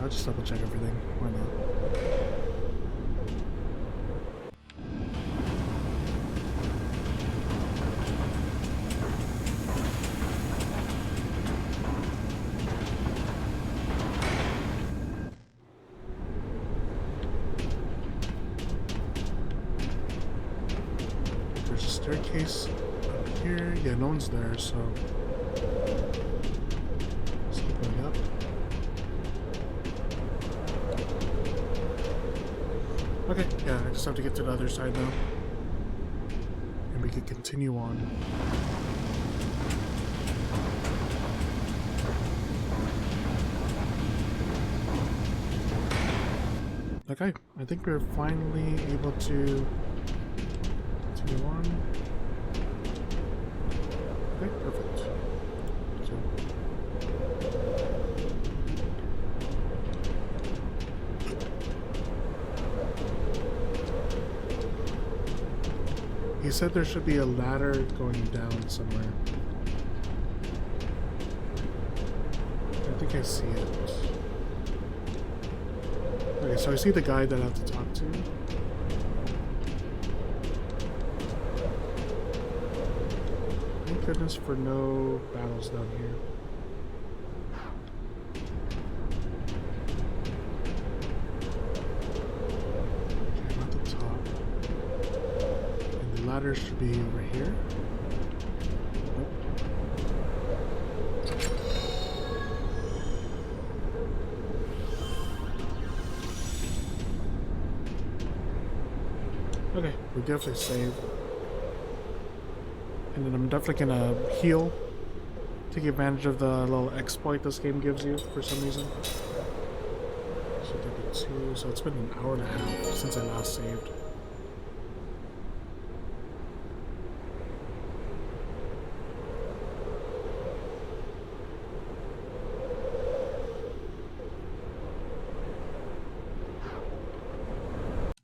Speaker 1: I'll just double check everything. Why not? There's a staircase up here. Yeah, no one's there, so let's keep going up. Okay, yeah, I just have to get to the other side now. And we can continue on. Okay, I think we're finally able to continue on. Okay, perfect. So, he said there should be a ladder going down somewhere. I think I see it. Okay, so I see the guy that I have to talk to. Thank goodness for no battles down here. Okay, I'm at the top. And the ladder should be over here. Nope. Okay, we definitely saved. And then I'm definitely gonna heal. Take advantage of the little exploit this game gives you for some reason. So 32, so it's been an hour and a half since I last saved.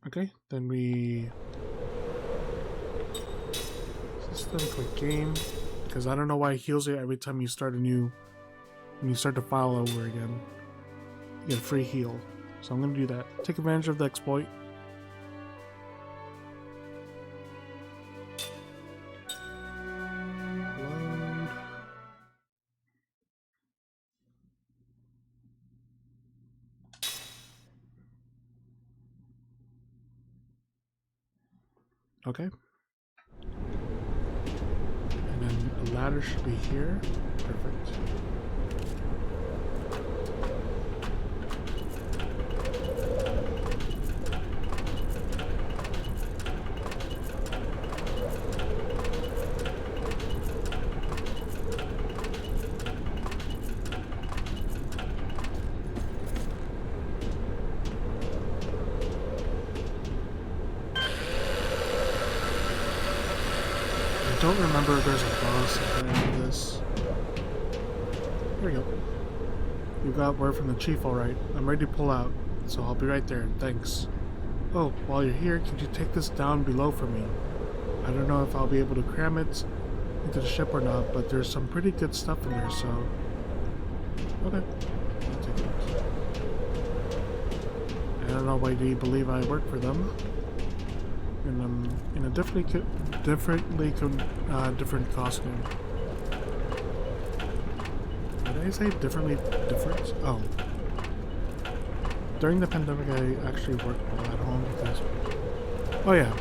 Speaker 1: Okay, then we just done a quick game because I don't know why it heals you every time you start when you start the file over again. You get a free heal, so I'm gonna do that. Take advantage of the exploit. Load. Okay. And then a ladder should be here. Perfect. I don't remember if there's a boss at the end of this. There we go. You got word from the chief, alright. I'm ready to pull out, so I'll be right there. Thanks. Oh, while you're here, could you take this down below for me? I don't know if I'll be able to cram it into the ship or not, but there's some pretty good stuff in there, so... Okay. I'll take it. I don't know why they believe I work for them. And I'm in a different costume. Did I say different? Oh. During the pandemic, I actually worked while at home because... Oh yeah.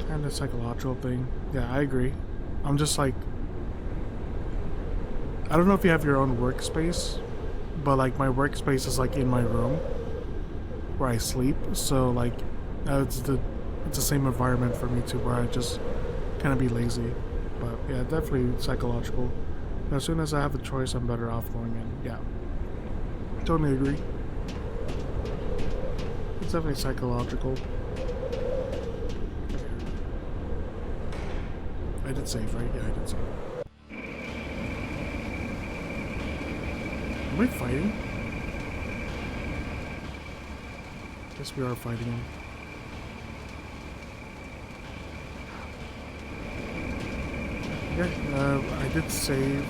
Speaker 1: Kind of psychological thing. Yeah, I agree. I'm just like... I don't know if you have your own workspace, but like my workspace is like in my room where I sleep, so like it's the same environment for me too, where I just kind of be lazy. But yeah, definitely psychological. As soon as I have a choice, I'm better off going in. Yeah, totally agree. It's definitely psychological. I did save, right? Yeah, I did save. Am I fighting? Guess we are fighting him. Yeah, I did save.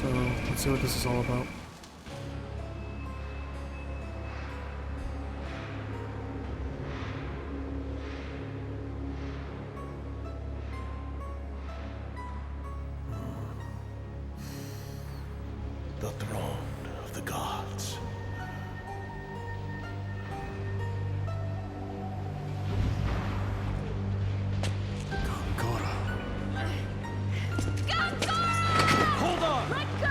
Speaker 1: So let's see what this is all about.
Speaker 8: The throne of the gods.
Speaker 2: Hold on!
Speaker 3: Let go!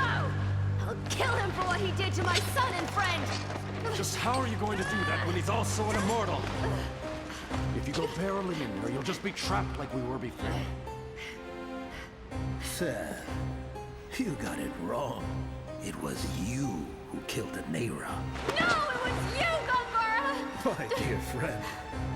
Speaker 3: I'll kill him for what he did to my son and friend!
Speaker 2: Just how are you going to do that when he's also an immortal? If you go barreling in there, you'll just be trapped like we were before.
Speaker 8: Seth, you got it wrong. It was you who killed Anera.
Speaker 3: No, it was you, Gongora!
Speaker 10: My dear friend,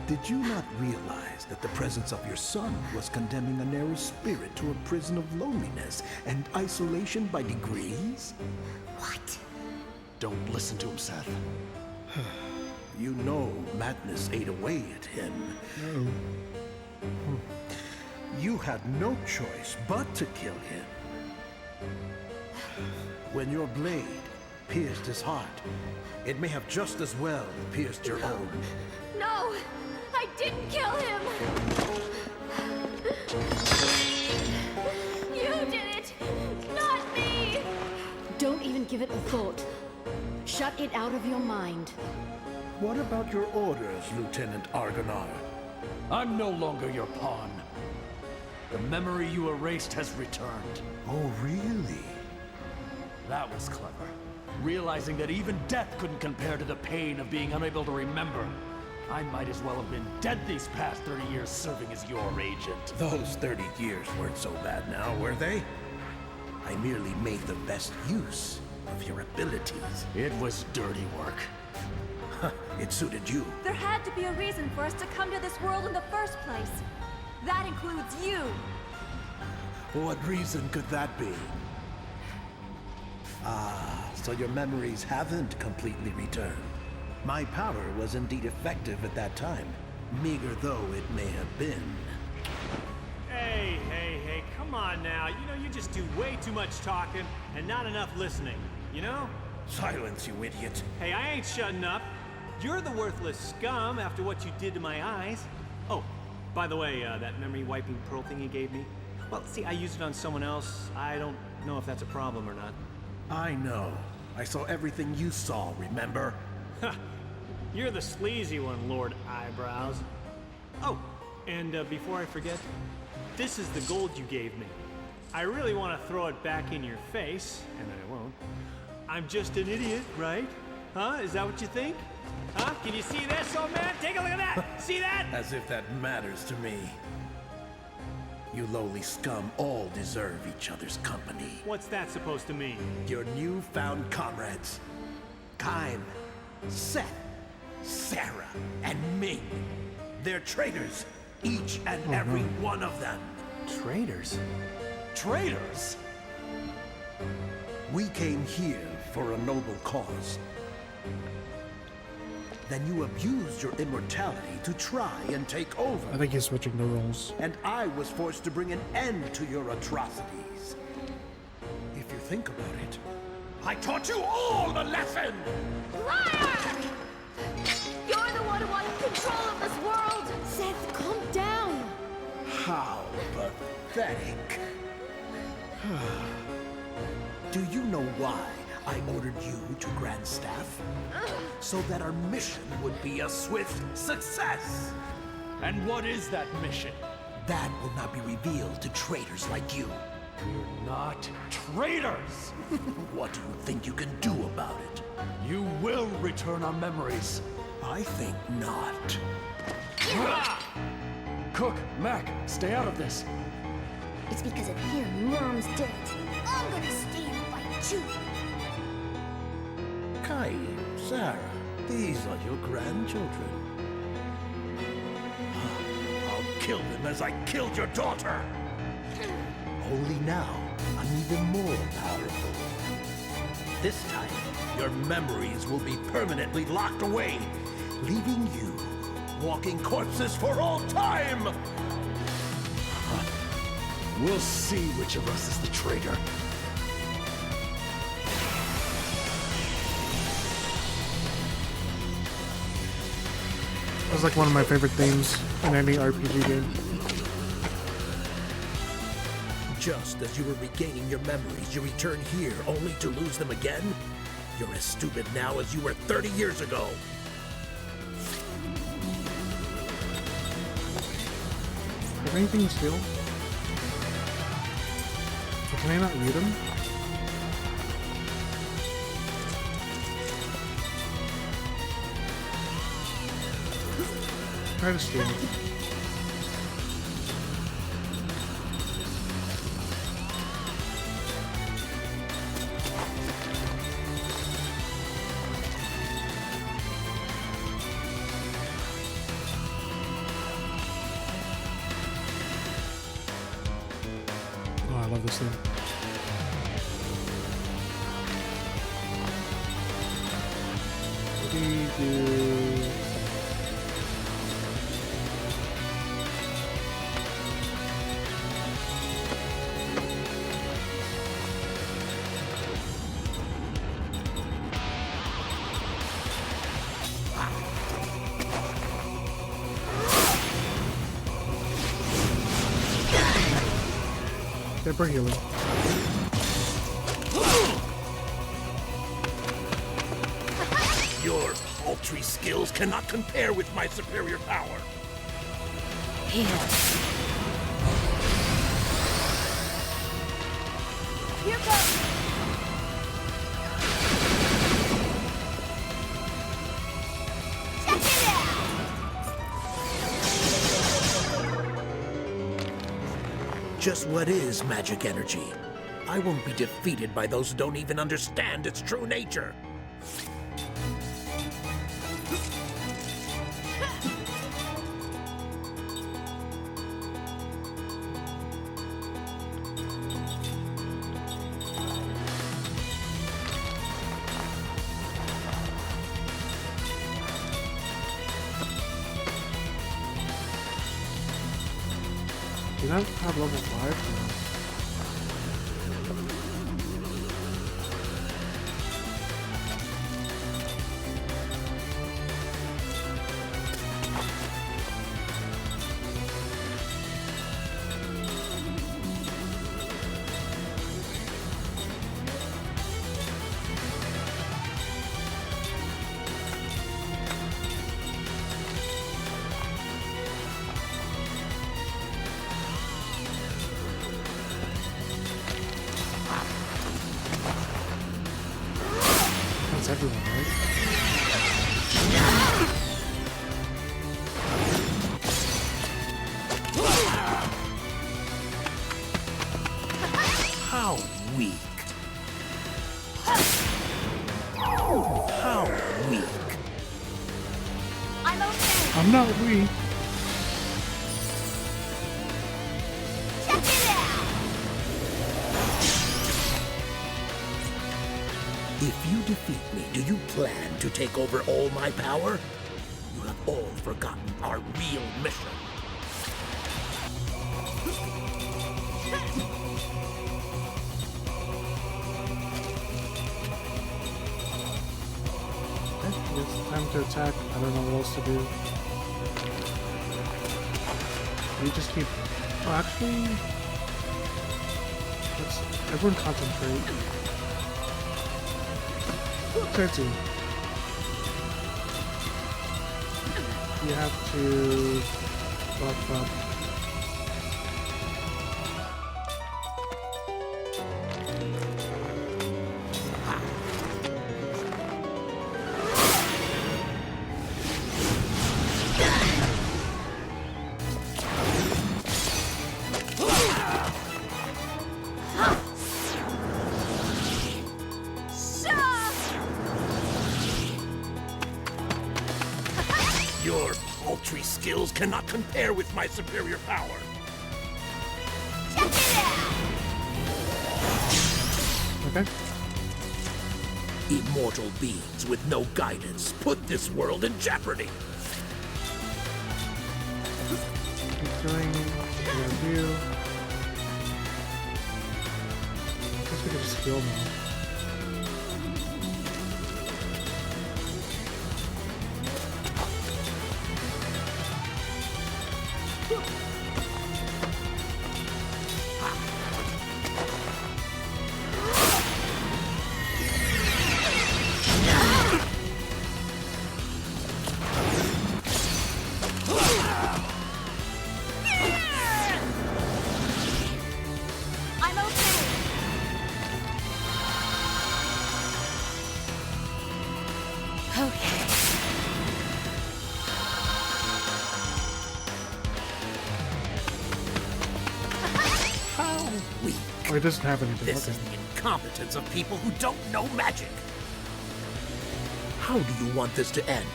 Speaker 10: did you not realize that the presence of your son was condemning Anera's spirit to a prison of loneliness and isolation by degrees?
Speaker 3: What?
Speaker 2: Don't listen to him, Seth.
Speaker 10: You know madness ate away at him. You had no choice but to kill him. When your blade pierced his heart, it may have just as well pierced your own.
Speaker 3: No! I didn't kill him! You did it! Not me!
Speaker 5: Don't even give it a thought. Shut it out of your mind.
Speaker 10: What about your orders, Lieutenant Argonar?
Speaker 2: I'm no longer your pawn. The memory you erased has returned.
Speaker 10: Oh, really?
Speaker 2: That was clever. Realizing that even death couldn't compare to the pain of being unable to remember. I might as well have been dead these past 30 years serving as your agent.
Speaker 10: Those 30 years weren't so bad now, were they? I merely made the best use of your abilities.
Speaker 2: It was dirty work.
Speaker 10: It suited you.
Speaker 6: There had to be a reason for us to come to this world in the first place. That includes you.
Speaker 10: What reason could that be? Ah, so your memories haven't completely returned. My power was indeed effective at that time, meager though it may have been.
Speaker 2: Hey, come on now. You know, you just do way too much talking and not enough listening, you know?
Speaker 10: Silence, you idiot.
Speaker 2: Hey, I ain't shutting up. You're the worthless scum after what you did to my eyes. Oh, by the way, that memory wiping pearl thing you gave me? Well, see, I used it on someone else. I don't know if that's a problem or not.
Speaker 10: I know. I saw everything you saw, remember?
Speaker 2: You're the sleazy one, Lord Eyebrows. Oh, and before I forget, this is the gold you gave me. I really want to throw it back in your face, and I won't. I'm just an idiot, right? Huh? Is that what you think? Huh? Can you see this, old man? Take a look at that! See that?
Speaker 10: As if that matters to me. You lowly scum all deserve each other's company.
Speaker 2: What's that supposed to mean?
Speaker 10: Your newfound comrades. Kime, Seth, Sarah, and Ming. They're traitors, each and every one of them.
Speaker 2: Traitors? Traitors?
Speaker 10: We came here for a noble cause. Then you abused your immortality to try and take over.
Speaker 1: I think he's switching the roles.
Speaker 10: And I was forced to bring an end to your atrocities. If you think about it, I taught you all a lesson!
Speaker 3: Liar! You're the one who wanted control of this world!
Speaker 5: Seth, calm down.
Speaker 10: How pathetic. Do you know why I ordered you to Grand Staff? So that our mission would be a swift success!
Speaker 2: And what is that mission?
Speaker 10: That will not be revealed to traitors like you.
Speaker 2: We're not traitors!
Speaker 10: What do you think you can do about it?
Speaker 2: You will return our memories.
Speaker 10: I think not.
Speaker 2: Cook, Mac, stay out of this.
Speaker 3: It's because of him Mom's dead. I'm gonna stay and fight you.
Speaker 10: Caillou, Sarah, these are your grandchildren. I'll kill them as I killed your daughter. Only now, I'm even more powerful. This time, your memories will be permanently locked away, leaving you walking corpses for all time!
Speaker 8: We'll see which of us is the traitor.
Speaker 1: That's like one of my favorite themes in any RPG game.
Speaker 10: Just as you were regaining your memories, you return here only to lose them again? You're as stupid now as you were 30 years ago.
Speaker 1: Have anything to steal? Or can I not read them? Try to steal. Oh, I love this thing. What do you do? Temper healing.
Speaker 10: Your paltry skills cannot compare with my superior power.
Speaker 4: Here.
Speaker 3: Here goes. Check it out.
Speaker 10: Just what is magic energy? I won't be defeated by those who don't even understand its true nature.
Speaker 1: Did I have level 5? That's everyone, right?
Speaker 10: How weak. How weak.
Speaker 3: I'm okay.
Speaker 1: I'm not weak.
Speaker 3: Check it out.
Speaker 10: If you defeat me, do you plan to take over all my power? You have all forgotten our real mission.
Speaker 1: It's time to attack. I don't know what else to do. We just keep... Oh, actually... Let's... Everyone concentrate. Curtsy. You have to... buff up.
Speaker 10: Your paltry skills cannot compare with my superior power.
Speaker 3: Check it out.
Speaker 1: Okay.
Speaker 10: Immortal beings with no guidance put this world in jeopardy.
Speaker 1: Keep doing review. guess we can just heal now. Oh, it doesn't have anything.
Speaker 10: This
Speaker 1: Okay.
Speaker 10: is the incompetence of people who don't know magic. How do you want this to end?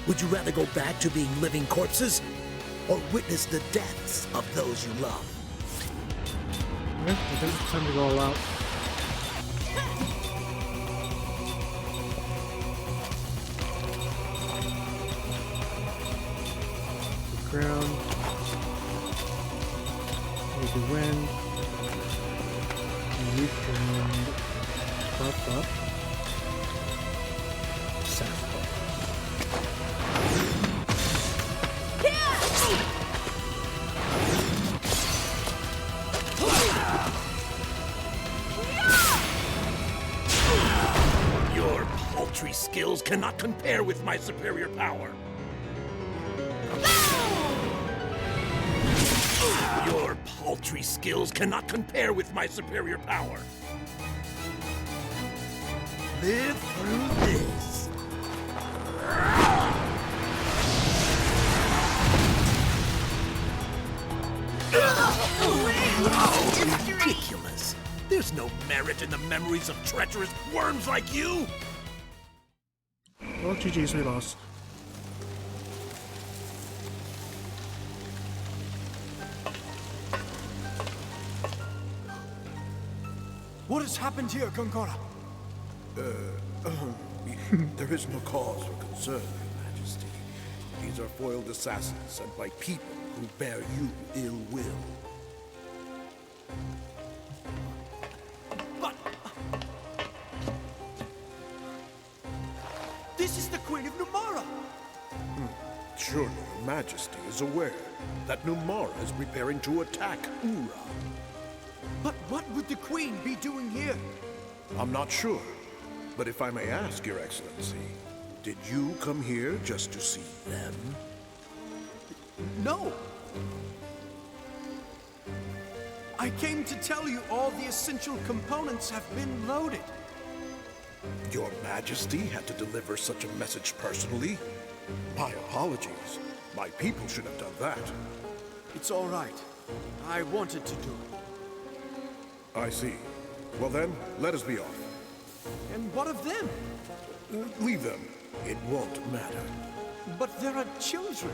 Speaker 10: Would you rather go back to being living corpses? Or witness the deaths of those you love?
Speaker 1: Okay, I think it's time to go all out. The ground. Maybe wind. And you can buff up. Sap.
Speaker 10: Your paltry skills cannot compare with my superior power. Your paltry skills cannot compare with my superior power. Live through this. Oh, ridiculous. There's no merit in the memories of treacherous worms like you.
Speaker 1: Well, GG's, we lost.
Speaker 11: What has happened here, Gongora?
Speaker 9: There is no cause for concern, Your Majesty. These are foiled assassins sent by people who bear you ill will.
Speaker 11: But... this is the Queen of Numara!
Speaker 9: Surely Your Majesty is aware that Numara is preparing to attack Ura.
Speaker 11: But what would the Queen be doing here?
Speaker 9: I'm not sure, but if I may ask, Your Excellency, did you come here just to see them?
Speaker 11: No! I came to tell you all the essential components have been loaded.
Speaker 9: Your Majesty had to deliver such a message personally? My apologies. My people should have done that.
Speaker 11: It's all right. I wanted to do it.
Speaker 9: I see. Well then, let us be off.
Speaker 11: And what of them?
Speaker 9: Leave them. It won't matter.
Speaker 11: But there are children.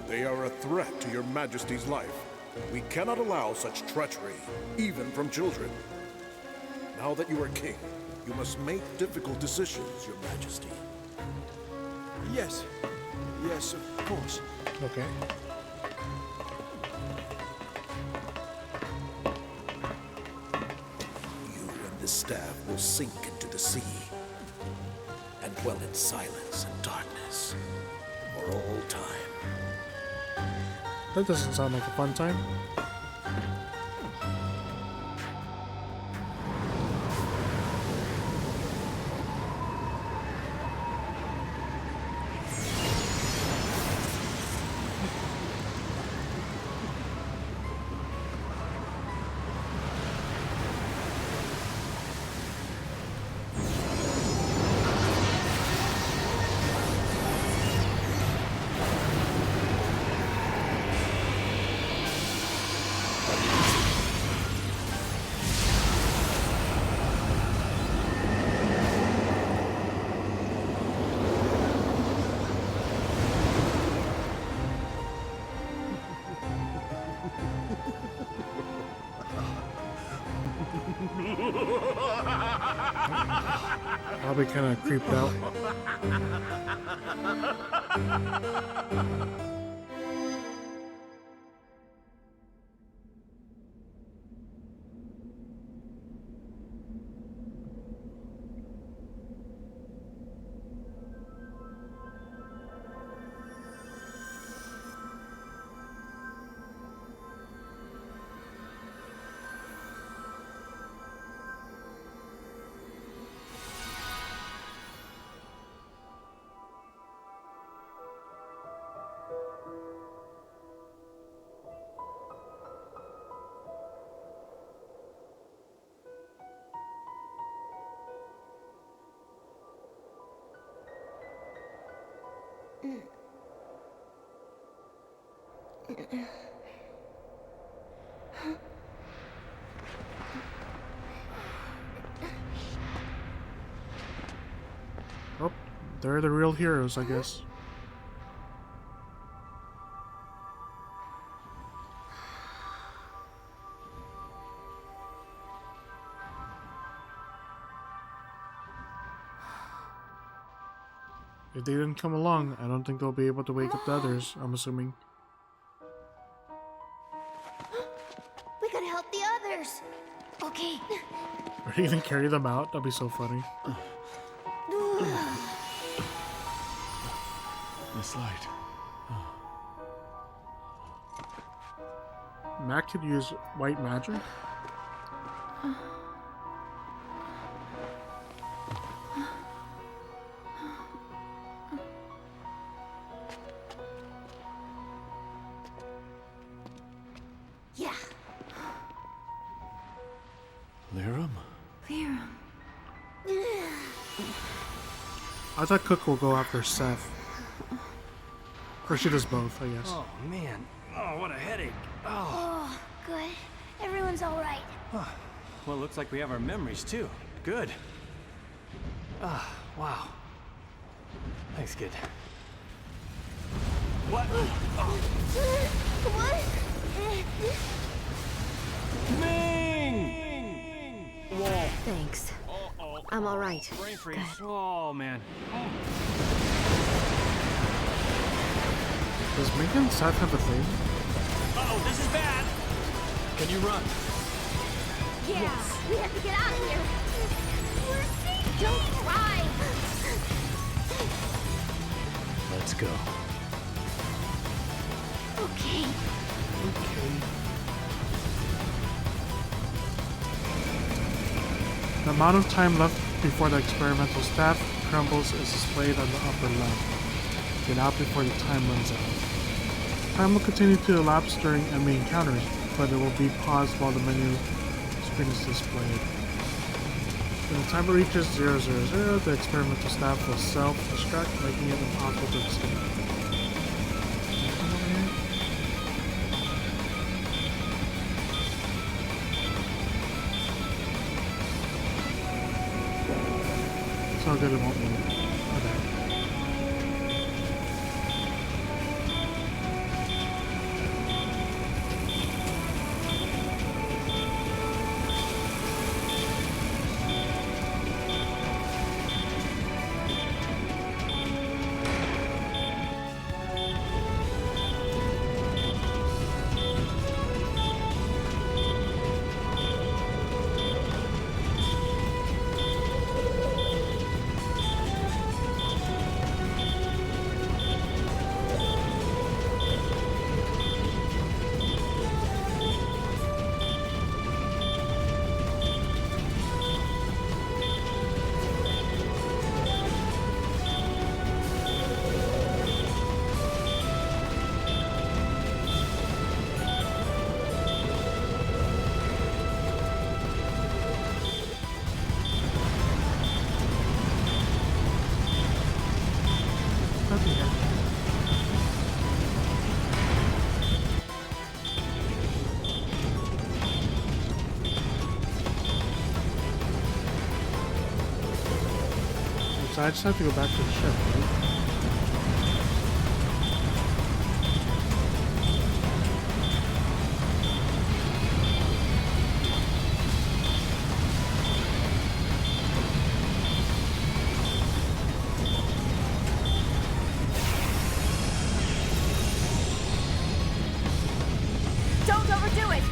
Speaker 9: They are a threat to Your Majesty's life. We cannot allow such treachery, even from children. Now that you are king, you must make difficult decisions, Your Majesty.
Speaker 11: Yes. Yes, of course.
Speaker 1: Okay.
Speaker 10: You and the staff will sink into the sea and dwell in silence and darkness for all time.
Speaker 1: That doesn't sound like a fun time. I'll be kind of creeped out. Oh, they're the real heroes, I guess. If they didn't come along, I don't think they'll be able to wake up the others, I'm assuming.
Speaker 3: We gotta help the others. Okay.
Speaker 1: Or even carry them out, that'd be so funny.
Speaker 11: This light.
Speaker 1: Mac could use white magic?
Speaker 3: Yeah.
Speaker 11: Lirum?
Speaker 6: Lirum.
Speaker 1: I thought Cook will go after Seth. Or she does both, I guess.
Speaker 2: Oh, man. Oh, what a headache. Oh.
Speaker 3: Oh, good. Everyone's all right.
Speaker 2: Well, it looks like we have our memories, too. Good. Ah, wow. Thanks, kid. What?
Speaker 3: What?
Speaker 2: Ming! Whoa.
Speaker 5: Thanks. I'm all right.
Speaker 2: Brain freeze. Oh, man.
Speaker 1: Does Ming and Seth have a thing?
Speaker 2: Uh-oh, this is bad. Can you run?
Speaker 3: Yeah. We have to get out of here. We're safe. Don't cry.
Speaker 10: Let's go.
Speaker 3: Okay.
Speaker 1: The amount of time left before the experimental staff crumbles is displayed on the upper left. Get out before the time runs out. Time will continue to elapse during enemy encounters, but it will be paused while the menu screen is displayed. When the timer reaches 000, the experimental staff will self-destruct, making it impossible to escape. So good it won't move. Okay. So I just have to go back to the ship, right?
Speaker 3: Don't overdo it.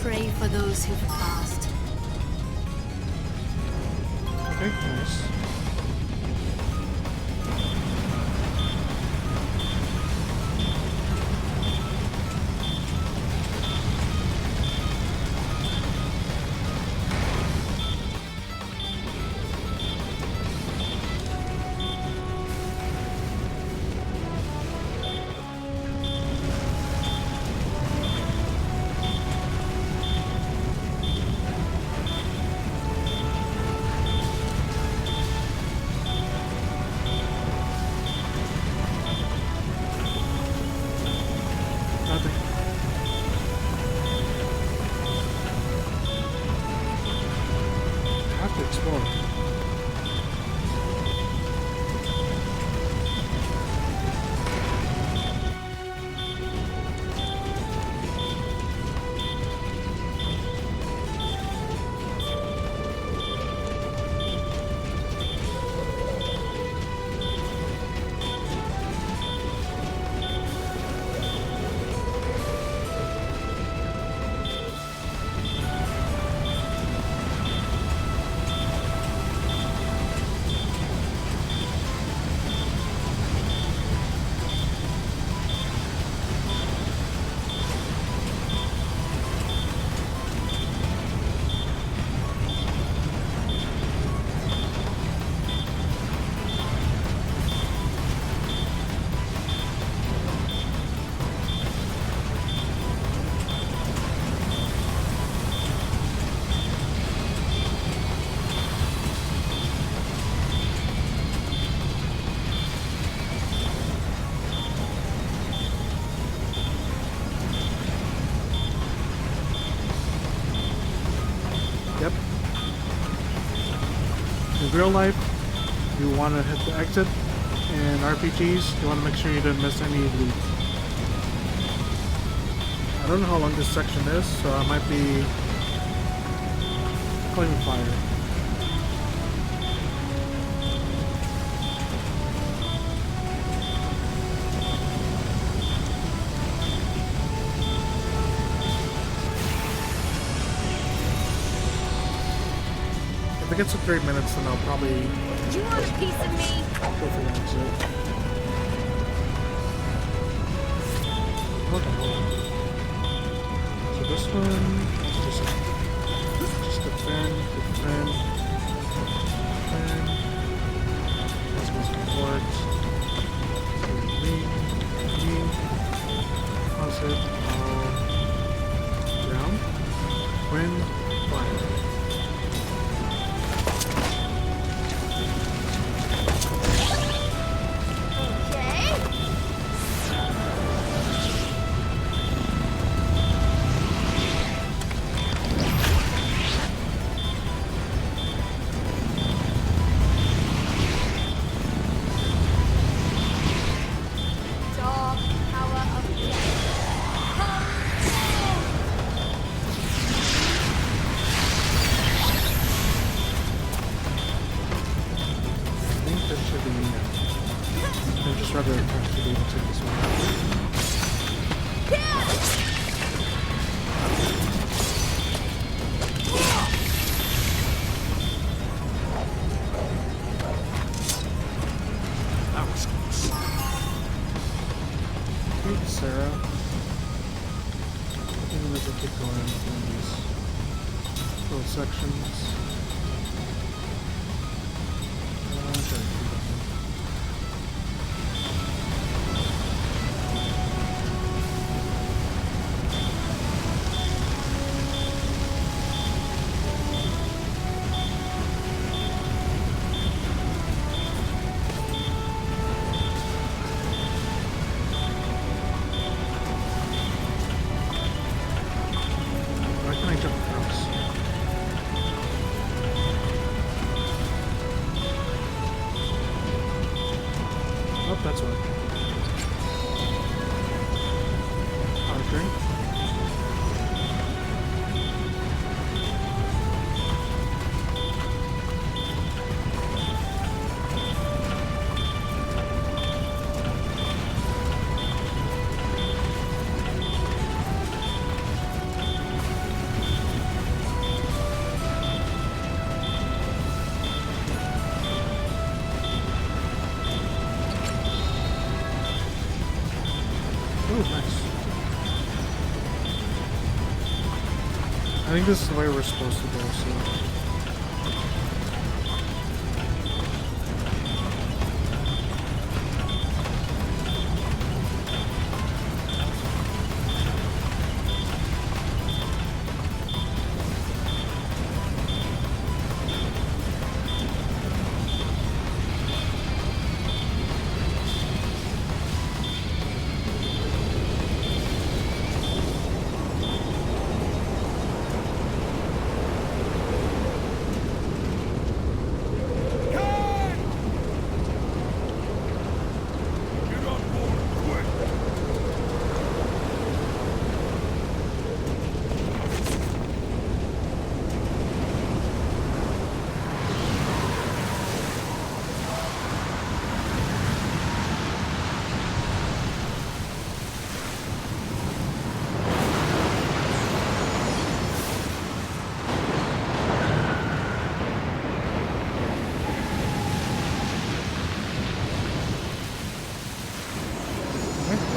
Speaker 5: pray for those who've passed.
Speaker 1: Okay, nice. Nothing. I have to explore. Yep. In real life, you want to hit the exit. In RPGs, you want to make sure you didn't miss any loot. I don't know how long this section is, so I might be claiming fire. If it gets to 3 minutes, then I'll probably
Speaker 3: Do you want a piece of me?
Speaker 1: go for the exit. Hold on. So this one, just defend. This one's support. Me. Positive. Ground. Wind. Fire. Rather to be able to take this one.
Speaker 11: That was close.
Speaker 1: Hey, Sarah. I think we should keep going in these little sections. Okay. That's what. Power drink. I think this is the way we're supposed to go, so...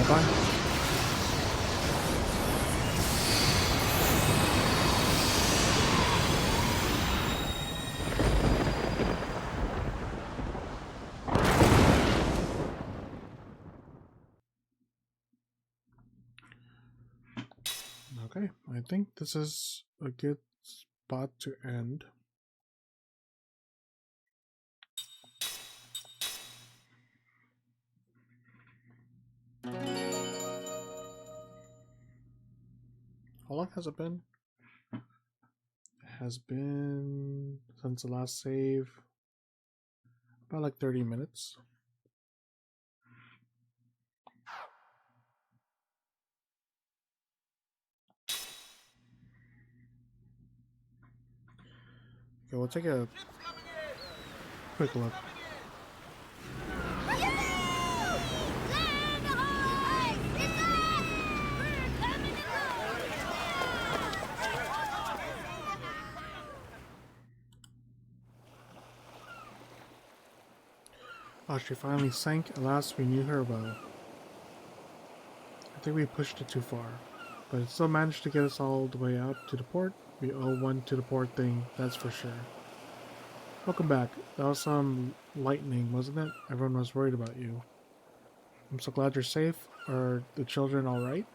Speaker 1: Bye. Okay, I think this is a good spot to end. How long has it been? It has been since the last save about like 30 minutes. Okay, we'll take a quick look. Oh, she finally sank. At last, we knew her well. I think we pushed it too far, but it still managed to get us all the way out to the port. We owe one to the port thing, that's for sure. Welcome back. That was some lightning, wasn't it? Everyone was worried about you. I'm so glad you're safe. Are the children alright?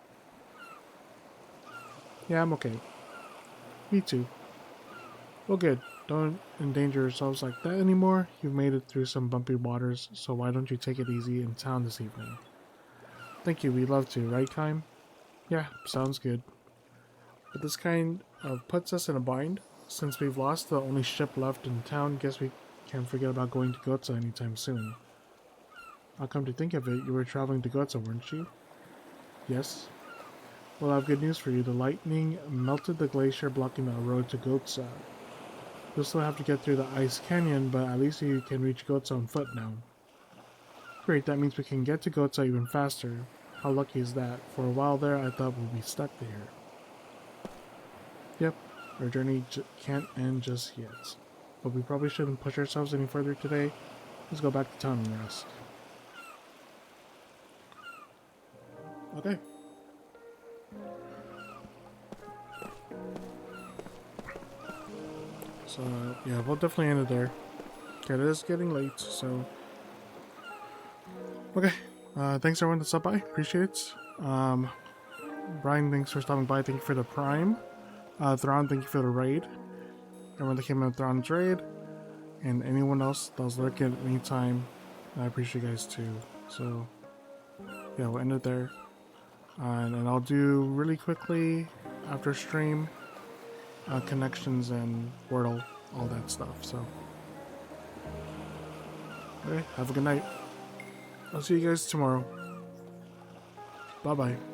Speaker 1: Yeah, I'm okay. Me too. Well, good. Don't endanger yourselves like that anymore. You've made it through some bumpy waters, so why don't you take it easy in town this evening? Thank you, we'd love to, right, Kime? Yeah, sounds good. But this kind of puts us in a bind. Since we've lost the only ship left in town, guess we can't forget about going to Gotza anytime soon. I'll come to think of it, you were traveling to Gotza, weren't you? Yes. Well, I have good news for you. The lightning melted the glacier blocking the road to Gotza. You'll still have to get through the ice canyon, but at least you can reach Gotza on foot now. Great, that means we can get to Gotza even faster. How lucky is that? For a while there, I thought we'd be stuck there. Yep, our journey can't end just yet. But we probably shouldn't push ourselves any further today. Let's go back to town and rest. Okay. So, yeah, we'll definitely end it there. Okay, it is getting late, so... Okay, thanks everyone that stopped by, appreciate it. Brian, thanks for stopping by, thank you for the Prime. Thrawn, thank you for the raid. Everyone that came in Thrawn's raid. And anyone else that was lurking at any time, I appreciate you guys too. So, yeah, we'll end it there. And I'll do really quickly, after stream, connections and Wordle, all that stuff, so. Okay, have a good night. I'll see you guys tomorrow. Bye-bye.